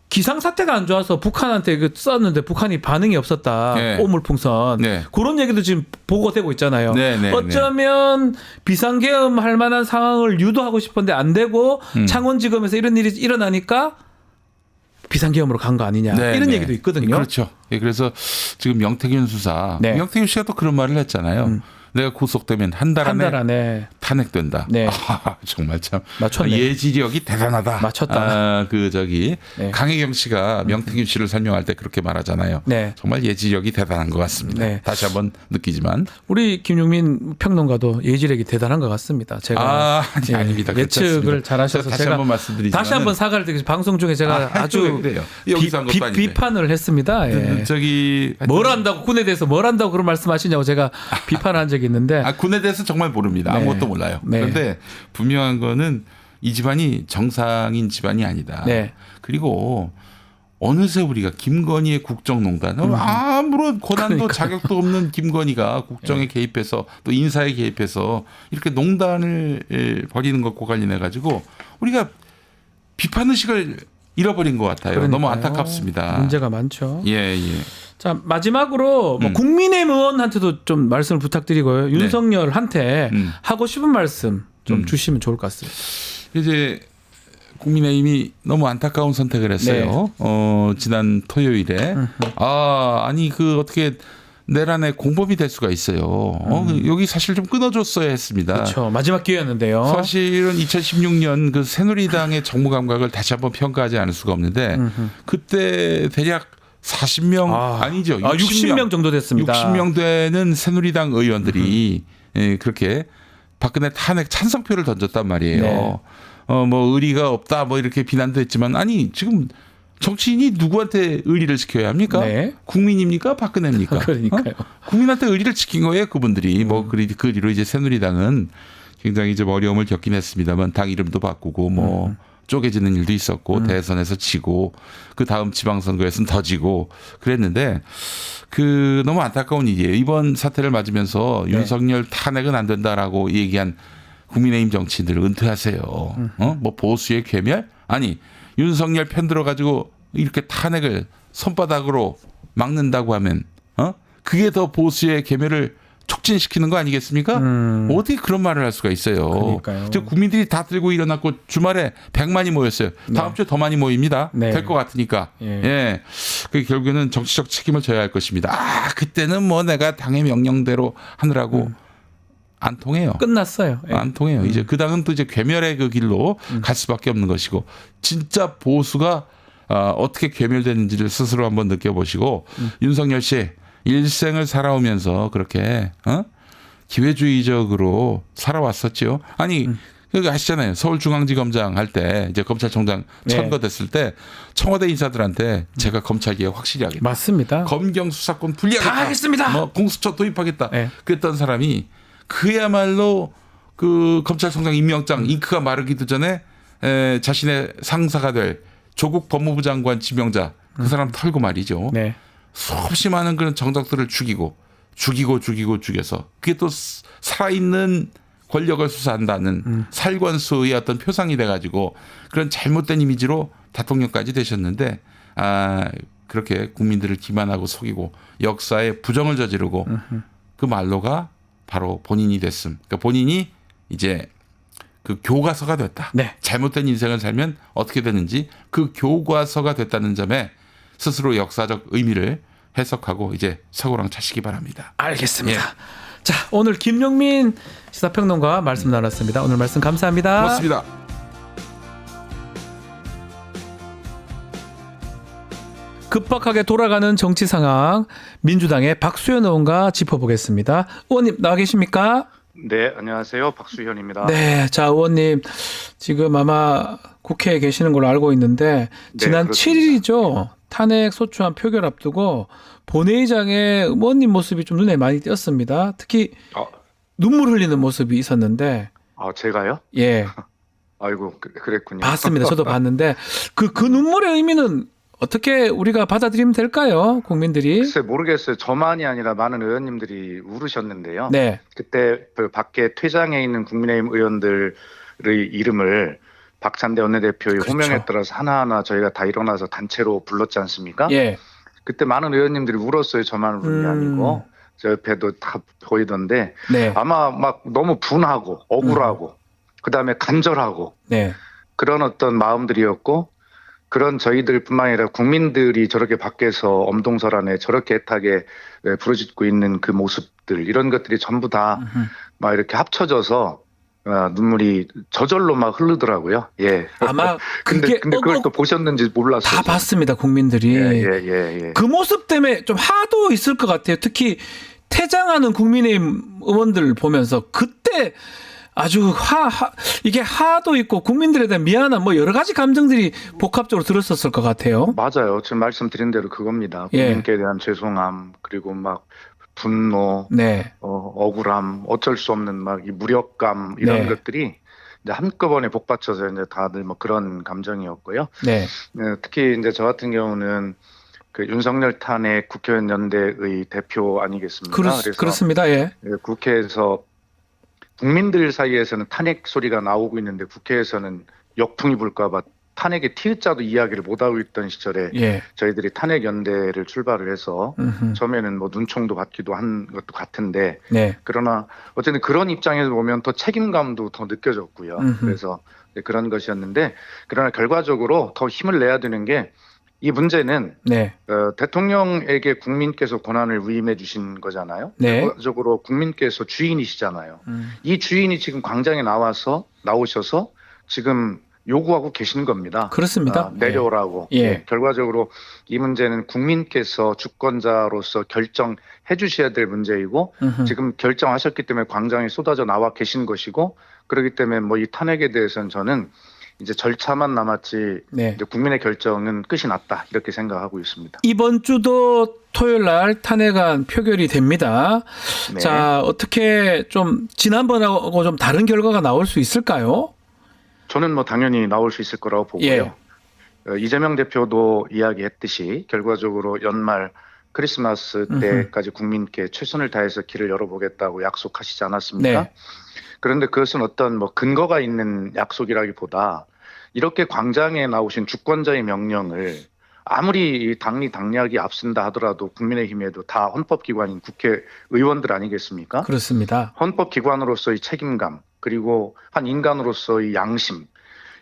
기상 사태가 안 좋아서 북한한테 그 썼는데 북한이 반응이 없었다.
네.
오물풍선.
네.
그런 얘기도 지금 보고되고 있잖아요.
네, 네,
어쩌면 비상계엄 할 만한 상황을 유도하고 싶은데 안 되고 창원지검에서 이런 일이 일어나니까 비상계엄으로 간 거 아니냐.
네,
이런
네.
얘기도 있거든요.
그렇죠. 예, 그래서 지금 명태균 수사.
네.
명태균 씨가 또 그런 말을 했잖아요. 내가 구속되면 한 달
한
안에
달 안에
탄핵된다.
네.
정말 참
맞췄네.
예지력이 대단하다.
맞췄다.
네. 강혜경 씨가 명태균 씨를 설명할 때 그렇게 말하잖아요.
네.
정말 예지력이 대단한 것 같습니다.
네.
다시 한번 느끼지만
우리 김용민 평론가도 예지력이 대단한 것 같습니다. 제가
아니, 아닙니다.
예측을
괜찮습니다.
잘하셔서
다시
제가
한번 말씀드리지만
다시 한번 사과를 드리고 방송 중에 제가 아주
그래요. 여기서 한 것도 아닌데.
비판을 했습니다. 예.
저기
뭘 안다고 군에 대해서 뭘 안다고 그런 말씀하시냐고 제가 비판을 한 적이 있는데
군에 대해서 정말 모릅니다.
네.
아무것도 몰라요.
네.
그런데 분명한 거는 이 집안이 정상인 집안이 아니다.
네.
그리고 어느새 우리가 김건희의 국정농단 아무런 권한도
그러니까요.
자격도 없는 김건희가 국정에 개입해서 또 인사에 개입해서 이렇게 농단을 벌이는 것과 관련해 가지고 우리가 비판 의식을 잃어버린 것 같아요.
그러니까요.
너무 안타깝습니다.
문제가 많죠.
예.
자 마지막으로 뭐 국민의힘 의원한테도 좀 말씀을 부탁드리고요. 윤석열한테 하고 싶은 말씀 좀 주시면 좋을 것 같습니다.
이제 국민의힘이 너무 안타까운 선택을 했어요. 지난 토요일에 아니 그 어떻게 내란의 공범이 될 수가 있어요. 여기 사실 좀 끊어줬어야 했습니다.
그렇죠. 마지막 기회였는데요.
사실은 2016년 그 새누리당의 정무 감각을 다시 한번 평가하지 않을 수가 없는데 그때 대략 40명 아니죠.
60명 정도 됐습니다.
60명 되는 새누리당 의원들이 그렇게 박근혜 탄핵 찬성표를 던졌단 말이에요.
네.
뭐 의리가 없다 뭐 이렇게 비난도 했지만 아니 지금 정치인이 누구한테 의리를 지켜야 합니까?
네.
국민입니까? 박근혜입니까?
그러니까요.
국민한테 의리를 지킨 거예요, 그분들이. 뭐 그 뒤로 이제 새누리당은 굉장히 좀 어려움을 겪긴 했습니다만 당 이름도 바꾸고 뭐 쪼개지는 일도 있었고 대선에서 지고 그 다음 지방선거에서는 더 지고 그랬는데 그 너무 안타까운 일이에요. 이번 사태를 맞으면서 윤석열 탄핵은 안 된다라고 얘기한 국민의힘 정치인들 은퇴하세요. 뭐 보수의 괴멸? 아니 윤석열 편 들어가지고 이렇게 탄핵을 손바닥으로 막는다고 하면 그게 더 보수의 괴멸을 촉 촉진시키는 거 아니겠습니까? 어떻게 그런 말을 할 수가 있어요.
그러니까요.
저 국민들이 다 들고 일어났고 주말에 100만이 모였어요. 다음 주에 더 많이 모입니다.
네.
될 것 같으니까.
예.
예. 그 결국에는 정치적 책임을 져야 할 것입니다. 그때는 뭐 내가 당의 명령대로 하느라고 안 통해요.
끝났어요. 예.
안 통해요. 이제 그 당은 또 이제 괴멸의 그 길로 갈 수밖에 없는 것이고 진짜 보수가 어떻게 괴멸되는지를 스스로 한번 느껴보시고 윤석열 씨 일생을 살아오면서 그렇게 기회주의적으로 살아왔었죠. 아니 그거 아시잖아요. 서울중앙지검장 할 때 이제 검찰총장
네.
천거됐을 때 청와대 인사들한테 제가 검찰개혁 확실히 하겠다.
맞습니다.
검경 수사권 분리하겠다.
다 하겠습니다.
뭐 공수처 도입하겠다.
네.
그랬던 사람이 그야말로 그 검찰총장 임명장 잉크가 마르기도 전에 자신의 상사가 될 조국 법무부 장관 지명자 그 사람 털고 말이죠.
네.
수없이 많은 그런 정적들을 죽여서 그게 또 살아있는 권력을 수사한다는 살권수의 어떤 표상이 돼가지고 그런 잘못된 이미지로 대통령까지 되셨는데 그렇게 국민들을 기만하고 속이고 역사에 부정을 저지르고 그 말로가 바로 본인이 됐음. 그러니까 본인이 이제 그 교과서가 됐다.
네.
잘못된 인생을 살면 어떻게 되는지 그 교과서가 됐다는 점에 스스로 역사적 의미를 해석하고 이제 사고랑 차시기 바랍니다.
알겠습니다.
예.
자, 오늘 김용민 시사평론가와 말씀 나눴습니다. 오늘 말씀 감사합니다.
고맙습니다.
급박하게 돌아가는 정치 상황 민주당의 박수현 의원과 짚어보겠습니다. 의원님 나와 계십니까?
네, 안녕하세요. 박수현입니다.
네, 자 의원님 지금 아마 국회에 계시는 걸로 알고 있는데 지난
그렇습니다.
7일이죠. 탄핵 소추안 표결 앞두고 본회의장에 의원님 모습이 좀 눈에 많이 띄었습니다. 특히 눈물 흘리는 모습이 있었는데
제가요?
예,
아이고, 그랬군요.
봤습니다. 저도 봤는데 그 눈물의 의미는 어떻게 우리가 받아들이면 될까요? 국민들이.
글쎄 모르겠어요. 저만이 아니라 많은 의원님들이 울으셨는데요.
네.
그때 그 밖에 퇴장해 있는 국민의힘 의원들의 이름을 박찬대 원내대표의
그렇죠.
호명에 따라서 하나하나 저희가 다 일어나서 단체로 불렀지 않습니까?
예.
그때 많은 의원님들이 울었어요. 저만 울은 게 아니고 저 옆에도 다 보이던데
네.
아마 막 너무 분하고 억울하고 그다음에 간절하고
네.
그런 어떤 마음들이었고 그런 저희들뿐만 아니라 국민들이 저렇게 밖에서 엄동설 안에 저렇게 애타게 부르짖고 있는 그 모습들 이런 것들이 전부 다 막 이렇게 합쳐져서 눈물이 저절로 막 흐르더라고요. 예.
아마
근데
그게
그걸 또 보셨는지 몰랐어요.
다 봤습니다. 국민들이.
예.
그 모습 때문에 좀 화도 있을 것 같아요. 특히 퇴장하는 국민의힘 의원들 보면서 그때 아주 이게 화도 있고 국민들에 대한 미안한 뭐 여러 가지 감정들이 복합적으로 들었었을 것 같아요.
맞아요. 지금 말씀드린 대로 그겁니다.
예.
국민께 대한 죄송함 그리고 막 분노,
네.
억울함, 어쩔 수 없는 막 이 무력감 이런
네.
것들이 이제 한꺼번에 복받쳐서 이제 다들 뭐 그런 감정이었고요.
네.
특히 이제 저 같은 경우는 그 윤석열 탄핵 국회의원 연대의 대표 아니겠습니까? 그래서
그렇습니다. 예.
국회에서 국민들 사이에서는 탄핵 소리가 나오고 있는데 국회에서는 역풍이 불까봐 탄핵의 티자도 이야기를 못하고 있던 시절에
예.
저희들이 탄핵 연대를 출발을 해서 처음에는 뭐 눈총도 받기도 한 것도 같은데
네.
그러나 어쨌든 그런 입장에서 보면 더 책임감도 더 느껴졌고요. 그래서 그런 것이었는데 그러나 결과적으로 더 힘을 내야 되는 게 이 문제는
네.
대통령에게 국민께서 권한을 위임해 주신 거잖아요.
네.
결과적으로 국민께서 주인이시잖아요. 이 주인이 지금 광장에 나오셔서 지금 요구하고 계시는 겁니다.
그렇습니다.
내려오라고.
예.
결과적으로 이 문제는 국민께서 주권자로서 결정해 주셔야 될 문제이고 지금 결정하셨기 때문에 광장에 쏟아져 나와 계신 것이고 그렇기 때문에 뭐 이 탄핵에 대해서는 저는 이제 절차만 남았지
네.
이제 국민의 결정은 끝이 났다 이렇게 생각하고 있습니다.
이번 주도 토요일 날 탄핵안 표결이 됩니다.
네.
자, 어떻게 좀 지난번하고 좀 다른 결과가 나올 수 있을까요?
저는 뭐 당연히 나올 수 있을 거라고 보고요.
예.
이재명 대표도 이야기했듯이 결과적으로 연말 크리스마스 때까지 국민께 최선을 다해서 길을 열어보겠다고 약속하시지 않았습니까?
네.
그런데 그것은 어떤 뭐 근거가 있는 약속이라기보다 이렇게 광장에 나오신 주권자의 명령을 아무리 당리 당략이 앞선다 하더라도 국민의힘에도 다 헌법기관인 국회의원들 아니겠습니까?
그렇습니다.
헌법기관으로서의 책임감 그리고 한 인간으로서의 양심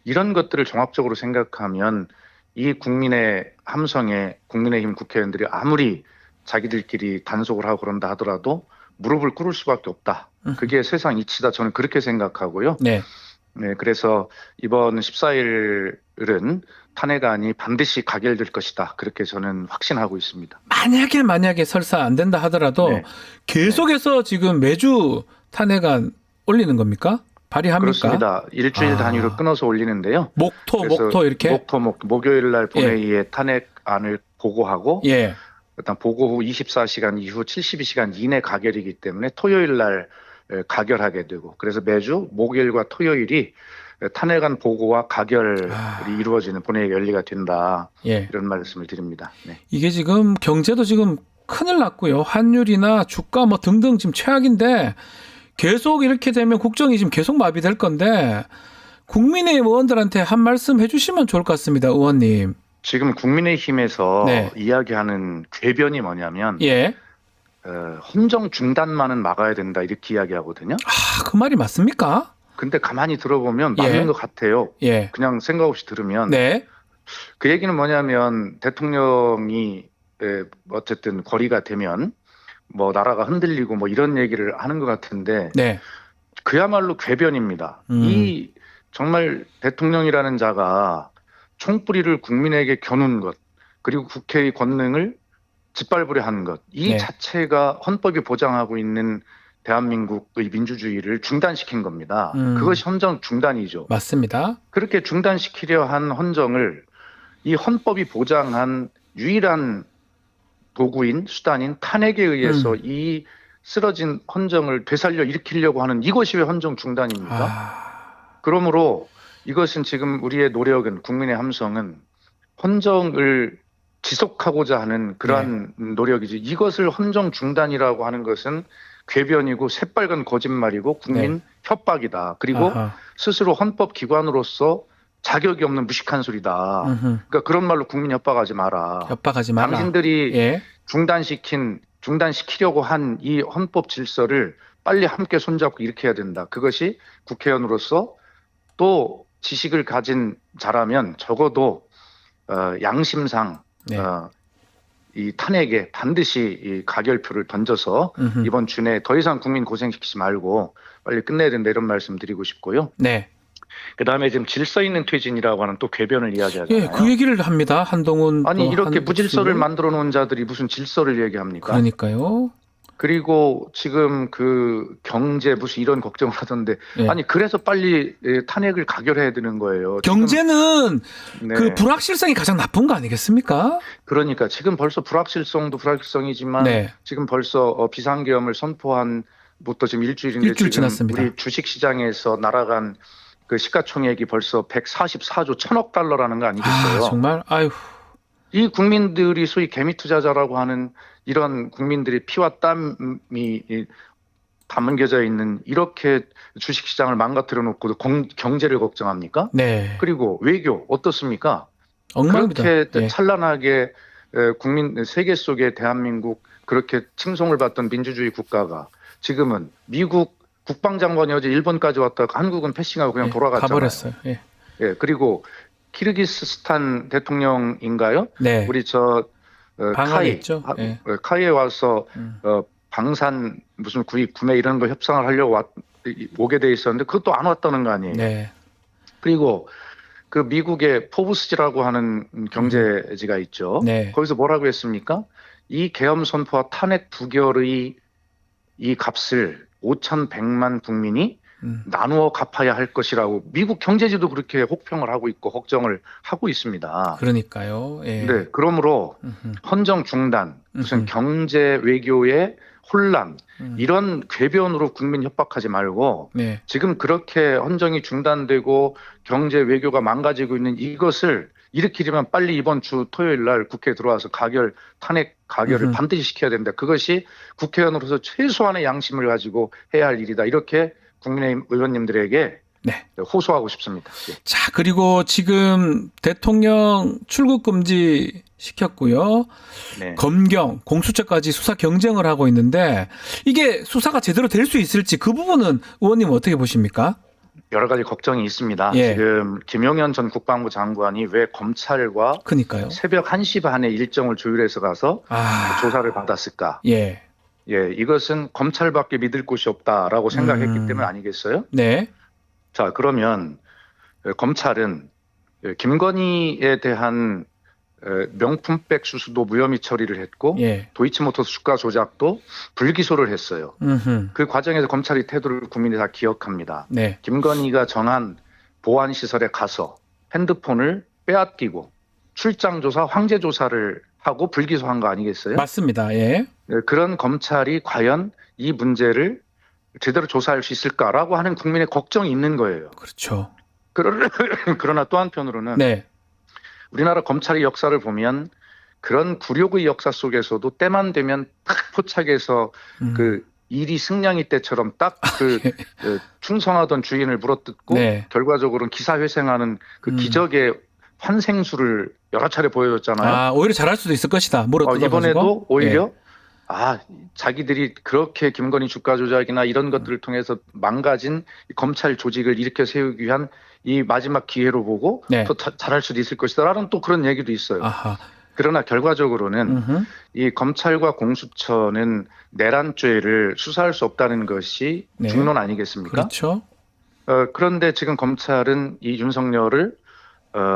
이런 것들을 종합적으로 생각하면 이 국민의 함성에 국민의힘 국회의원들이 아무리 자기들끼리 단속을 하고 그런다 하더라도 무릎을 꿇을 수밖에 없다. 그게 세상 이치다. 저는 그렇게 생각하고요.
네.
네, 그래서 이번 14일은 탄핵안이 반드시 가결될 것이다. 그렇게 저는 확신하고 있습니다.
만약에 설사 안 된다 하더라도
네.
계속해서 지금 매주 탄핵안 올리는 겁니까? 발의합니까?
그렇습니다. 일주일 단위로 끊어서 올리는데요. 그래서
목토 이렇게?
목요일 날 본회의에 탄핵안을 보고하고
예.
일단 보고 후 24시간 이후 72시간 이내 가결이기 때문에 토요일 날 가결하게 되고 그래서 매주 목요일과 토요일이 탄핵안 보고와 가결이 이루어지는 본회의가 열리가 된다.
예.
이런 말씀을 드립니다. 네.
이게 지금 경제도 지금 큰일 났고요. 환율이나 주가 뭐 등등 지금 최악인데 계속 이렇게 되면 국정이 지금 계속 마비될 건데 국민의힘 의원들한테 한 말씀 해주시면 좋을 것 같습니다. 의원님.
지금 국민의힘에서
네.
이야기하는 궤변이 뭐냐면
예.
헌정 중단만은 막아야 된다 이렇게 이야기하거든요.
그 말이 맞습니까?
근데 가만히 들어보면 맞는
예.
것 같아요.
예.
그냥 생각 없이 들으면
네.
그 얘기는 뭐냐면 대통령이 어쨌든 거리가 되면 뭐 나라가 흔들리고 뭐 이런 얘기를 하는 것 같은데
네.
그야말로 궤변입니다. 이 정말 대통령이라는 자가 총뿌리를 국민에게 겨눈 것 그리고 국회의 권능을 짓밟으려 하는 것 이
네.
자체가 헌법이 보장하고 있는 대한민국의 민주주의를 중단시킨 겁니다. 그것이 헌정 중단이죠.
맞습니다.
그렇게 중단시키려 한 헌정을 이 헌법이 보장한 유일한 도구인 수단인 탄핵에 의해서 이 쓰러진 헌정을 되살려 일으키려고 하는 이것이 왜 헌정 중단입니까? 그러므로 이것은 지금 우리의 노력은 국민의 함성은 헌정을 지속하고자 하는 그러한 노력이지 이것을 헌정 중단이라고 하는 것은 궤변이고 새빨간 거짓말이고 국민 협박이다. 그리고 스스로 헌법기관으로서 자격이 없는 무식한 소리다. 그러니까 그런 말로 국민 협박하지 마라.
협박하지 마라.
당신들이
예.
중단시키려고 한 이 헌법 질서를 빨리 함께 손잡고 일으켜야 된다. 그것이 국회의원으로서 또 지식을 가진 자라면 적어도 양심상
네.
이 탄핵에 반드시 이 가결표를 던져서 이번 주 내에 더 이상 국민 고생시키지 말고 빨리 끝내야 된다 이런 말씀 드리고 싶고요.
네.
그다음에 지금 질서 있는 퇴진이라고 하는 또 궤변을 이야기하잖아요.
예, 그 얘기를 합니다. 한동훈.
아니
또
이렇게
한덕수.
무질서를 만들어 놓은 자들이 무슨 질서를 얘기합니까?
그러니까요.
그리고 지금 그 경제 무슨 이런 걱정을 하던데
예.
아니 그래서 빨리 탄핵을 가결해야 되는 거예요.
경제는
지금, 네.
그 불확실성이 가장 나쁜 거 아니겠습니까?
그러니까 지금 벌써 불확실성도 불확실성이지만
네.
지금 벌써 비상계엄을 선포한 부터 지금 일주일인데
일주일
지금
지났습니다.
우리 주식시장에서 날아간 그 시가총액이 벌써 144조 1000억 달러라는 거 아니겠어요?
정말 아유.
이 국민들이 소위 개미 투자자라고 하는 이런 국민들의 피와 땀이 담겨져 있는 이렇게 주식시장을 망가뜨려 놓고 경제를 걱정합니까?
네.
그리고 외교 어떻습니까?
엉망입니다.
그렇게
예.
찬란하게 국민 세계 속에 대한민국 그렇게 칭송을 받던 민주주의 국가가 지금은 미국 국방장관이 어제 일본까지 왔다가 한국은 패싱하고 그냥
예,
돌아갔잖아요.
가버렸어요. 예.
예, 그리고 키르기스스탄 대통령인가요?
네.
우리
방한했죠. 예.
카이에 와서 방산 무슨 구매 이런 거 협상을 하려고 오게 돼 있었는데 그것도 안 왔다는 거 아니에요.
네.
그리고 그 미국의 포브스지라고 하는 경제지가 있죠.
네.
거기서 뭐라고 했습니까? 이 계엄 선포와 탄핵 부결의 이 값을 5,100만 국민이 나누어 갚아야 할 것이라고 미국 경제지도 그렇게 혹평을 하고 있고 걱정을 하고 있습니다.
그러니까요. 예.
네, 그러므로 헌정 중단, 무슨 경제 외교의 혼란 이런 궤변으로 국민 협박하지 말고
네.
지금 그렇게 헌정이 중단되고 경제 외교가 망가지고 있는 이것을 일으키려면 빨리 이번 주 토요일 날 국회에 들어와서 탄핵 가결을 반드시 시켜야 된다. 그것이 국회의원으로서 최소한의 양심을 가지고 해야 할 일이다. 이렇게 국민의힘 의원님들에게
네.
호소하고 싶습니다. 예.
자, 그리고 지금 대통령 출국 금지 시켰고요.
네.
검경, 공수처까지 수사 경쟁을 하고 있는데 이게 수사가 제대로 될 수 있을지 그 부분은 의원님 어떻게 보십니까?
여러 가지 걱정이 있습니다.
예.
지금 김용현 전 국방부 장관이 왜 검찰과
그러니까요.
새벽 1시 반에 일정을 조율해서 가서
아,
조사를 받았을까?
예.
예, 이것은 검찰밖에 믿을 곳이 없다라고 생각했기 때문 아니겠어요?
네.
자, 그러면 검찰은 김건희에 대한 명품백 수수도 무혐의 처리를 했고
예.
도이치모터스 주가 조작도 불기소를 했어요.
음흠.
그 과정에서 검찰의 태도를 국민이 다 기억합니다.
네.
김건희가 정한 보안시설에 가서 핸드폰을 빼앗기고 출장조사, 황제조사를 하고 불기소한 거 아니겠어요?
맞습니다. 예.
그런 검찰이 과연 이 문제를 제대로 조사할 수 있을까라고 하는 국민의 걱정이 있는 거예요.
그렇죠.
그러나 또 한편으로는
네.
우리나라 검찰의 역사를 보면 그런 굴욕의 역사 속에서도 때만 되면 딱 포착해서 그 일이 승냥이 때처럼 딱 그 충성하던 주인을 물어뜯고
네.
결과적으로는 기사회생하는 그 기적의 환생수를 여러 차례 보여줬잖아요.
아, 오히려 잘할 수도 있을 것이다. 물어 뜯어가지고.
이번에도 오히려
예.
자기들이 그렇게 김건희 주가 조작이나 이런 것들을 통해서 망가진 검찰 조직을 일으켜 세우기 위한 이 마지막 기회로 보고
네.
더 잘할 수도 있을 것이다라는 또 그런 얘기도 있어요.
아하.
그러나 결과적으로는
음흠.
이 검찰과 공수처는 내란죄를 수사할 수 없다는 것이
네.
중론 아니겠습니까?
그렇죠.
그런데 지금 검찰은 이 윤석열을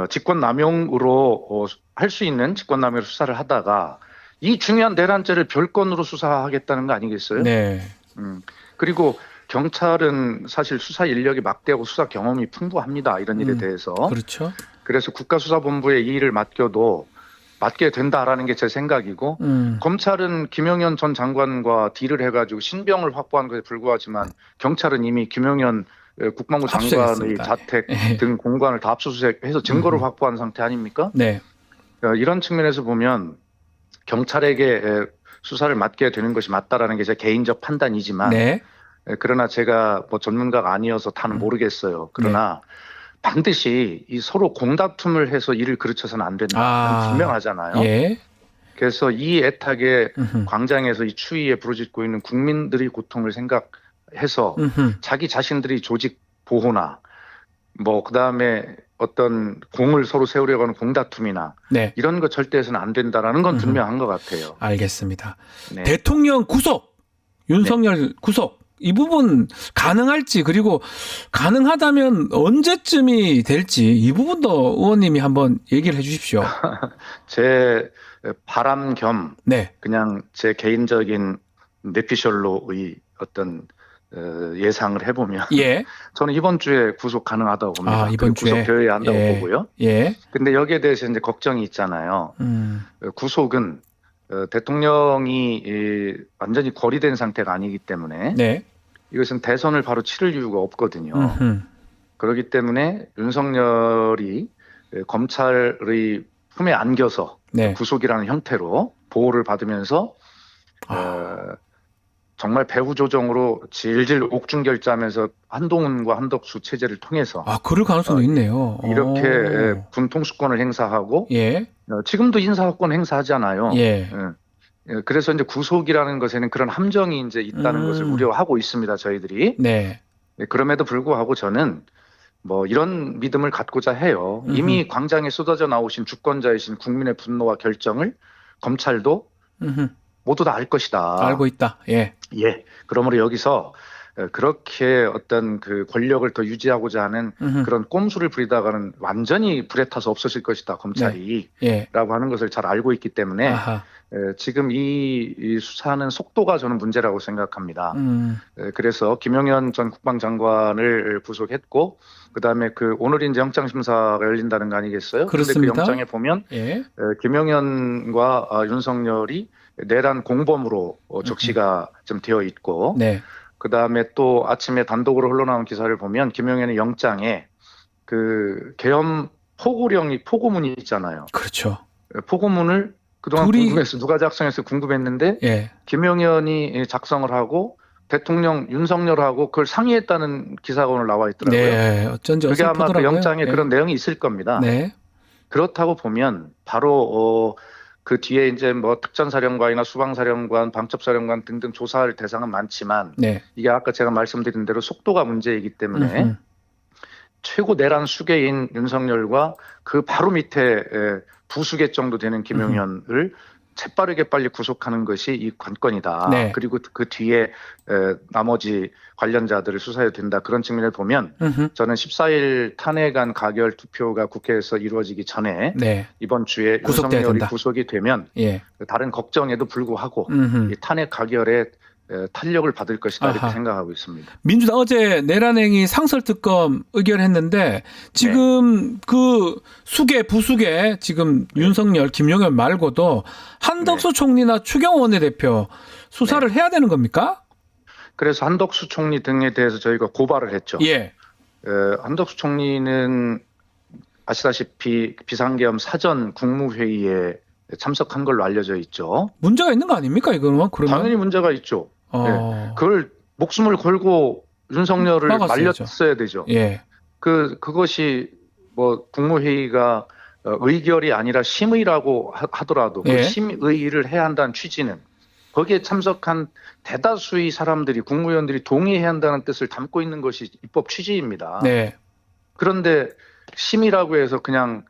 직권남용으로 할 수 있는 직권남용으로 수사를 하다가 이 중요한 내란죄를 별건으로 수사하겠다는 거 아니겠어요?
네.
그리고 경찰은 사실 수사 인력이 막대하고 수사 경험이 풍부합니다. 이런 일에 대해서.
그렇죠.
그래서 국가수사본부에 이 일을 맡겨도 맡게 된다라는 게 제 생각이고 검찰은 김용현 전 장관과 딜을 해가지고 신병을 확보한 것에 불구하지만 경찰은 이미 김용현 국방부 장관의
압수수색했습니다.
자택
예.
등 공간을 다 압수수색해서 증거를 확보한 상태 아닙니까?
네.
이런 측면에서 보면 경찰에게 수사를 맡게 되는 것이 맞다라는 게 제 개인적 판단이지만
네.
그러나 제가 뭐 전문가가 아니어서 다는 모르겠어요. 그러나 반드시 이 서로 공다툼을 해서 일을 그르쳐서는 안 된다. 분명하잖아요.
예.
그래서 이 애타게
음흠.
광장에서 이 추위에 부르짖고 있는 국민들의 고통을 생각해서 자기 자신들이 조직 보호나 뭐 그다음에 어떤 공을 서로 세우려고 하는 공다툼이나
네.
이런 거 절대 해서는 안 된다라는 건 분명한 것 같아요.
알겠습니다.
네.
대통령 구속, 윤석열 구속 이 부분 가능할지 그리고 가능하다면 언제쯤이 될지 이 부분도 의원님이 한번 얘기를 해주십시오.
제 바람 겸
네.
그냥 제 개인적인 내피셜로의 어떤 예상을 해보면
예.
저는 이번 주에 구속 가능하다고 봅니다.
아, 이번 주에
구속되어야 한다고 보고요.
예.
근데 여기에 대해서 이제 걱정이 있잖아요. 구속은 대통령이 완전히 고리된 상태가 아니기 때문에
네.
이것은 대선을 바로 치를 이유가 없거든요. 그렇기 때문에 윤석열이 검찰의 품에 안겨서
네.
구속이라는 형태로 보호를 받으면서 정말 배후 조정으로 질질 옥중결자하면서 한동훈과 한덕수 체제를 통해서
아, 그럴 가능성도 있네요.
이렇게
오.
군통수권을 행사하고
예.
지금도 인사권 행사하잖아요.
예.
그래서 이제 구속이라는 것에는 그런 함정이 이제 있다는 것을 우려하고 있습니다. 저희들이.
네.
그럼에도 불구하고 저는 뭐 이런 믿음을 갖고자 해요. 이미 광장에 쏟아져 나오신 주권자이신 국민의 분노와 결정을 검찰도 모두 다 알 것이다.
알고 있다. 예.
예. 그러므로 여기서 그렇게 어떤 그 권력을 더 유지하고자 하는 그런 꼼수를 부리다가는 완전히 불에 타서 없어질 것이다. 검찰이.
예.
라고 하는 것을 잘 알고 있기 때문에
아하.
지금 이 수사는 속도가 저는 문제라고 생각합니다. 그래서 김용현 전 국방장관을 구속했고 그다음에 그 오늘 이제 영장심사가 열린다는 거 아니겠어요? 그런데 그
그렇습니다.
영장에 보면
예.
김용현과 윤석열이 내란 공범으로 적시가 좀 되어 있고
네.
그다음에 또 아침에 단독으로 흘러나온 기사를 보면 김용현의 영장에 그 계엄 포고문이 있잖아요.
그렇죠.
포고문을 그동안
둘이-
궁금했어. 누가 작성해서 궁금했는데
예.
김용현이 작성을 하고 대통령 윤석열하고 그걸 상의했다는 기사가 오늘 나와 있더라고요.
네, 어쩐지
그게 아마 그
어설프더라고요.
영장에
네.
그런 내용이 있을 겁니다.
네.
그렇다고 보면 바로 그 뒤에 이제 뭐 특전사령관이나 수방사령관, 방첩사령관 등등 조사할 대상은 많지만
네.
이게 아까 제가 말씀드린 대로 속도가 문제이기 때문에
음흠.
최고 내란 수괴인 윤석열과 그 바로 밑에 부수괴 정도 되는 김용현을 재빠르게 빨리 구속하는 것이 이 관건이다.
네.
그리고 그 뒤에 나머지 관련자들을 수사해야 된다. 그런 측면을 보면
음흠.
저는 14일 탄핵안 가결 투표가 국회에서 이루어지기 전에
네.
이번 주에
구속돼야
윤석열이
된다.
구속이 되면
예.
다른 걱정에도 불구하고
음흠.
이 탄핵 가결에 탄력을 받을 것이다
아하.
이렇게 생각하고 있습니다.
민주당 어제 내란행위 상설특검 의결했는데 지금 그 수계 부수계 지금 윤석열 김용현 말고도 한덕수 총리나 추경호 원내대표 수사를 해야 되는 겁니까?
그래서 한덕수 총리 등에 대해서 저희가 고발을 했죠.
예.
한덕수 총리는 아시다시피 비상계엄 사전 국무회의에 참석한 걸로 알려져 있죠.
문제가 있는 거 아닙니까 이거는? 그러면
당연히 문제가 있죠.
어.
그걸 목숨을 걸고 윤석열을
막았어야죠.
말렸어야 되죠.
예.
그것이 뭐 국무회의가 의결이 아니라 심의라고 하더라도
예.
그 심의를 해야 한다는 취지는 거기에 참석한 대다수의 사람들이 국무위원들이 동의해야 한다는 뜻을 담고 있는 것이 입법 취지입니다.
네.
그런데 심의라고 해서 그냥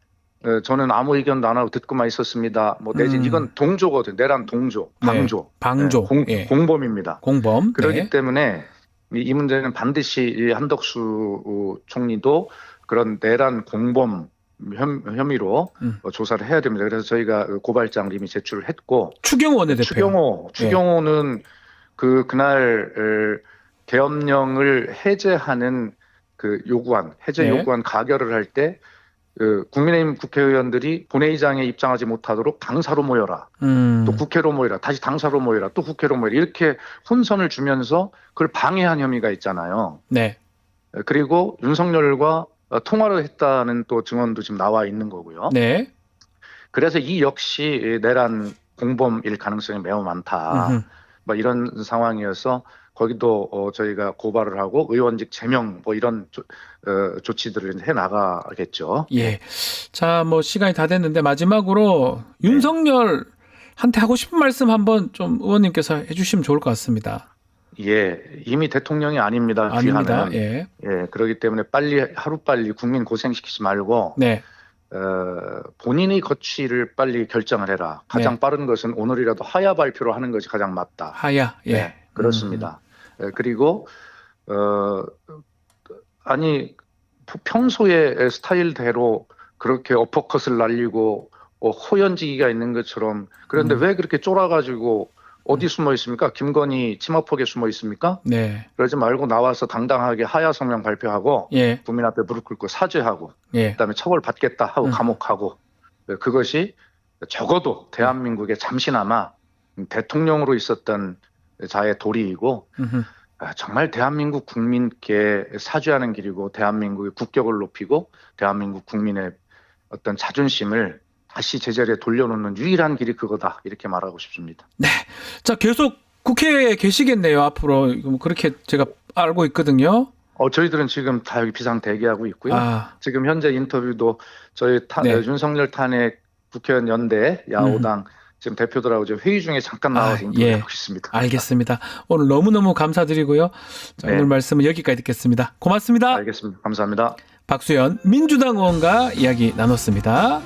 저는 아무 의견도 안 하고 듣고만 있었습니다. 뭐 내진 이건 동조거든. 내란 동조, 방조,
네. 방조. 예.
공범입니다.
공범.
그렇기
네.
때문에 이 문제는 반드시 이 한덕수 총리도 그런 내란 공범 혐의로 조사를 해야 됩니다. 그래서 저희가 고발장을 이미 제출을 했고
추경호 원내대표.
추경호는 그날 계엄령을 해제하는 그 해제
네.
요구안 가결을 할 때 국민의힘 국회의원들이 본회의장에 입장하지 못하도록 당사로 모여라. 또 국회로 모여라. 다시 당사로 모여라. 또 국회로 모여라. 이렇게 혼선을 주면서 그걸 방해한 혐의가 있잖아요.
네.
그리고 윤석열과 통화를 했다는 또 증언도 지금 나와 있는 거고요.
네.
그래서 이 역시 내란 공범일 가능성이 매우 많다. 뭐 이런 상황이어서 거기도 저희가 고발을 하고 의원직 제명 뭐 이런 조치들을 해 나가겠죠.
예. 자, 뭐 시간이 다 됐는데 마지막으로 윤석열한테 하고 싶은 말씀 한번 좀 의원님께서 해주시면 좋을 것 같습니다.
예, 이미 대통령이 아닙니다.
아닙니다.
귀하는.
예.
그렇기 때문에 하루빨리 국민 고생시키지 말고
네.
본인의 거취를 빨리 결정을 해라. 가장 빠른 것은 오늘이라도 하야 발표로 하는 것이 가장 맞다.
하야. 예.
네, 그렇습니다. 그리고 아니 평소의 스타일대로 그렇게 어퍼컷을 날리고 호연지기가 있는 것처럼 그런데 왜 그렇게 쫄아가지고 어디 숨어 있습니까? 김건희 치마폭에 숨어 있습니까?
네.
그러지 말고 나와서 당당하게 하야 성명 발표하고
예.
국민 앞에 무릎 꿇고 사죄하고
예.
그다음에 처벌 받겠다 하고 감옥하고 그것이 적어도 대한민국에 잠시나마 대통령으로 있었던 자의 도리이고 정말 대한민국 국민께 사죄하는 길이고 대한민국의 국격을 높이고 대한민국 국민의 어떤 자존심을 다시 제자리에 돌려놓는 유일한 길이 그거다 이렇게 말하고 싶습니다.
네. 자, 계속 국회에 계시겠네요. 앞으로 그렇게 제가 알고 있거든요.
저희들은 지금 다 여기 비상 대기하고 있고요. 지금 현재 인터뷰도 저희 윤석열 탄핵 국회의원 연대 야오당 지금 대표들하고 지금 회의 중에 잠깐 나와서 인터뷰하고 있습니다.
알겠습니다. 오늘 너무너무 감사드리고요. 자, 오늘 말씀은 여기까지 듣겠습니다. 고맙습니다.
알겠습니다. 감사합니다.
박수현 민주당 의원과 이야기 나눴습니다.